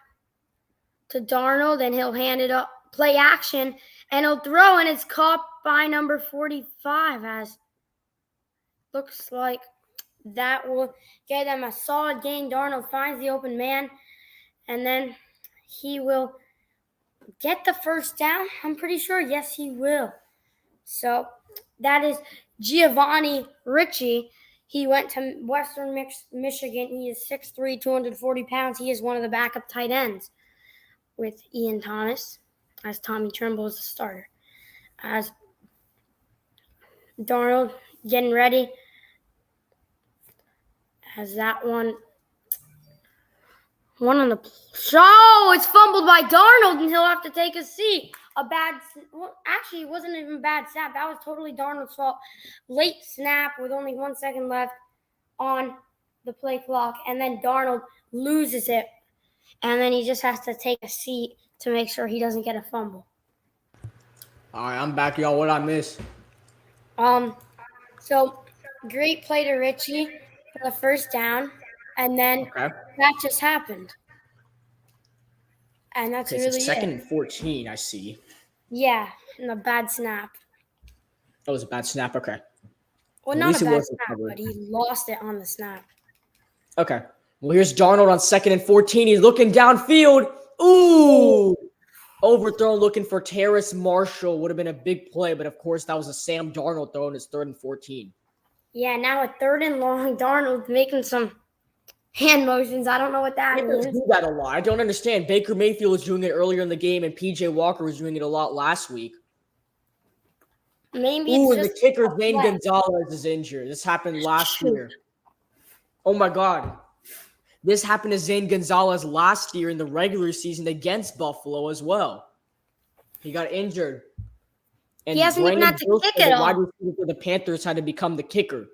to Darnold, and he'll hand it up, play action, and he'll throw, and it's caught by number 45. As looks like that will get them a solid gain. Darnold finds the open man, and then he will get the 1st down. I'm pretty sure. Yes, he will. So that is Giovanni Ricci. He went to Western Michigan. He is 6'3", 240 pounds. He is one of the backup tight ends with Ian Thomas, as Tommy Tremble is the starter. As Darnold getting ready. As that one on the show, it's fumbled by Darnold, and he'll have to take a seat. Actually, it wasn't even a bad snap. That was totally Darnold's fault. Late snap with only 1 second left on the play clock, and then Darnold loses it, and then he just has to take a seat to make sure he doesn't get a fumble. All right, I'm back, y'all. What'd I miss? So great play to Richie for the 1st down, and then that just happened. And that's really it. 2nd and 14, I see. Yeah, and a bad snap. That was a bad snap. Okay. Well, At not least a it bad was snap, recovered. but he lost it on the snap. Okay. Well, here's Darnold on 2nd and 14. He's looking downfield. Ooh. Overthrown, looking for Terrace Marshall. Would have been a big play, but of course, that was a Sam Darnold throw, and it's 3rd and 14. Yeah, now a 3rd and long. Darnold making some hand motions. I don't know what that Panthers means. do that a lot. I don't understand. Baker Mayfield was doing it earlier in the game, and PJ Walker was doing it a lot last week. Maybe Ooh, it's and the just kicker, a Zane play. Gonzalez, is injured. This happened last Shoot. year. Oh, my God. This happened to Zane Gonzalez last year in the regular season against Buffalo as well. He got injured. And He hasn't even had to kick it the all. wide receiver for the Panthers, had to become the kicker.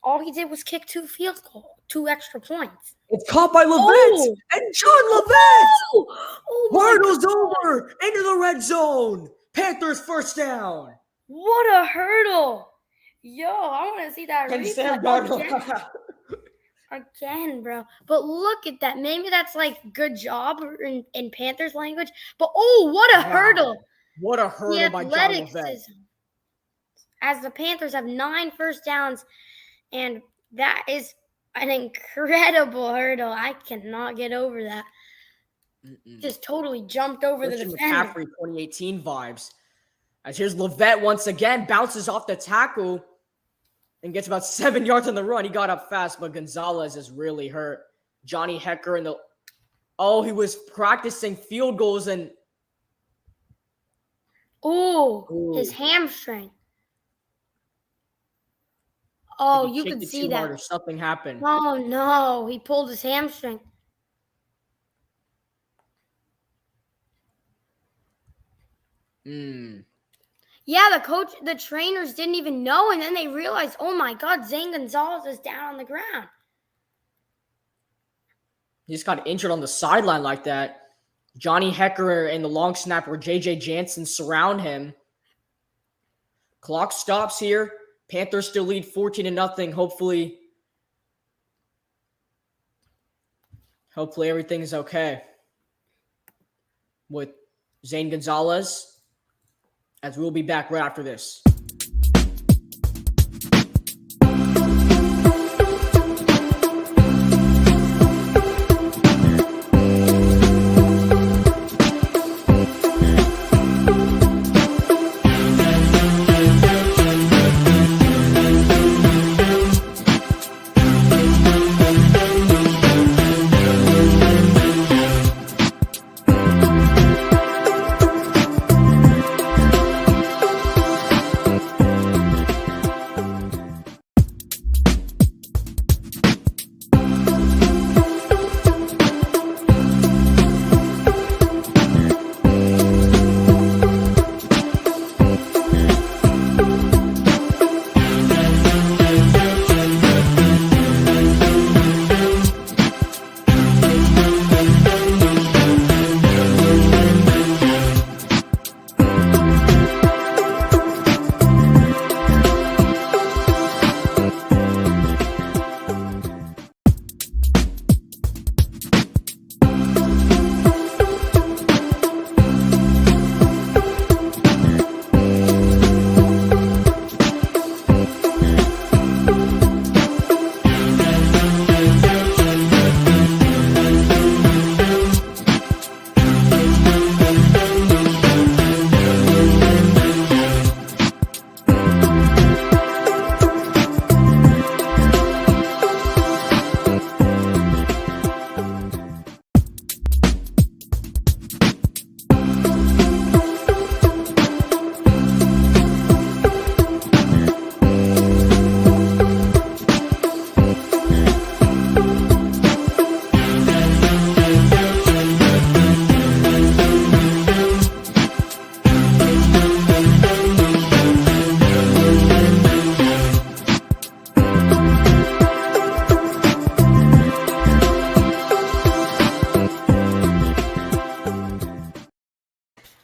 All he did was kick 2 field goals, 2 extra points. It's caught by Levitt. Oh! And John Levitt Oh my hurdles God. over into the red zone. Panthers first down. What a hurdle. Yo, I want to see that And replay Sam Darnold. again, bro. But look at that. Maybe that's like good job in Panthers language. But oh, what a Wow. hurdle. What a The hurdle by John Levitt. athleticism. As the Panthers have 9 first downs, and that is an incredible hurdle. I cannot get over that. Just totally jumped over the Christian defender. McCaffrey 2018 vibes. As here's Levitt once again, bounces off the tackle and gets about 7 yards on the run. He got up fast, but Gonzalez is really hurt. Johnny Hecker he was practicing field goals and His hamstring. Oh, you can see that. Or something happened. Oh no, he pulled his hamstring. Yeah, the trainers didn't even know, and then they realized, oh my God, Zane Gonzalez is down on the ground. He just got injured on the sideline like that. Johnny Hecker and the long snapper J.J. Jansen surround him. Clock stops here. Panthers still lead 14-0. Hopefully everything is okay with Zane Gonzalez, as we'll be back right after this.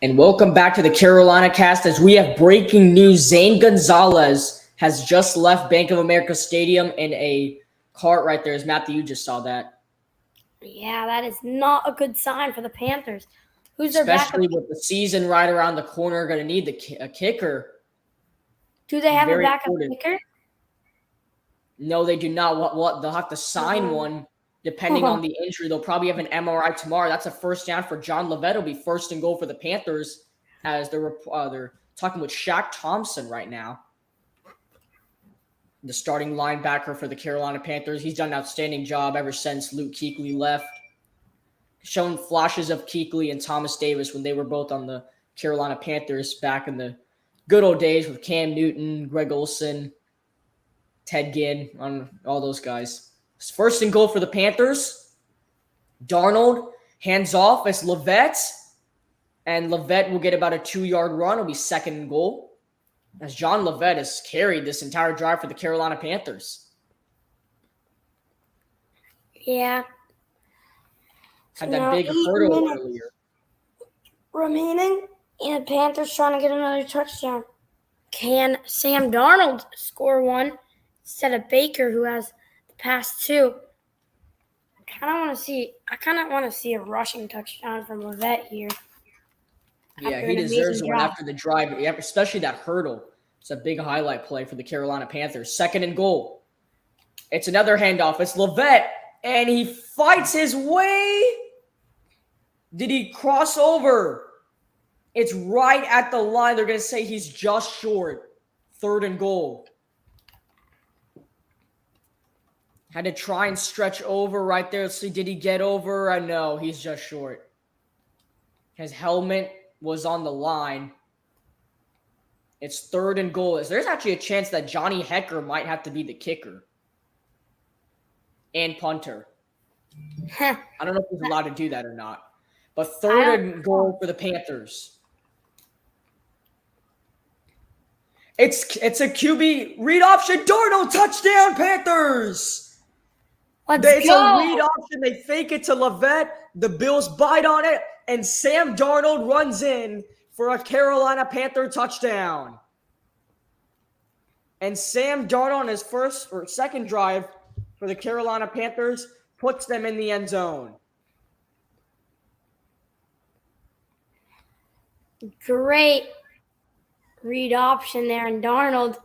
And welcome back to the Carolina Cast, as we have breaking news. Zane Gonzalez has just left Bank of America Stadium in a cart right there. As Matthew, you just saw that. Yeah, that is not a good sign for the Panthers. Who's their backup? Especially with the season right around the corner, going to need a kicker. Do they have a Very backup important. kicker? No, they do not. What they'll have to sign one depending on the injury. They'll probably have an MRI tomorrow. That's a first down for John Lovett. It'll be first and goal for the Panthers as they're talking with Shaq Thompson right now, the starting linebacker for the Carolina Panthers. He's done an outstanding job ever since Luke Kuechly left. Shown flashes of Kuechly and Thomas Davis when they were both on the Carolina Panthers back in the good old days with Cam Newton, Greg Olsen, Ted Ginn, on all those guys. It's first and goal for the Panthers. Darnold hands off as Lovett, and Lovett will get about a 2-yard run. It'll be second and goal, as John Lovett has carried this entire drive for the Carolina Panthers. Yeah. Had that big hurdle earlier. Remaining, and the Panthers trying to get another touchdown. Can Sam Darnold score one instead of Baker, who has the past two? I kind of want to see a rushing touchdown from Lovett here. Yeah, he deserves one after the drive, especially that hurdle. It's a big highlight play for the Carolina Panthers. Second and goal. It's another handoff. It's Lovett, and he fights his way. Did he cross over? It's right at the line. They're going to say he's just short. Third and goal. Had to try and stretch over right there. Let's see, did he get over? No, he's just short. His helmet was on the line. It's third and goal. There's actually a chance that Johnny Hecker might have to be the kicker and punter. I don't know if he's allowed to do that or not. But third and goal for the Panthers. It's a QB read option. Darnold touchdown, Panthers. It's a read option. They fake it to Lovett. The Bills bite on it, and Sam Darnold runs in for a Carolina Panther touchdown. And Sam Darnold on his first or second drive for the Carolina Panthers puts them in the end zone. Great read option there, and Darnold,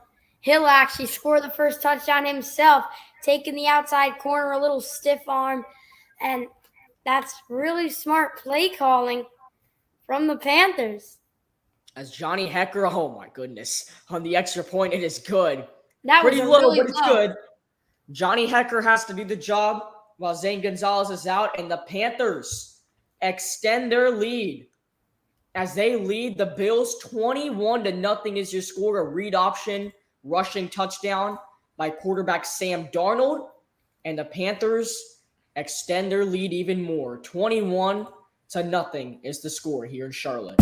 he'll actually score the first touchdown himself, taking the outside corner, a little stiff arm, and that's really smart play calling from the Panthers. As Johnny Hecker, oh my goodness, on the extra point, it is good. That Pretty was low, really but it's good. Johnny Hecker has to do the job while Zane Gonzalez is out, and the Panthers extend their lead. As they lead the Bills 21-0 is your score. A read option rushing touchdown by quarterback Sam Darnold. And the Panthers extend their lead even more. 21-0 is the score here in Charlotte.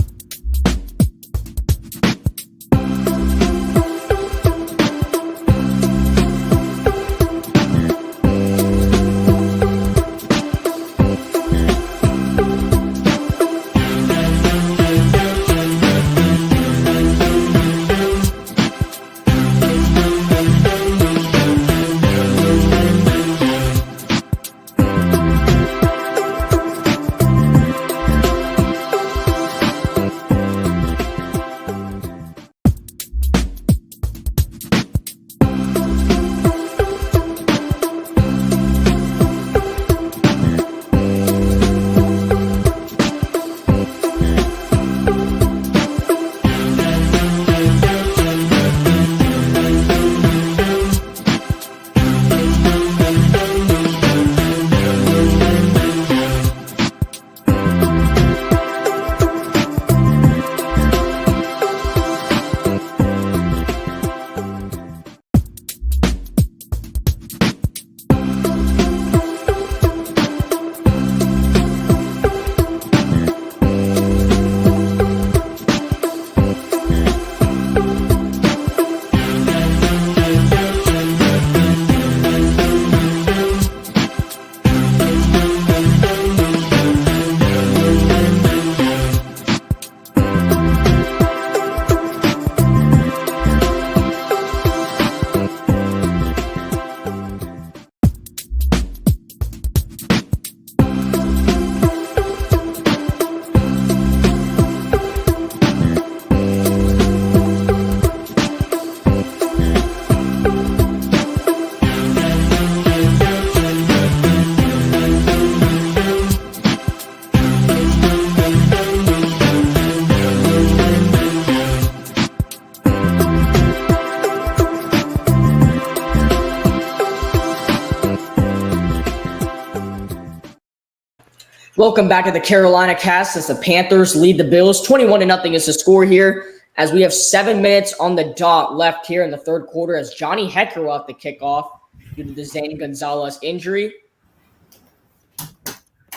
Welcome back to the Carolina Cast as the Panthers lead the Bills. 21-0 is the score here as we have 7 minutes on the dot left here in the third quarter as Johnny Hekker will have to kick off due to the Zane Gonzalez injury.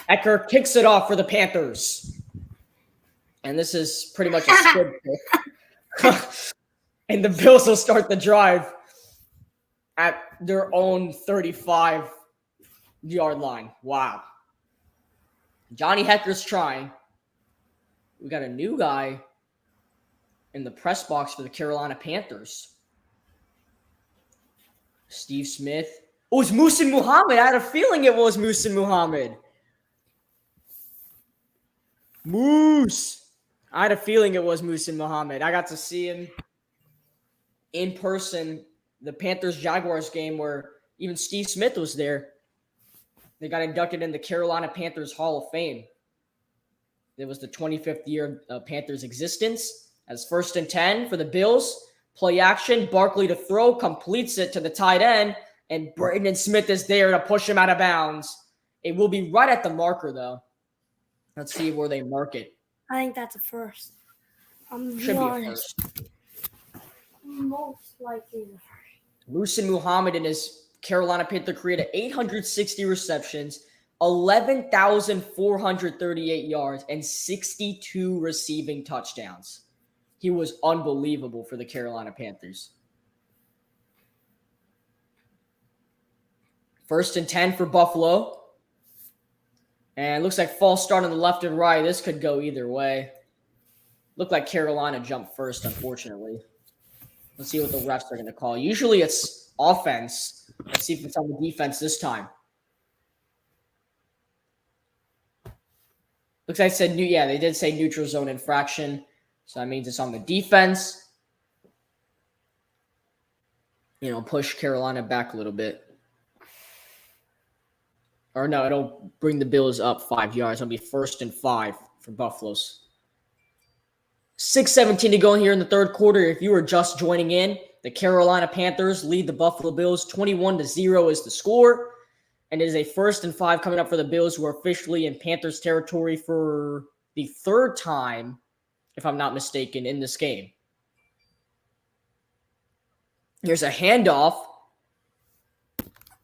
Hekker kicks it off for the Panthers. And this is pretty much a squib kick. And the Bills will start the drive at their own 35-yard line. Wow. Johnny Hekker's trying. We got a new guy in the press box for the Carolina Panthers. Steve Smith. Oh, it's Muhsin Muhammad. I had a feeling it was Muhsin Muhammad. Moose. I had a feeling it was Muhsin Muhammad. I got to see him in person, the Panthers-Jaguars game where even Steve Smith was there. They got inducted in the Carolina Panthers Hall of Fame. It was the 25th year of Panthers' existence. As 1st and 10 for the Bills. Play action. Barkley to throw. Completes it to the tight end. And Braden Smith is there to push him out of bounds. It will be right at the marker, though. Let's see where they mark it. I think that's a first. Should be a first. Most likely the first. Muhsin Muhammad and his Carolina Panther career to 860 receptions, 11,438 yards, and 62 receiving touchdowns. He was unbelievable for the Carolina Panthers. 1st and 10 for Buffalo. And looks like false start on the left and right. This could go either way. Looked like Carolina jumped first, unfortunately. Let's see what the refs are going to call. Usually it's offense. Let's see if it's on the defense this time. Looks like I said they did say neutral zone infraction. So that means it's on the defense. Push Carolina back a little bit. Or no, it'll bring the Bills up 5 yards. It'll be 1st and 5 for Buffalo's. 6:17 to go here in the third quarter. If you were just joining in, the Carolina Panthers lead the Buffalo Bills. 21-0 is the score. And it is a 1st and 5 coming up for the Bills, who are officially in Panthers territory for the third time, if I'm not mistaken, in this game. Here's a handoff.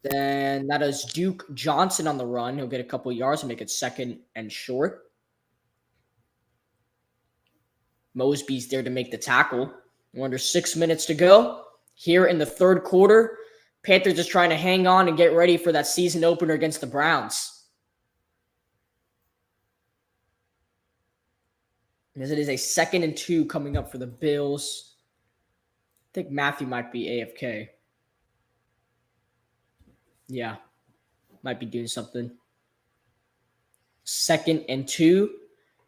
Then that is Duke Johnson on the run. He'll get a couple yards and make it 2nd and short. Mosby's there to make the tackle. We're under 6 minutes to go. Here in the third quarter, Panthers just trying to hang on and get ready for that season opener against the Browns. As it is a 2nd and 2 coming up for the Bills. I think Matthew might be AFK. Yeah, might be doing something. 2nd and 2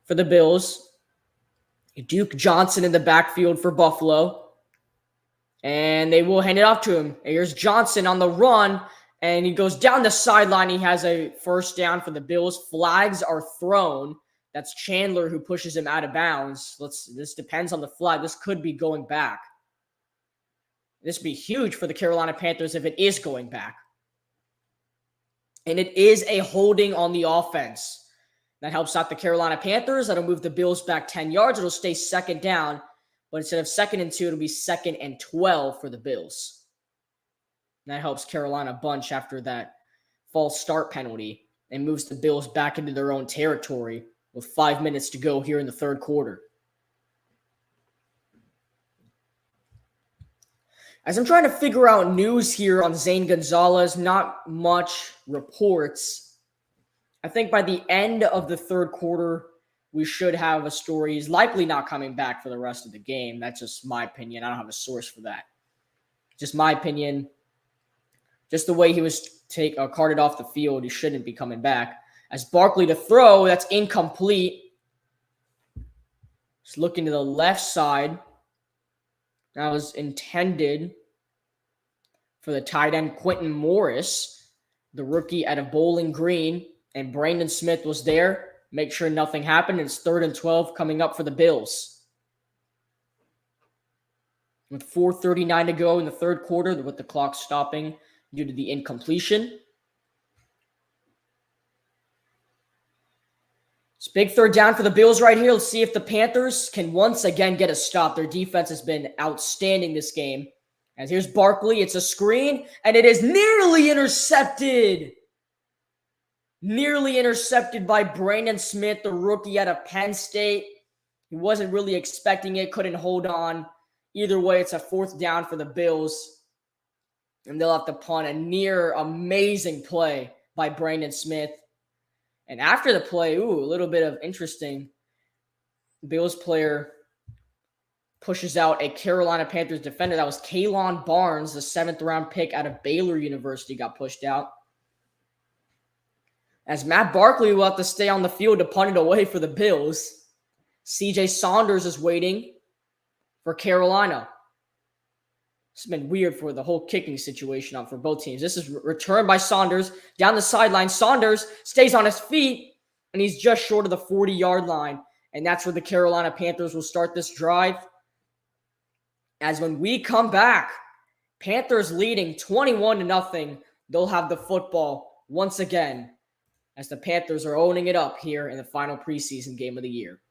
for the Bills. Duke Johnson in the backfield for Buffalo. And they will hand it off to him. Here's Johnson on the run. And he goes down the sideline. He has a 1st down for the Bills. Flags are thrown. That's Chandler who pushes him out of bounds. This depends on the flag. This could be going back. This would be huge for the Carolina Panthers if it is going back. And it is a holding on the offense. That helps out the Carolina Panthers. That'll move the Bills back 10 yards. It'll stay 2nd down. But instead of 2nd and 2, it'll be 2nd and 12 for the Bills. And that helps Carolina bunch after that false start penalty and moves the Bills back into their own territory with 5 minutes to go here in the third quarter. As I'm trying to figure out news here on Zane Gonzalez, not much reports. I think by the end of the third quarter, we should have a story. He's likely not coming back for the rest of the game. That's just my opinion. I don't have a source for that. Just my opinion. Just the way he was carted off the field, he shouldn't be coming back. As Barkley to throw, that's incomplete. Just looking to the left side. That was intended for the tight end Quentin Morris, the rookie out of Bowling Green. And Brandon Smith was there. Make sure nothing happened. It's 3rd and 12 coming up for the Bills. With 4:39 to go in the third quarter, with the clock stopping due to the incompletion. It's big third down for the Bills right here. Let's see if the Panthers can once again get a stop. Their defense has been outstanding this game. As here's Barkley. It's a screen, and it is nearly intercepted. Nearly intercepted by Brandon Smith, the rookie out of Penn State. He wasn't really expecting it, couldn't hold on. Either way, it's a fourth down for the Bills. And they'll have to punt. A near amazing play by Brandon Smith. And after the play, a little bit of interesting. Bills player pushes out a Carolina Panthers defender. That was Kalon Barnes, the 7th-round pick out of Baylor University, got pushed out. As Matt Barkley will have to stay on the field to punt it away for the Bills. CJ Saunders is waiting for Carolina. It's been weird for the whole kicking situation for both teams. This is returned by Saunders down the sideline. Saunders stays on his feet, and he's just short of the 40-yard line. And that's where the Carolina Panthers will start this drive. As when we come back, Panthers leading 21-0. They'll have the football once again as the Panthers are owning it up here in the final preseason game of the year.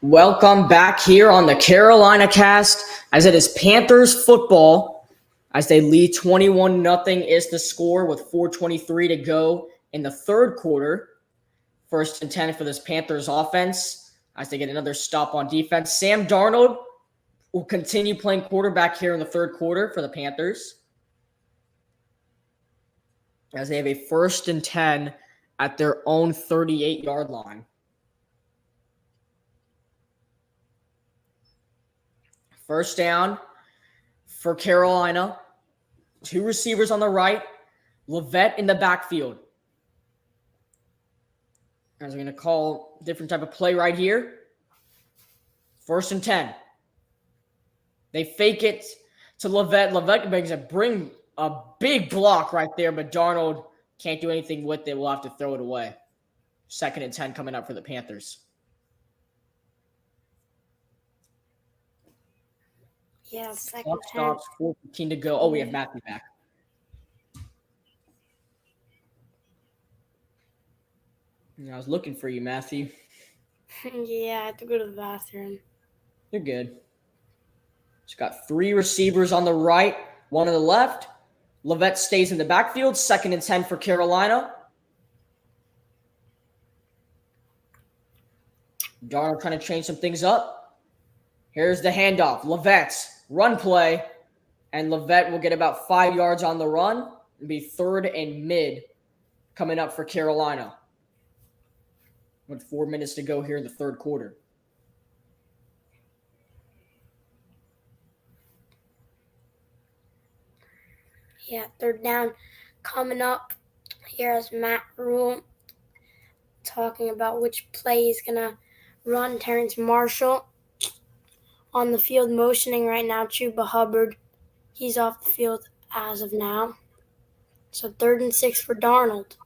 Welcome back here on the Carolina Cast, as it is Panthers football, as they lead 21-0 is the score with 4:23 to go in the third quarter. 1st and 10 for this Panthers offense as they get another stop on defense. Sam Darnold will continue playing quarterback here in the third quarter for the Panthers, as they have a 1st and 10 at their own 38-yard line. First down for Carolina. 2 receivers on the right. Levette in the backfield. As we're going to call a different type of play right here. 1st and 10. They fake it to Levette. Levette bring a big block right there, but Darnold can't do anything with it. We'll have to throw it away. 2nd and 10 coming up for the Panthers. Yeah, 2nd and 10. Clock stops, 4:15 to go. Oh, we have Matthew back. I was looking for you, Matthew. Yeah, I had to go to the bathroom. You're good. It's got 3 receivers on the right, 1 on the left. Levette stays in the backfield. 2nd and 10 for Carolina. Darnold trying to change some things up. Here's the handoff. Levette's run play. And Levette will get about 5 yards on the run and be 3rd and mid coming up for Carolina. With 4 minutes to go here in the third quarter. Yeah, 3rd down coming up. Here's Matt Rule talking about which play he's going to run. Terrence Marshall on the field motioning right now. Chuba Hubbard, he's off the field as of now. So 3rd and 6 for Darnold.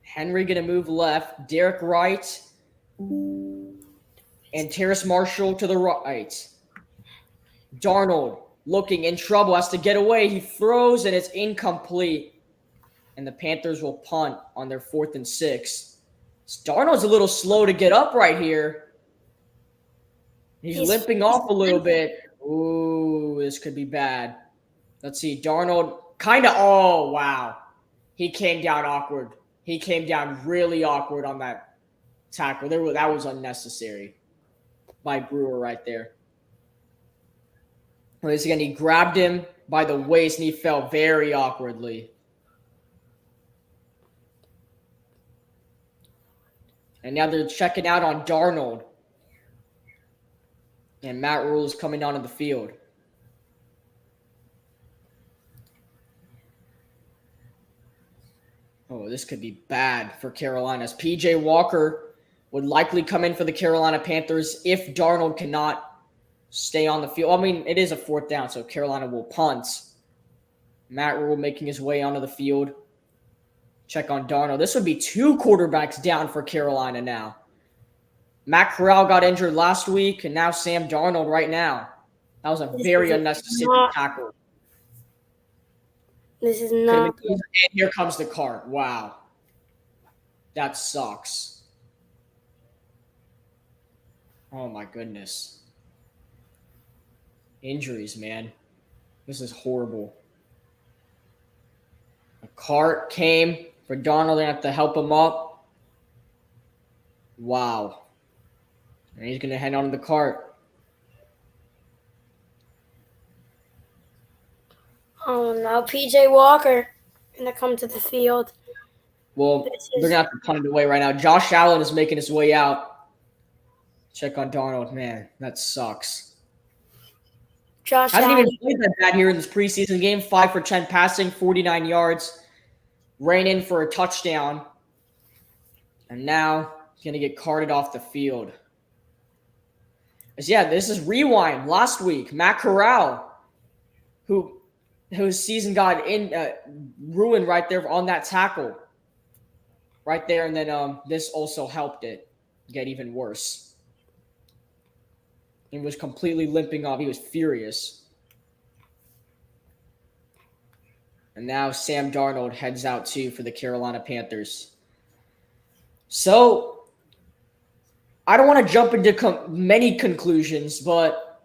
Henry going to move left. Derek Wright and Terrace Marshall to the right. Darnold looking in trouble, has to get away. He throws and it's incomplete. And the Panthers will punt on their 4th and 6. Darnold's a little slow to get up right here. He's limping off a little bit. Ooh, this could be bad. Let's see. Darnold oh, wow. He came down awkward. He came down really awkward on that tackle. That was unnecessary by Brewer right there. Once again, he grabbed him by the waist and he fell very awkwardly. And now they're checking out on Darnold. And Matt Rule is coming onto the field. Oh, this could be bad for Carolina. P.J. Walker would likely come in for the Carolina Panthers if Darnold cannot stay on the field. I mean, it is a 4th down, so Carolina will punt. Matt Rule making his way onto the field. Check on Darnold. This would be 2 quarterbacks down for Carolina now. Matt Corral got injured last week, and now Sam Darnold right now. That was a very unnecessary tackle. This is not good. And here comes the cart. Wow. That sucks. Oh, my goodness. Injuries, man. This is horrible. A cart came for Darnold. They have to help him up. Wow. And he's going to head on the cart. Oh, no. P.J. Walker going to come to the field. Well, they're going to have to punt it away right now. Josh Allen is making his way out. Check on Darnold. Man, that sucks. Josh hasn't Allen even played that bad here in this preseason game. 5 for 10 passing, 49 yards. Ran in for a touchdown. And now he's going to get carted off the field. Yeah, this is rewind. Last week, Matt Corral, whose season got ruined right there on that tackle. Right there, and then this also helped it get even worse. He was completely limping off. He was furious. And now Sam Darnold heads out too for the Carolina Panthers. So, I don't want to jump into many conclusions, but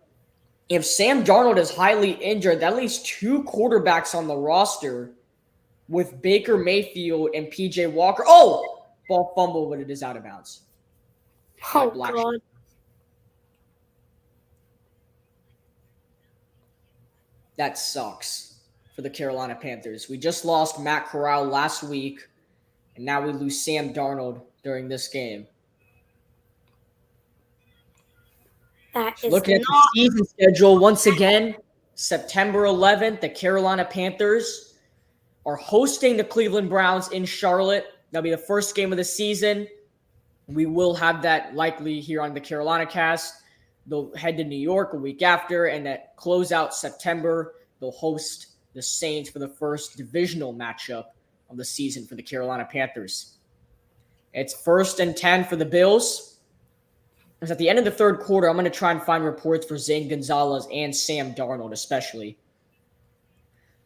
if Sam Darnold is highly injured, that leaves 2 quarterbacks on the roster with Baker Mayfield and P.J. Walker. Oh! Ball fumble, but it is out of bounds. Oh, God. That sucks for the Carolina Panthers. We just lost Matt Corral last week, and now we lose Sam Darnold during this game. Looking at the season schedule once again, September 11th, the Carolina Panthers are hosting the Cleveland Browns in Charlotte. That'll be the first game of the season. We will have that likely here on the Carolina Cast. They'll head to New York a week after, and at close out September, they'll host the Saints for the first divisional matchup of the season for the Carolina Panthers. It's 1st and 10 for the Bills. Because at the end of the third quarter, I'm going to try and find reports for Zane Gonzalez and Sam Darnold especially.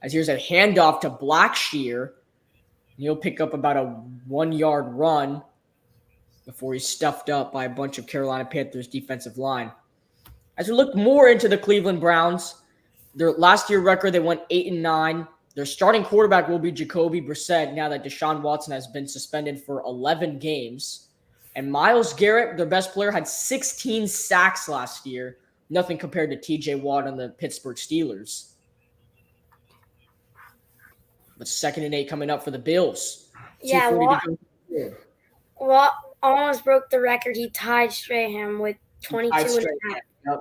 As here's a handoff to Blackshear. He'll pick up about a 1-yard run before he's stuffed up by a bunch of Carolina Panthers defensive line. As we look more into the Cleveland Browns, their last year record, they went 8-9. Their starting quarterback will be Jacoby Brissett now that Deshaun Watson has been suspended for 11 games. And Myles Garrett, their best player, had 16 sacks last year. nothing compared to TJ Watt on the Pittsburgh Steelers. But 2nd and 8 coming up for the Bills. Yeah, 2:40 to go. Watt almost broke the record. He tied Strahan with 22 and a half. Yep.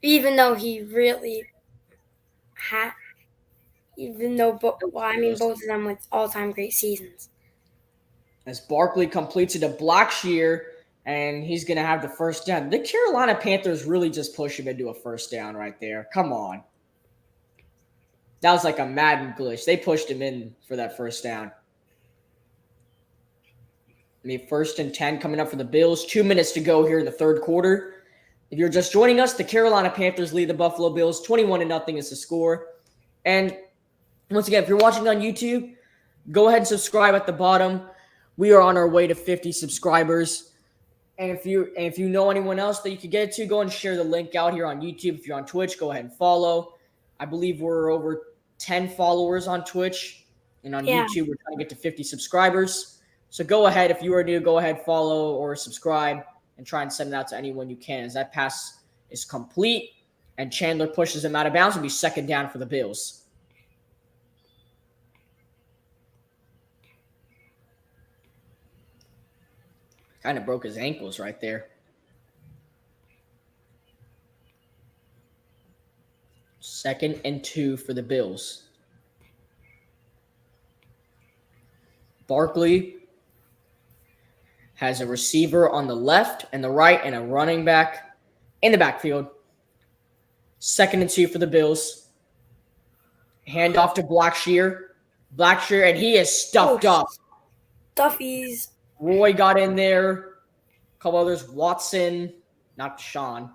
Even though he really had, both of them with all-time great seasons. As Barkley completes it to Blackshear, and he's going to have the first down. The Carolina Panthers really just push him into a first down right there. Come on. That was like a Madden glitch. They pushed him in for that first down. 1st and 10 coming up for the Bills. 2 minutes to go here in the third quarter. If you're just joining us, the Carolina Panthers lead the Buffalo Bills. 21-0 is the score. And once again, if you're watching on YouTube, go ahead and subscribe at the bottom. We are on our way to 50 subscribers. And if you know anyone else that you could get to, go and share the link out here on YouTube. If you're on Twitch, go ahead and follow. I believe we're over 10 followers on Twitch. And on YouTube, we're trying to get to 50 subscribers. So go ahead. If you are new, go ahead, follow or subscribe and try and send it out to anyone you can. As that pass is complete and Chandler pushes him out of bounds, it'll be 2nd down for the Bills. Kind of broke his ankles right there. 2nd and 2 for the Bills. Barkley has a receiver on the left and the right and a running back in the backfield. 2nd and 2 for the Bills. Hand off to Blackshear. Blackshear, and he is stuffed up. Stuffies. Roy got in there. A couple others. Watson, not Sean.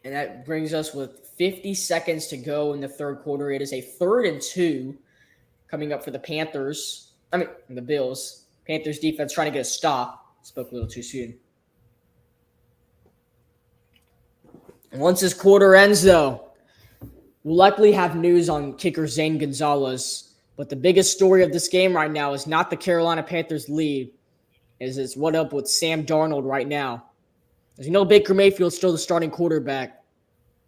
And that brings us with 50 seconds to go in the third quarter. It is a 3rd and 2 coming up for the Panthers. The Bills. Panthers defense trying to get a stop. Spoke a little too soon. And once this quarter ends, though, we'll likely have news on kicker Zane Gonzalez. But the biggest story of this game right now is not the Carolina Panthers lead. It's what up with Sam Darnold right now. As you know, Baker Mayfield's still the starting quarterback.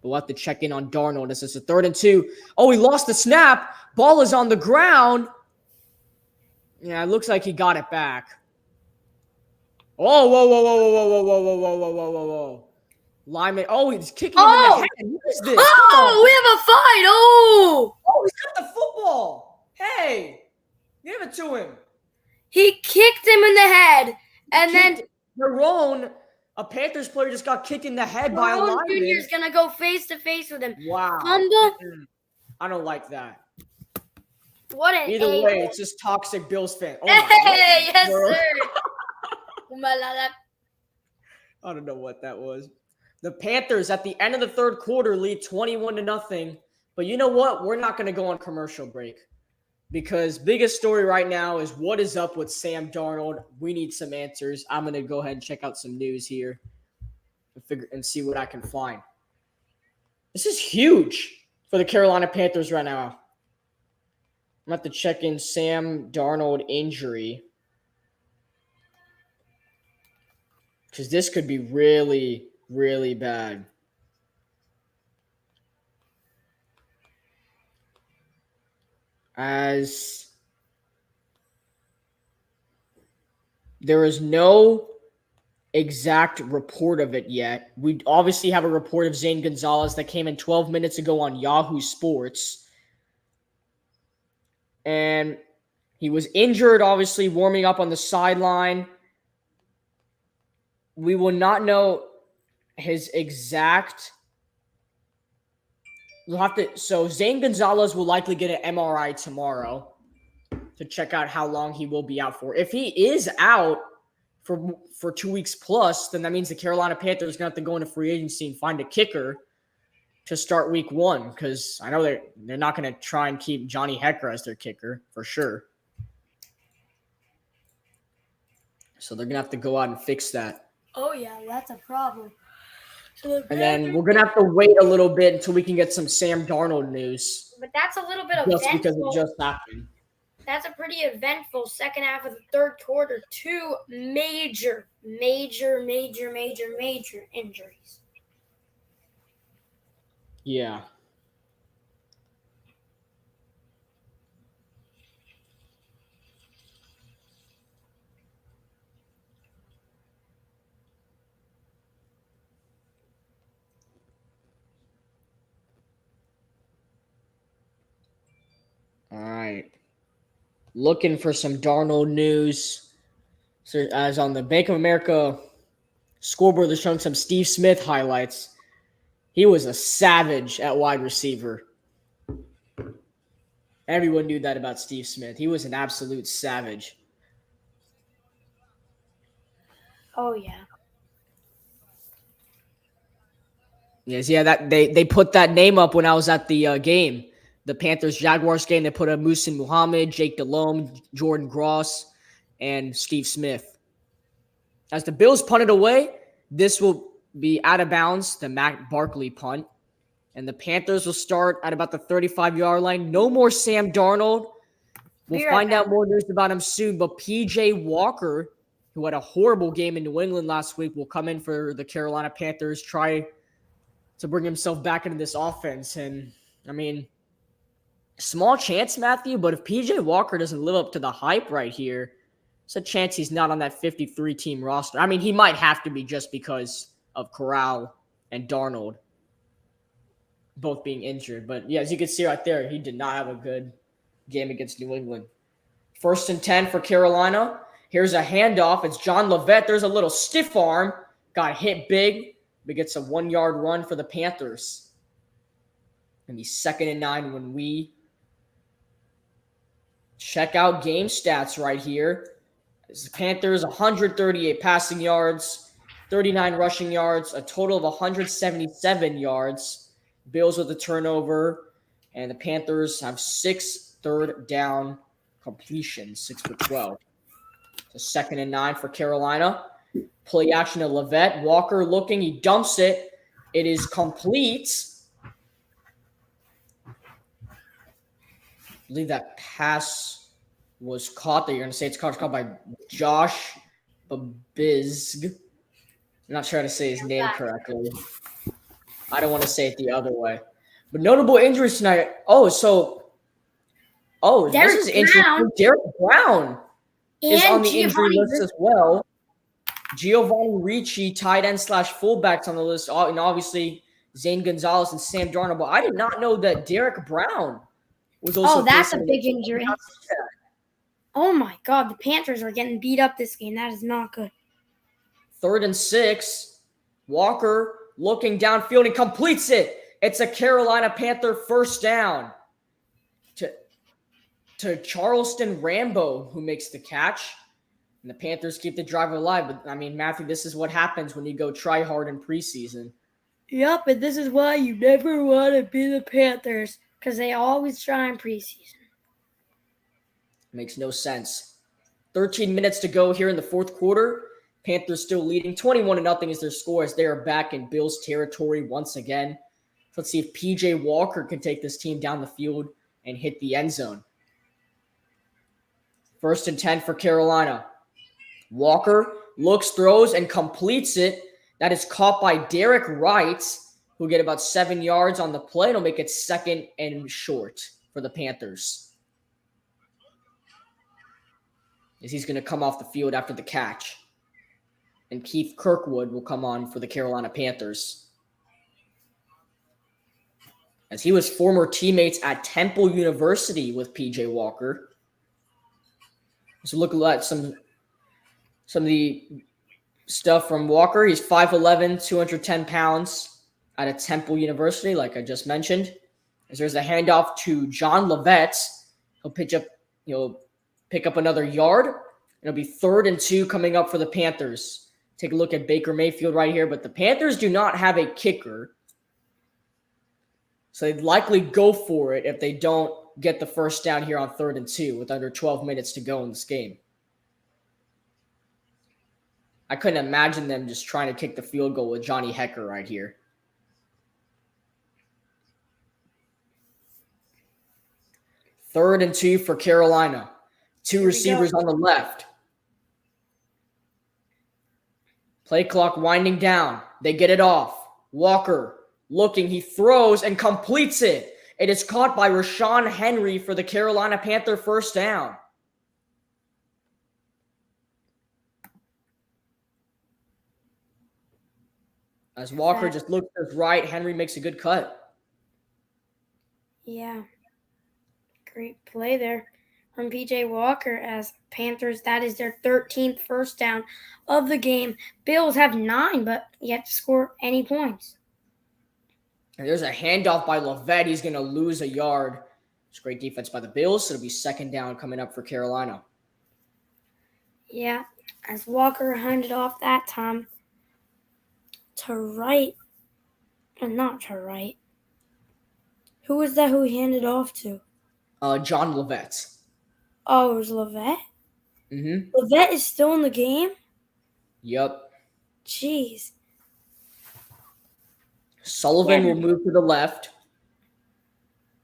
But we'll have to check in on Darnold. This is a 3rd and 2. Oh, he lost the snap. Ball is on the ground. Yeah, it looks like he got it back. Oh, whoa. Lyman. Oh, he's kicking him in the head. What is this? Oh, we have a fight. Oh, he's got the football. Hey, give it to him. He kicked him in the head. And then Marone, a Panthers player, just got kicked in the head by a lineman. Jr. is going to go face-to-face with him. Wow. Fumble. I don't like that. What an Either way, it's just toxic Bills fan. Oh hey, yes, sir. I don't know what that was. The Panthers at the end of the third quarter lead 21-0. But you know what? We're not going to go on commercial break because biggest story right now is what is up with Sam Darnold. We need some answers. I'm going to go ahead and check out some news here and see what I can find. This is huge for the Carolina Panthers right now. I'm going to have to check in Sam Darnold injury because this could be really, really bad. As there is no exact report of it yet. We obviously have a report of Zane Gonzalez that came in 12 minutes ago on Yahoo Sports. And he was injured, obviously, warming up on the sideline. We will not know his exact. So Zane Gonzalez will likely get an MRI tomorrow to check out how long he will be out for. If he is out for 2 weeks plus, then that means the Carolina Panthers are going to have to go into free agency and find a kicker to start week 1, because I know they're not going to try and keep Johnny Hekker as their kicker for sure. So they're going to have to go out and fix that. Oh, yeah, that's a problem. And then we're going to have to wait a little bit until we can get some Sam Darnold news. But that's a little bit of just because it just happened. That's a pretty eventful second half of the third quarter. Two major injuries. Yeah. All right. Looking for some Darnold news. So as on the Bank of America scoreboard, they're showing some Steve Smith highlights. He was a savage at wide receiver. Everyone knew that about Steve Smith. He was an absolute savage. Oh yeah. Yes, yeah, that they put that name up when I was at the game. The Panthers Jaguars game. They put a Musin Muhammad, Jake Delhomme, Jordan Gross, and Steve Smith. As the Bills punt it away, this will be out of bounds, the Matt Barkley punt. And the Panthers will start at about the 35-yard line. No more Sam Darnold. We'll find out more news about him soon. But P.J. Walker, who had a horrible game in New England last week, will come in for the Carolina Panthers, try to bring himself back into this offense. And, I mean, small chance, Matthew, but if P.J. Walker doesn't live up to the hype right here, it's a chance he's not on that 53-team roster. I mean, he might have to be just because of Corral and Darnold both being injured. But, yeah, as you can see right there, he did not have a good game against New England. 1st and 10 for Carolina. Here's a handoff. It's John Lovett. There's a little stiff arm. Got hit big, but gets a 1-yard run for the Panthers. And the 2nd and 9 when we check out game stats right here. The Panthers, 138 passing yards, 39 rushing yards, a total of 177 yards. Bills with a turnover, and the Panthers have 6 third down completions, 6 for 12. So 2nd and 9 for Carolina. Play action to Lovett. Walker looking, he dumps it. It is complete. I believe that pass was caught. That you're going to say it's caught by Josh Babizg. I'm not sure how to say his name correctly. I don't want to say it the other way. But notable injuries tonight. This is interesting. Derek Brown is on the injury list as well. Giovanni Ricci, tight end / fullbacks on the list. And obviously, Zane Gonzalez and Sam Darnold. But I did not know that Derek Brown was also. Oh, that's a big injury. Oh, my God. The Panthers are getting beat up this game. That is not good. 3rd and 6. Walker looking downfield and completes it. It's a Carolina Panther first down to Charleston Rambo, who makes the catch. And the Panthers keep the drive alive. But, I mean, Matthew, this is what happens when you go try hard in preseason. Yep, and this is why you never want to be the Panthers, because they always try in preseason. Makes no sense. 13 minutes to go here in the 4th quarter. Panthers still leading. 21-0 is their score as they are back in Bills territory once again. Let's see if P.J. Walker can take this team down the field and hit the end zone. 1st and 10 for Carolina. Walker looks, throws, and completes it. That is caught by Derek Wright, who get about 7 yards on the play. It'll make it 2nd and short for the Panthers, as he's going to come off the field after the catch. And Keith Kirkwood will come on for the Carolina Panthers, as he was former teammates at Temple University with P.J. Walker. So look at some of the stuff from Walker. He's 5'11", 210 pounds out of Temple University, like I just mentioned. As there's a handoff to John Lovett. He'll pick up another yard. It'll be 3rd and 2 coming up for the Panthers. Take a look at Baker Mayfield right here, but the Panthers do not have a kicker. So they'd likely go for it if they don't get the first down here on 3rd and 2 with under 12 minutes to go in this game. I couldn't imagine them just trying to kick the field goal with Johnny Hecker right here. 3rd and 2 for Carolina. Two receivers on the left. Play clock winding down. They get it off. Walker looking. He throws and completes it. It is caught by Rashawn Henry for the Carolina Panther first down. As Walker just looks to his right, Henry makes a good cut. Yeah. Great play there from P.J. Walker as Panthers. That is their 13th first down of the game. Bills have 9, but yet to score any points. And there's a handoff by Levette. He's going to lose a yard. It's great defense by the Bills. So it'll be second down coming up for Carolina. Yeah, as Walker handed off that time to right. Not to right. Who was that who he handed off to? John Levette. Oh, it was Levette? Mm-hmm. Levette is still in the game? Yep. Jeez. Sullivan will move to the left.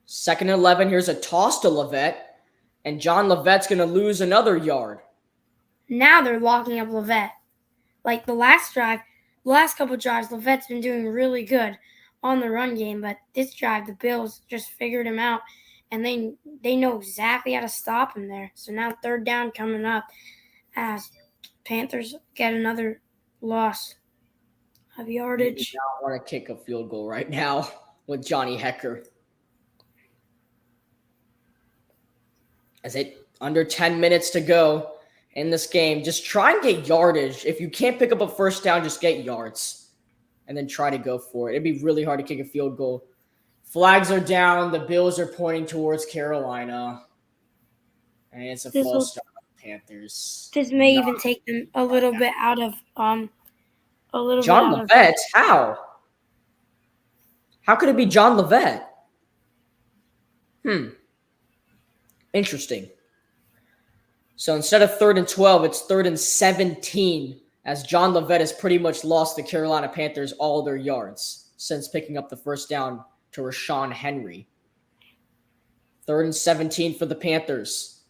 2nd and 11. Here's a toss to Levette. And John Levette's going to lose another yard. Now they're locking up Levette. Like the last couple drives, Levette's been doing really good on the run game. But this drive, the Bills just figured him out. And they know exactly how to stop him there. So now 3rd down coming up as Panthers get another loss of yardage. You don't want to kick a field goal right now with Johnny Hekker. As it under 10 minutes to go in this game, just try and get yardage. If you can't pick up a first down, just get yards and then try to go for it. It'd be really hard to kick a field goal. Flags are down. The Bills are pointing towards Carolina. And it's a false start on the Panthers. This may even take them a little bit out of John Levette? How? How could it be John Levette? Interesting. So instead of 3rd and 12, it's 3rd and 17, as John Levette has pretty much lost the Carolina Panthers all their yards since picking up the first down to Rashawn Henry. 3rd and 17 for the Panthers.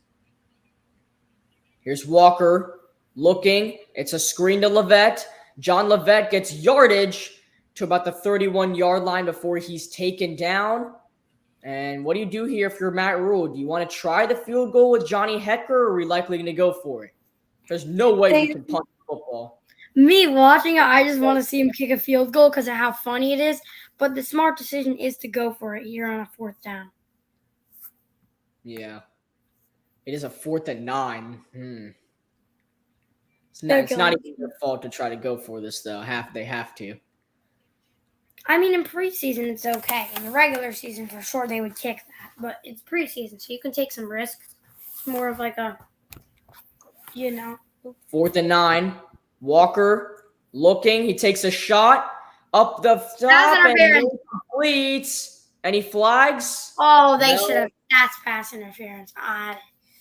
Here's Walker looking. It's a screen to Levette. John Levette gets yardage to about the 31-yard line before he's taken down. And what do you do here if you're Matt Rule? Do you want to try the field goal with Johnny Hekker, or are we likely going to go for it? There's no way you can punt football. Me watching it, I just want to see him kick a field goal because of how funny it is. But the smart decision is to go for it here on a 4th down. Yeah. It is a 4th and 9. It's not even their fault to try to go for this, though. They have to. I mean, in preseason, it's okay. In the regular season, for sure, they would kick that. But it's preseason, so you can take some risks. It's more of like a, 4th and 9. Walker looking. He takes a shot up the top and he completes. Any flags? Oh, they should have. That's pass interference.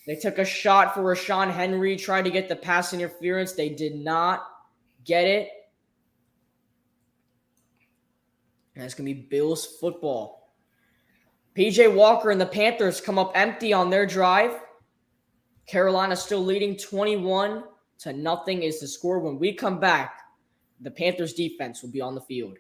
They took a shot for Rashawn Henry, tried to get the pass interference. They did not get it. And it's going to be Bills football. P.J. Walker and the Panthers come up empty on their drive. Carolina still leading 21-0 is the score. When we come back, the Panthers defense will be on the field.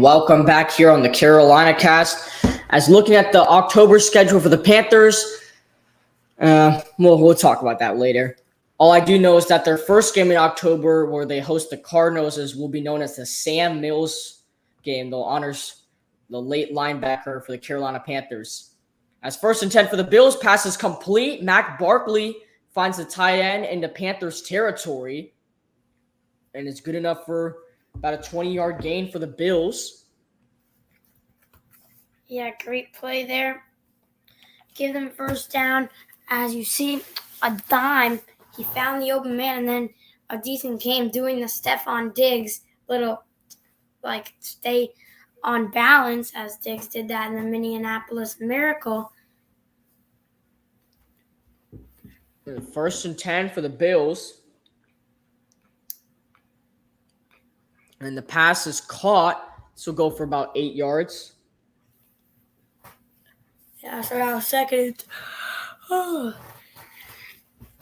welcome back here on the Carolina Cast. As looking at the October schedule for the Panthers, we'll talk about that later. All I do know is that their first game in October, where they host the Cardinals, will be known as the Sam Mills game. They'll honor the late linebacker for the Carolina Panthers. As first and 10 for the Bills, pass is complete. Mac Barkley finds the tight end in the Panthers territory, and it's good enough for about a 20-yard gain for the Bills. Yeah, great play there. Give them first down. As you see, a dime. He found the open man, and then a decent game doing the Stephon Diggs little, stay on balance, as Diggs did that in the Minneapolis Miracle. First and 10 for the Bills. And the pass is caught. This will go for about 8 yards. Yeah, so now second. Oh,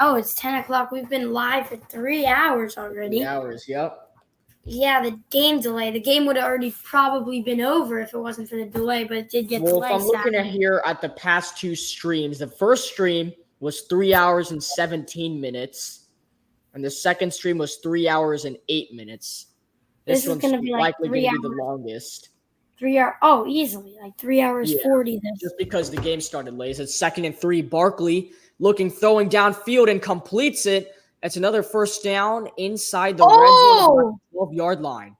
it's 10 o'clock. We've been live for 3 hours already. 3 hours, yep. Yeah, the game delay. The game would have already probably been over if it wasn't for the delay, but it did get delayed. Well, if I'm looking at here at the past 2 streams, the first stream was 3 hours and 17 minutes, and the second stream was 3 hours and 8 minutes. This one's going to be likely going to be hours. the longest. 3 hours. Oh, easily. 3 hours 40. Just because the game started late. It's 2nd and 3. Barkley throwing downfield and completes it. That's another first down inside the red zone 12-yard line.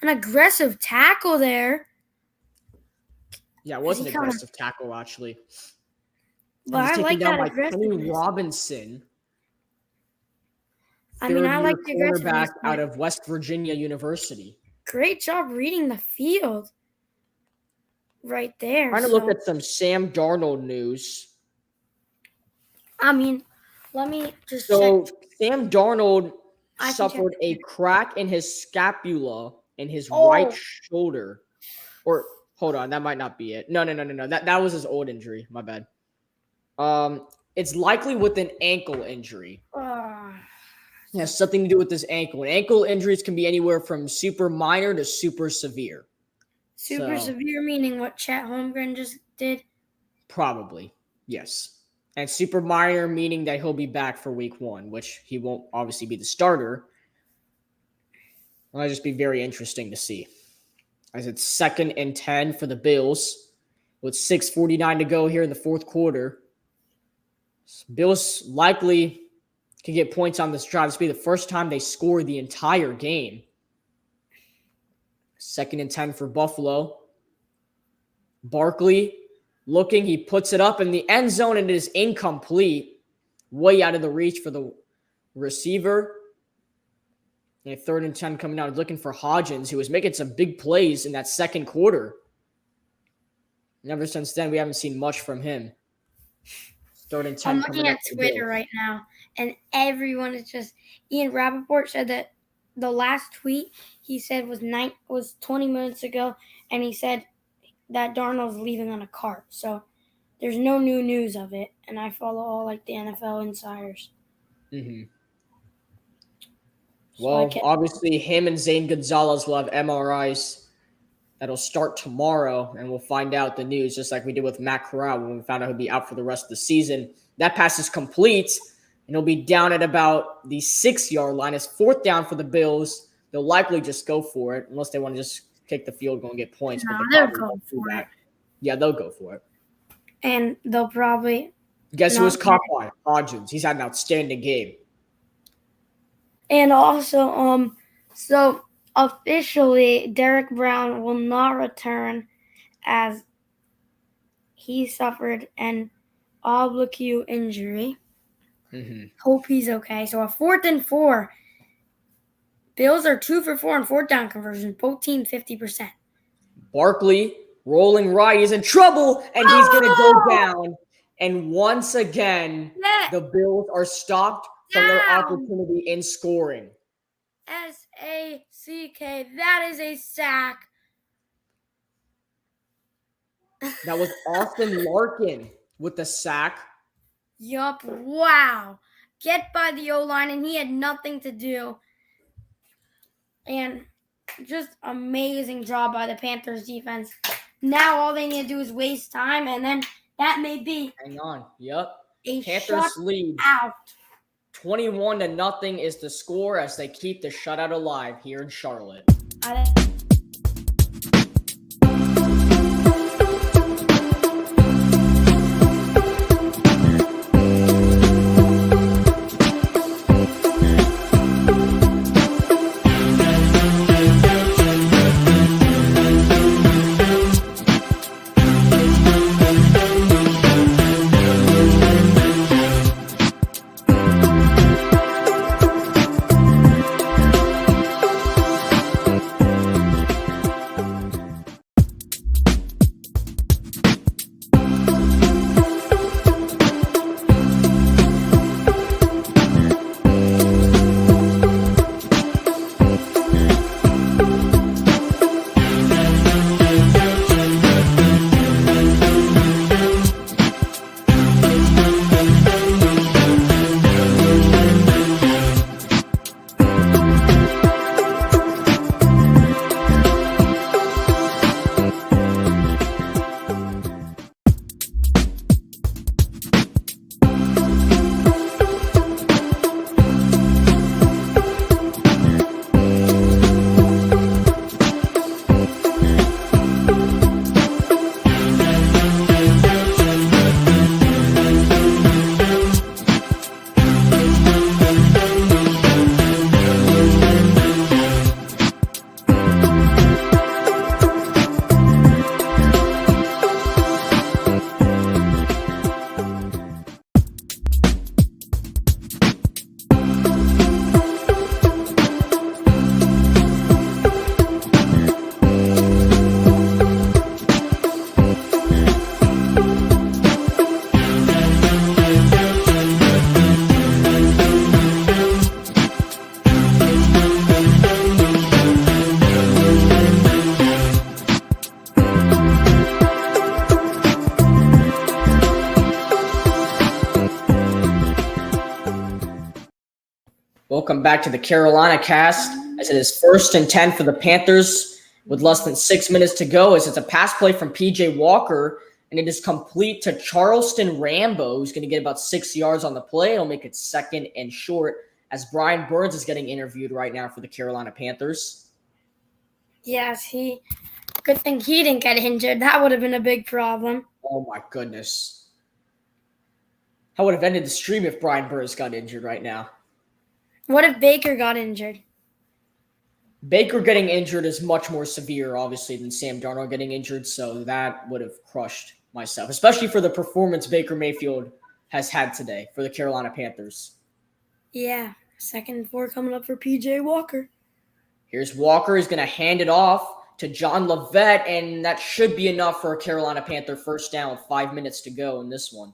An aggressive tackle there. Yeah, it was an aggressive tackle, actually. But I like that aggressiveness. Kenny Robinson. I like the quarterback out of West Virginia University. Great job reading the field right there. Trying to look at some Sam Darnold news. Let me just check. So Sam Darnold suffered a crack in his scapula in his right shoulder. Or hold on, that might not be it. No. That was his old injury. My bad. It's likely with an ankle injury. It has something to do with his ankle. And ankle injuries can be anywhere from super minor to super severe. Super severe meaning what Chet Holmgren just did? Probably, yes. And super minor meaning that he'll be back for week 1, which he won't obviously be the starter. It'll just be very interesting to see. As it's 2nd and 10 for the Bills with 6:49 to go here in the fourth quarter. Bills likely can get points on this drive. This will be the first time they score the entire game. 2nd and 10 for Buffalo. Barkley he puts it up in the end zone, and it is incomplete. Way out of the reach for the receiver. And 3rd and 10 coming out, looking for Hodgins, who was making some big plays in that second quarter. And ever since then, we haven't seen much from him. 3rd and 10. I'm looking at Twitter right now, and everyone is just. Ian Rappaport said that the last tweet he said was 20 minutes ago, and he said that Darnold's leaving on a cart. So there's no new news of it, and I follow all the NFL insiders. Mm-hmm. Well, obviously, him and Zane Gonzalez will have MRIs that'll start tomorrow, and we'll find out the news, just like we did with Matt Corral when we found out he'll be out for the rest of the season. That pass is complete, and he'll be down at about the 6-yard line. It's 4th down for the Bills. They'll likely just go for it, unless they want to just kick the field goal and get points. No, they'll go for it. Yeah, they'll go for it. And they'll probably... Guess who was caught by? Hodgins. He's had an outstanding game. And also, so officially, Derek Brown will not return as he suffered an oblique injury. Mm-hmm. Hope he's okay. So a 4th and 4. Bills are 2 for 4 on 4th down conversions. Both teams 50%. Barkley rolling right. He's in trouble, and he's going to go down. And once again, the Bills are stopped from their opportunity in scoring. S-A-C-K. That is a sack. That was Austin Larkin with the sack. Yup. Wow. Get by the O-line, and he had nothing to do. And Just amazing job by the Panthers defense. Now all they need to do is waste time, and then that may be Hang on. Yep. a Panthers lead shutout. 21-0 is the score as they keep the shutout alive here in Charlotte. Welcome back to the Carolina cast as it is 1st and 10 for the Panthers with less than 6 minutes to go as it's a pass play from PJ Walker and it is complete to Charleston Rambo who's going to get about 6 yards on the play. It'll make it 2nd and short as Brian Burns is getting interviewed right now for the Carolina Panthers. Yes, good thing he didn't get injured. That would have been a big problem. Oh my goodness. I would have ended the stream if Brian Burns got injured right now. What if Baker got injured? Baker getting injured is much more severe, obviously, than Sam Darnold getting injured, so that would have crushed myself, especially for the performance Baker Mayfield has had today for the Carolina Panthers. Yeah, 2nd and 4 coming up for PJ Walker. Here's Walker. He's going to hand it off to John Lovett, and that should be enough for a Carolina Panther first down with 5 minutes to go in this one.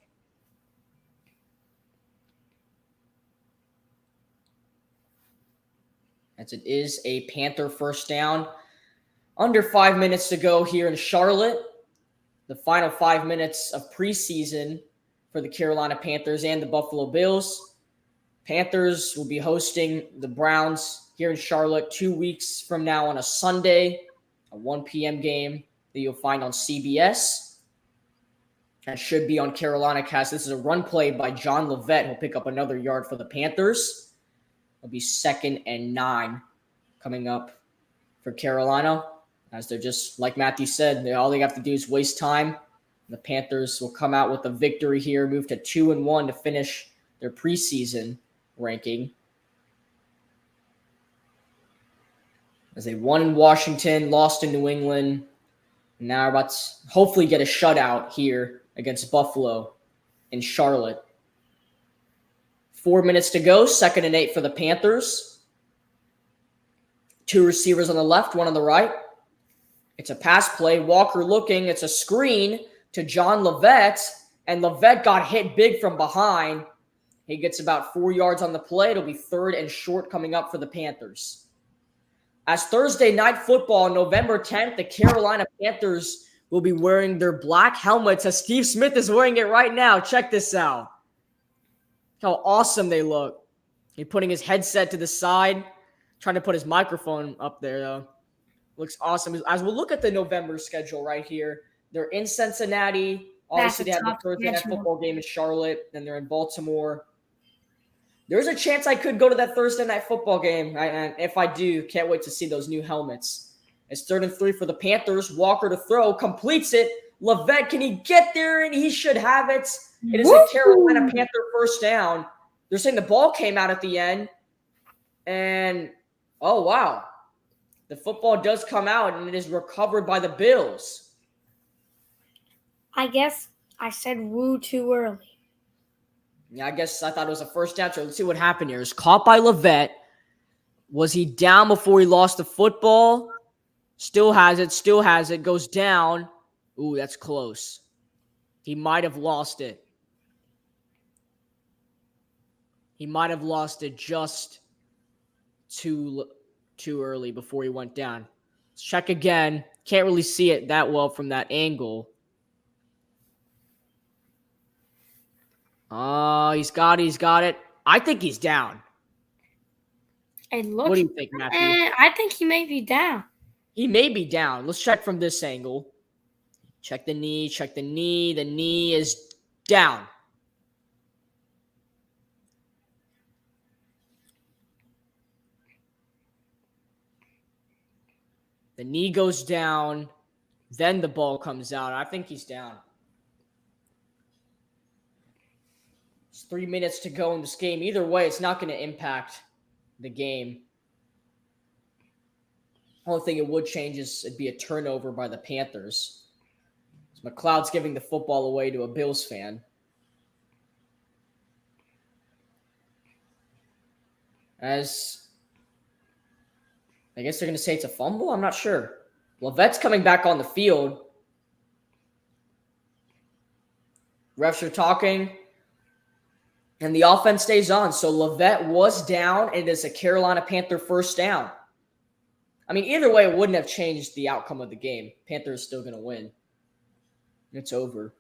As it is a Panther first down. Under 5 minutes to go here in Charlotte. The final 5 minutes of preseason for the Carolina Panthers and the Buffalo Bills. Panthers will be hosting the Browns here in Charlotte 2 weeks from now on a Sunday, a 1 p.m. game that you'll find on CBS. That should be on Carolina Cast. This is a run play by John Lovett who'll pick up another yard for the Panthers. It'll be 2nd and 9 coming up for Carolina. As they're just, like Matthew said, all they have to do is waste time. The Panthers will come out with a victory here, move to 2-1 to finish their preseason ranking. As they won in Washington, lost in New England, and now are about to hopefully get a shutout here against Buffalo in Charlotte. 4 minutes to go, 2nd and 8 for the Panthers. 2 receivers on the left, 1 on the right. It's a pass play. Walker looking. It's a screen to John Lovett, and Lovett got hit big from behind. He gets about 4 yards on the play. It'll be 3rd and short coming up for the Panthers. As Thursday Night Football, November 10th, the Carolina Panthers will be wearing their black helmets as Steve Smith is wearing it right now. Check this out. How awesome they look. He's putting his headset to the side, trying to put his microphone up there, though. Looks awesome. As we'll look at the November schedule right here, they're in Cincinnati. Obviously, they have the Thursday night football game in Charlotte. Then they're in Baltimore. There's a chance I could go to that Thursday night football game. And if I do, can't wait to see those new helmets. It's 3rd and 3 for the Panthers. Walker to throw, completes it. Levette, can he get there? And he should have it. It is a Carolina Panther first down. They're saying the ball came out at the end. And, oh, wow. The football does come out, and it is recovered by the Bills. I guess I said woo too early. Yeah, I guess I thought it was a first down. So let's see what happened here. It was caught by Levette. Was he down before he lost the football? Still has it, goes down. Ooh, that's close. He might have lost it. He might have lost it just too early before he went down. Let's check again. Can't really see it that well from that angle. He's got it. I think he's down. What do you think, Matthew? I think he may be down. He may be down. Let's check from this angle. Check the knee. The knee is down. The knee goes down. Then the ball comes out. I think he's down. It's 3 minutes to go in this game. Either way, it's not going to impact the game. Only thing it would change is it'd be a turnover by the Panthers. So McLeod's giving the football away to a Bills fan. As I guess they're going to say it's a fumble. I'm not sure. Levette's coming back on the field. Refs are talking. And the offense stays on. So Levette was down, and it's a Carolina Panther first down. I mean, either way, it wouldn't have changed the outcome of the game. Panthers still going to win. It's over.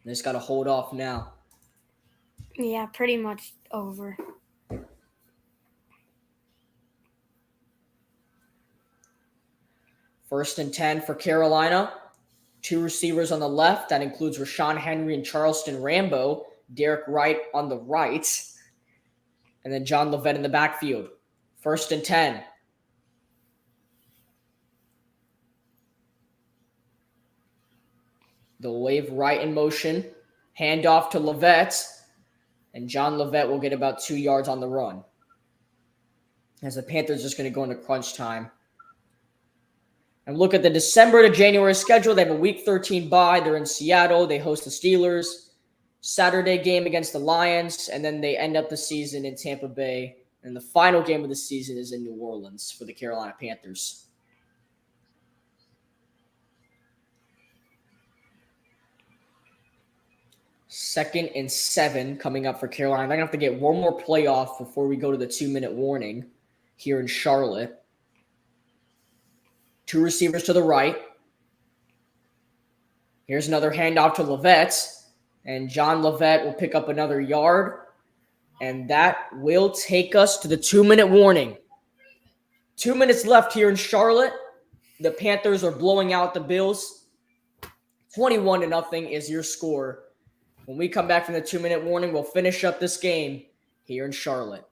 They just got to hold off now. Yeah, pretty much over. First and 10 for Carolina. 2 receivers on the left. That includes Rashawn Henry and Charleston Rambo. Derek Wright on the right. And then John Levette in the backfield. First and 10. They'll wave right in motion. Hand off to Levette. And John Levette will get about 2 yards on the run. As the Panthers just going to go into crunch time. And look at the December to January schedule. They have a Week 13 bye. They're in Seattle. They host the Steelers. Saturday game against the Lions. And then they end up the season in Tampa Bay. And the final game of the season is in New Orleans for the Carolina Panthers. Second and 7 coming up for Carolina. They're going to have to get one more playoff before we go to the 2-minute warning here in Charlotte. 2 receivers to the right. Here's another handoff to Levette. And John Levette will pick up another yard. And that will take us to the 2-minute warning. 2 minutes left here in Charlotte. The Panthers are blowing out the Bills. 21-0 is your score. When we come back from the 2-minute warning, we'll finish up this game here in Charlotte.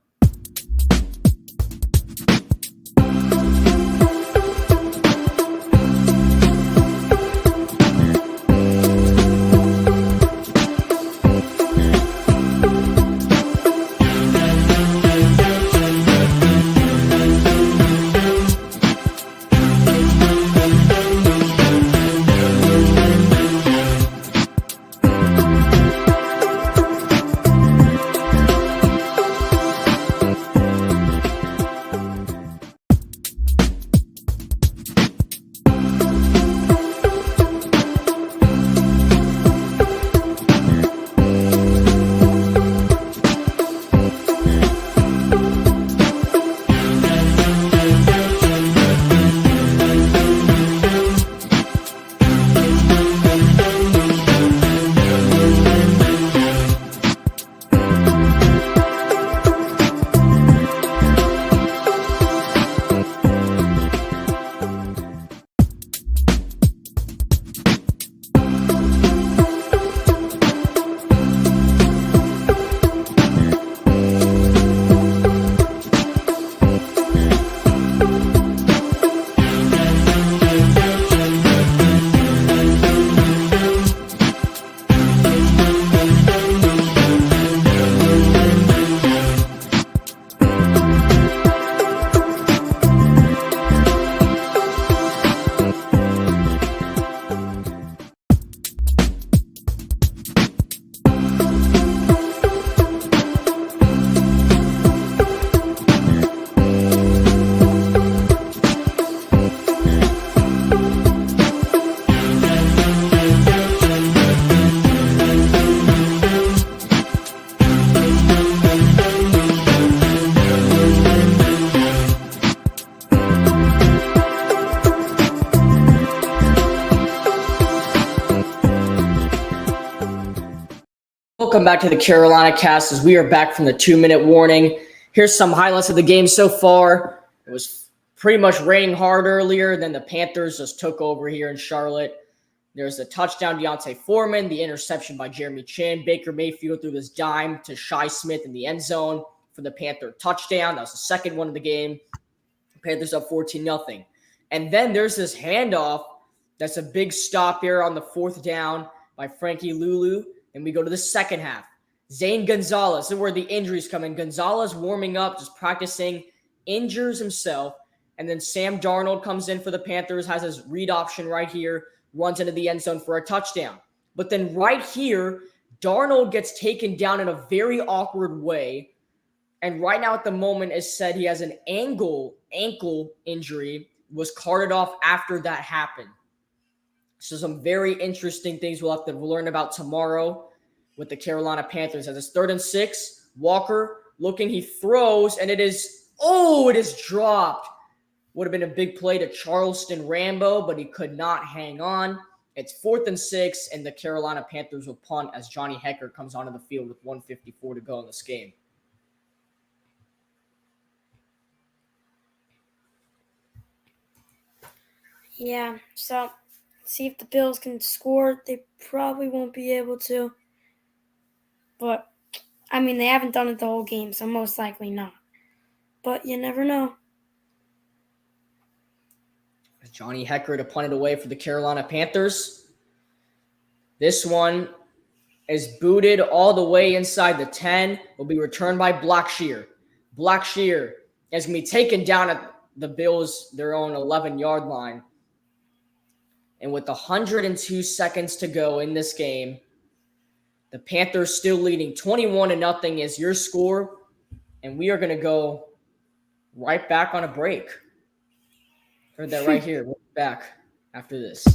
Welcome back to the Carolina Cast as we are back from the 2-minute warning. Here's some highlights of the game so far. It was pretty much raining hard earlier. Then the Panthers just took over here in Charlotte. There's the touchdown, Deontay Foreman, the interception by Jeremy Chin. Baker Mayfield threw this dime to Shi Smith in the end zone for the Panther touchdown. That was the second one of the game. Panthers up 14-0. And then there's this handoff that's a big stop here on the fourth down by Frankie Lulu. And we go to the second half. Zane Gonzalez, this is where the injuries come in. Gonzalez warming up, just practicing, injures himself. And then Sam Darnold comes in for the Panthers, has his read option right here, runs into the end zone for a touchdown. But then right here, Darnold gets taken down in a very awkward way. And right now at the moment, it's said he has an ankle injury, was carted off after that happened. So some very interesting things we'll have to learn about tomorrow with the Carolina Panthers. As it's 3rd and 6, Walker looking, he throws, and it is dropped. Would have been a big play to Charleston Rambo, but he could not hang on. It's 4th and 6, and the Carolina Panthers will punt as Johnny Hekker comes onto the field with 1:54 to go in this game. Yeah, so see if the Bills can score. They probably won't be able to. But, I mean, they haven't done it the whole game, so most likely not. But you never know. Johnny Hekker to punt it away for the Carolina Panthers. This one is booted all the way inside the 10. Will be returned by Blackshear. Blackshear is going to be taken down at the Bills' their own 11-yard line. And with 102 seconds to go in this game, the Panthers still leading 21-0 is your score. And we are going to go right back on a break. Heard that right here. We'll be back after this.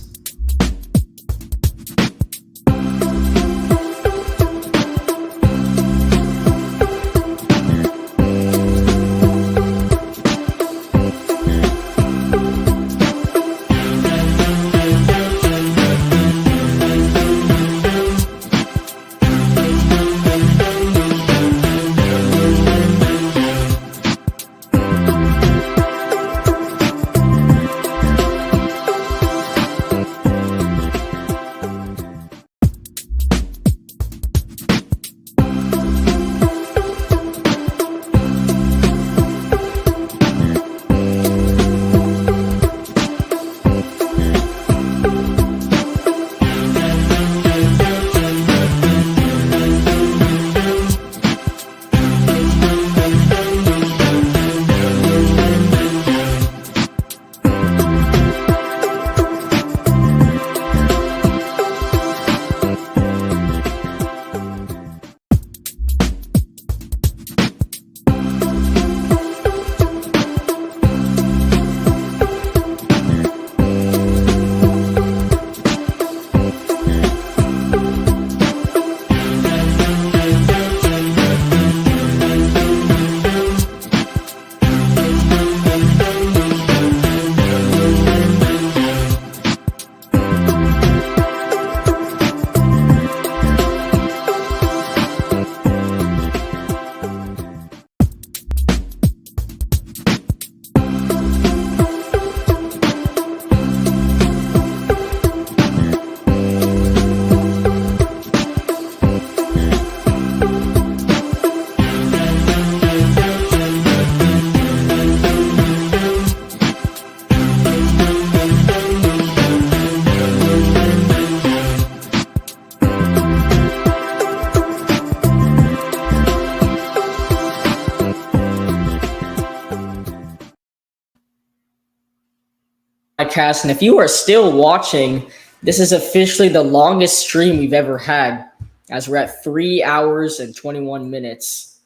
Podcast, and if you are still watching, this is officially the longest stream we've ever had, as we're at 3 hours and 21 minutes.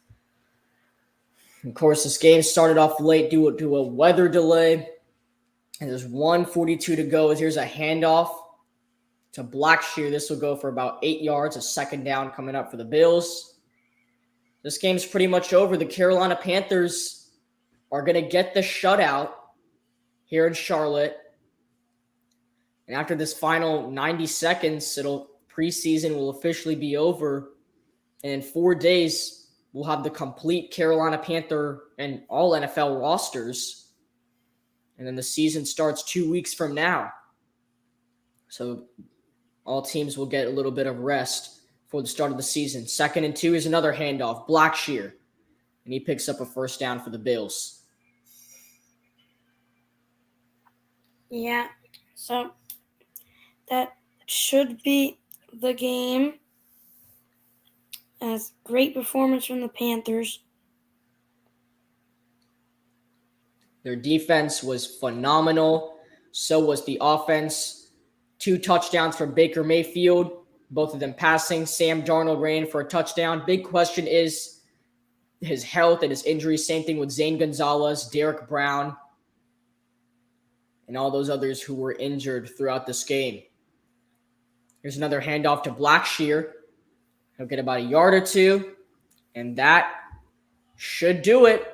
Of course, this game started off late due to a weather delay, and there's 1:42 to go. Here's a handoff to Blackshear. This will go for about 8 yards, a second down coming up for the Bills. This game's pretty much over. The Carolina Panthers are going to get the shutout here in Charlotte. And after this final 90 seconds, preseason will officially be over. And in 4 days, we'll have the complete Carolina Panther and all NFL rosters. And then the season starts 2 weeks from now. So all teams will get a little bit of rest for the start of the season. 2nd and 2 is another handoff. Blackshear. And he picks up a first down for the Bills. Yeah, so that should be the game. As great performance from the Panthers. Their defense was phenomenal. So was the offense. 2 touchdowns from Baker Mayfield, both of them passing. Sam Darnold ran for a touchdown. Big question is his health and his injuries. Same thing with Zane Gonzalez, Derek Brown, and all those others who were injured throughout this game. Here's another handoff to Blackshear. He'll get about a yard or 2, and that should do it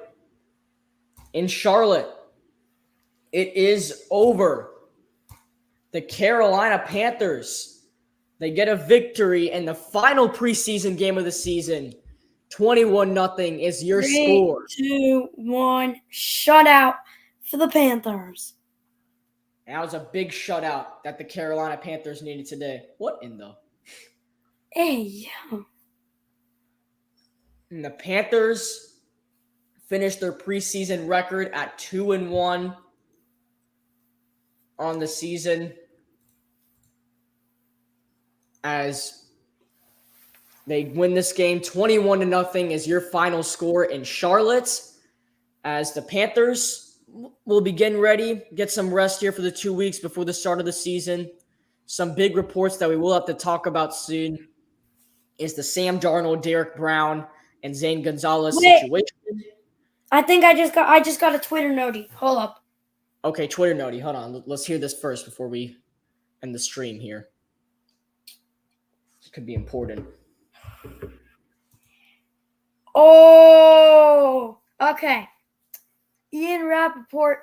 in Charlotte. It is over. The Carolina Panthers, they get a victory in the final preseason game of the season. 21-0 is your score. 3, 2, 1, shutout for the Panthers. That was a big shutout that the Carolina Panthers needed today. What in the... Hey, yeah. And the Panthers finished their preseason record at 2-1 on the season as they win this game. 21-0 is your final score in Charlotte as the Panthers will be getting ready, get some rest here for the 2 weeks before the start of the season. Some big reports that we will have to talk about soon is the Sam Darnold, Derek Brown, and Zane Gonzalez situation. I think I just got a Twitter noti. Hold up. Okay, Twitter noti. Hold on. Let's hear this first before we end the stream here. This could be important. Oh, okay. Ian Rappaport,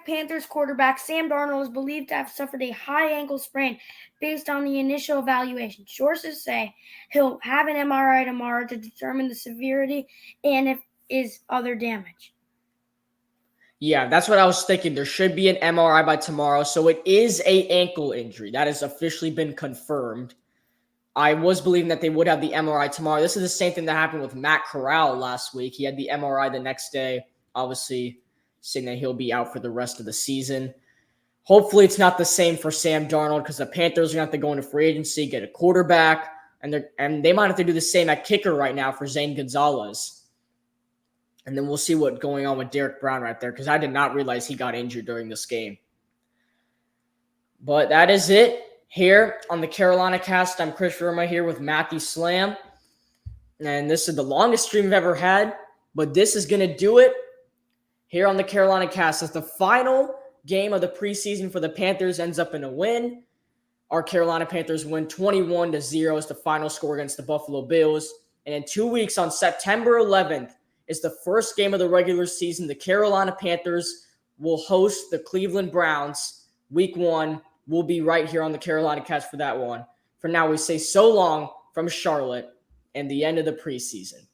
#Panthers quarterback Sam Darnold is believed to have suffered a high ankle sprain based on the initial evaluation. Sources say he'll have an MRI tomorrow to determine the severity and if is other damage. Yeah, that's what I was thinking. There should be an MRI by tomorrow. So it is a ankle injury. That has officially been confirmed. I was believing that they would have the MRI tomorrow. This is the same thing that happened with Matt Corral last week. He had the MRI the next day, obviously saying that he'll be out for the rest of the season. Hopefully it's not the same for Sam Darnold because the Panthers are going to have to go into free agency, get a quarterback, and they might have to do the same at kicker right now for Zane Gonzalez. And then we'll see what's going on with Derek Brown right there because I did not realize he got injured during this game. But that is it here on the Carolina Cast. I'm Chris Verma here with Matthew Slam. And this is the longest stream I've ever had. But this is going to do it here on the Carolina Cast. As the final game of the preseason for the Panthers ends up in a win. Our Carolina Panthers win 21-0 is the final score against the Buffalo Bills. And in 2 weeks on September 11th, is the first game of the regular season. The Carolina Panthers will host the Cleveland Browns. Week 1, we'll be right here on the Carolina Cast for that one. For now, we say so long from Charlotte and the end of the preseason.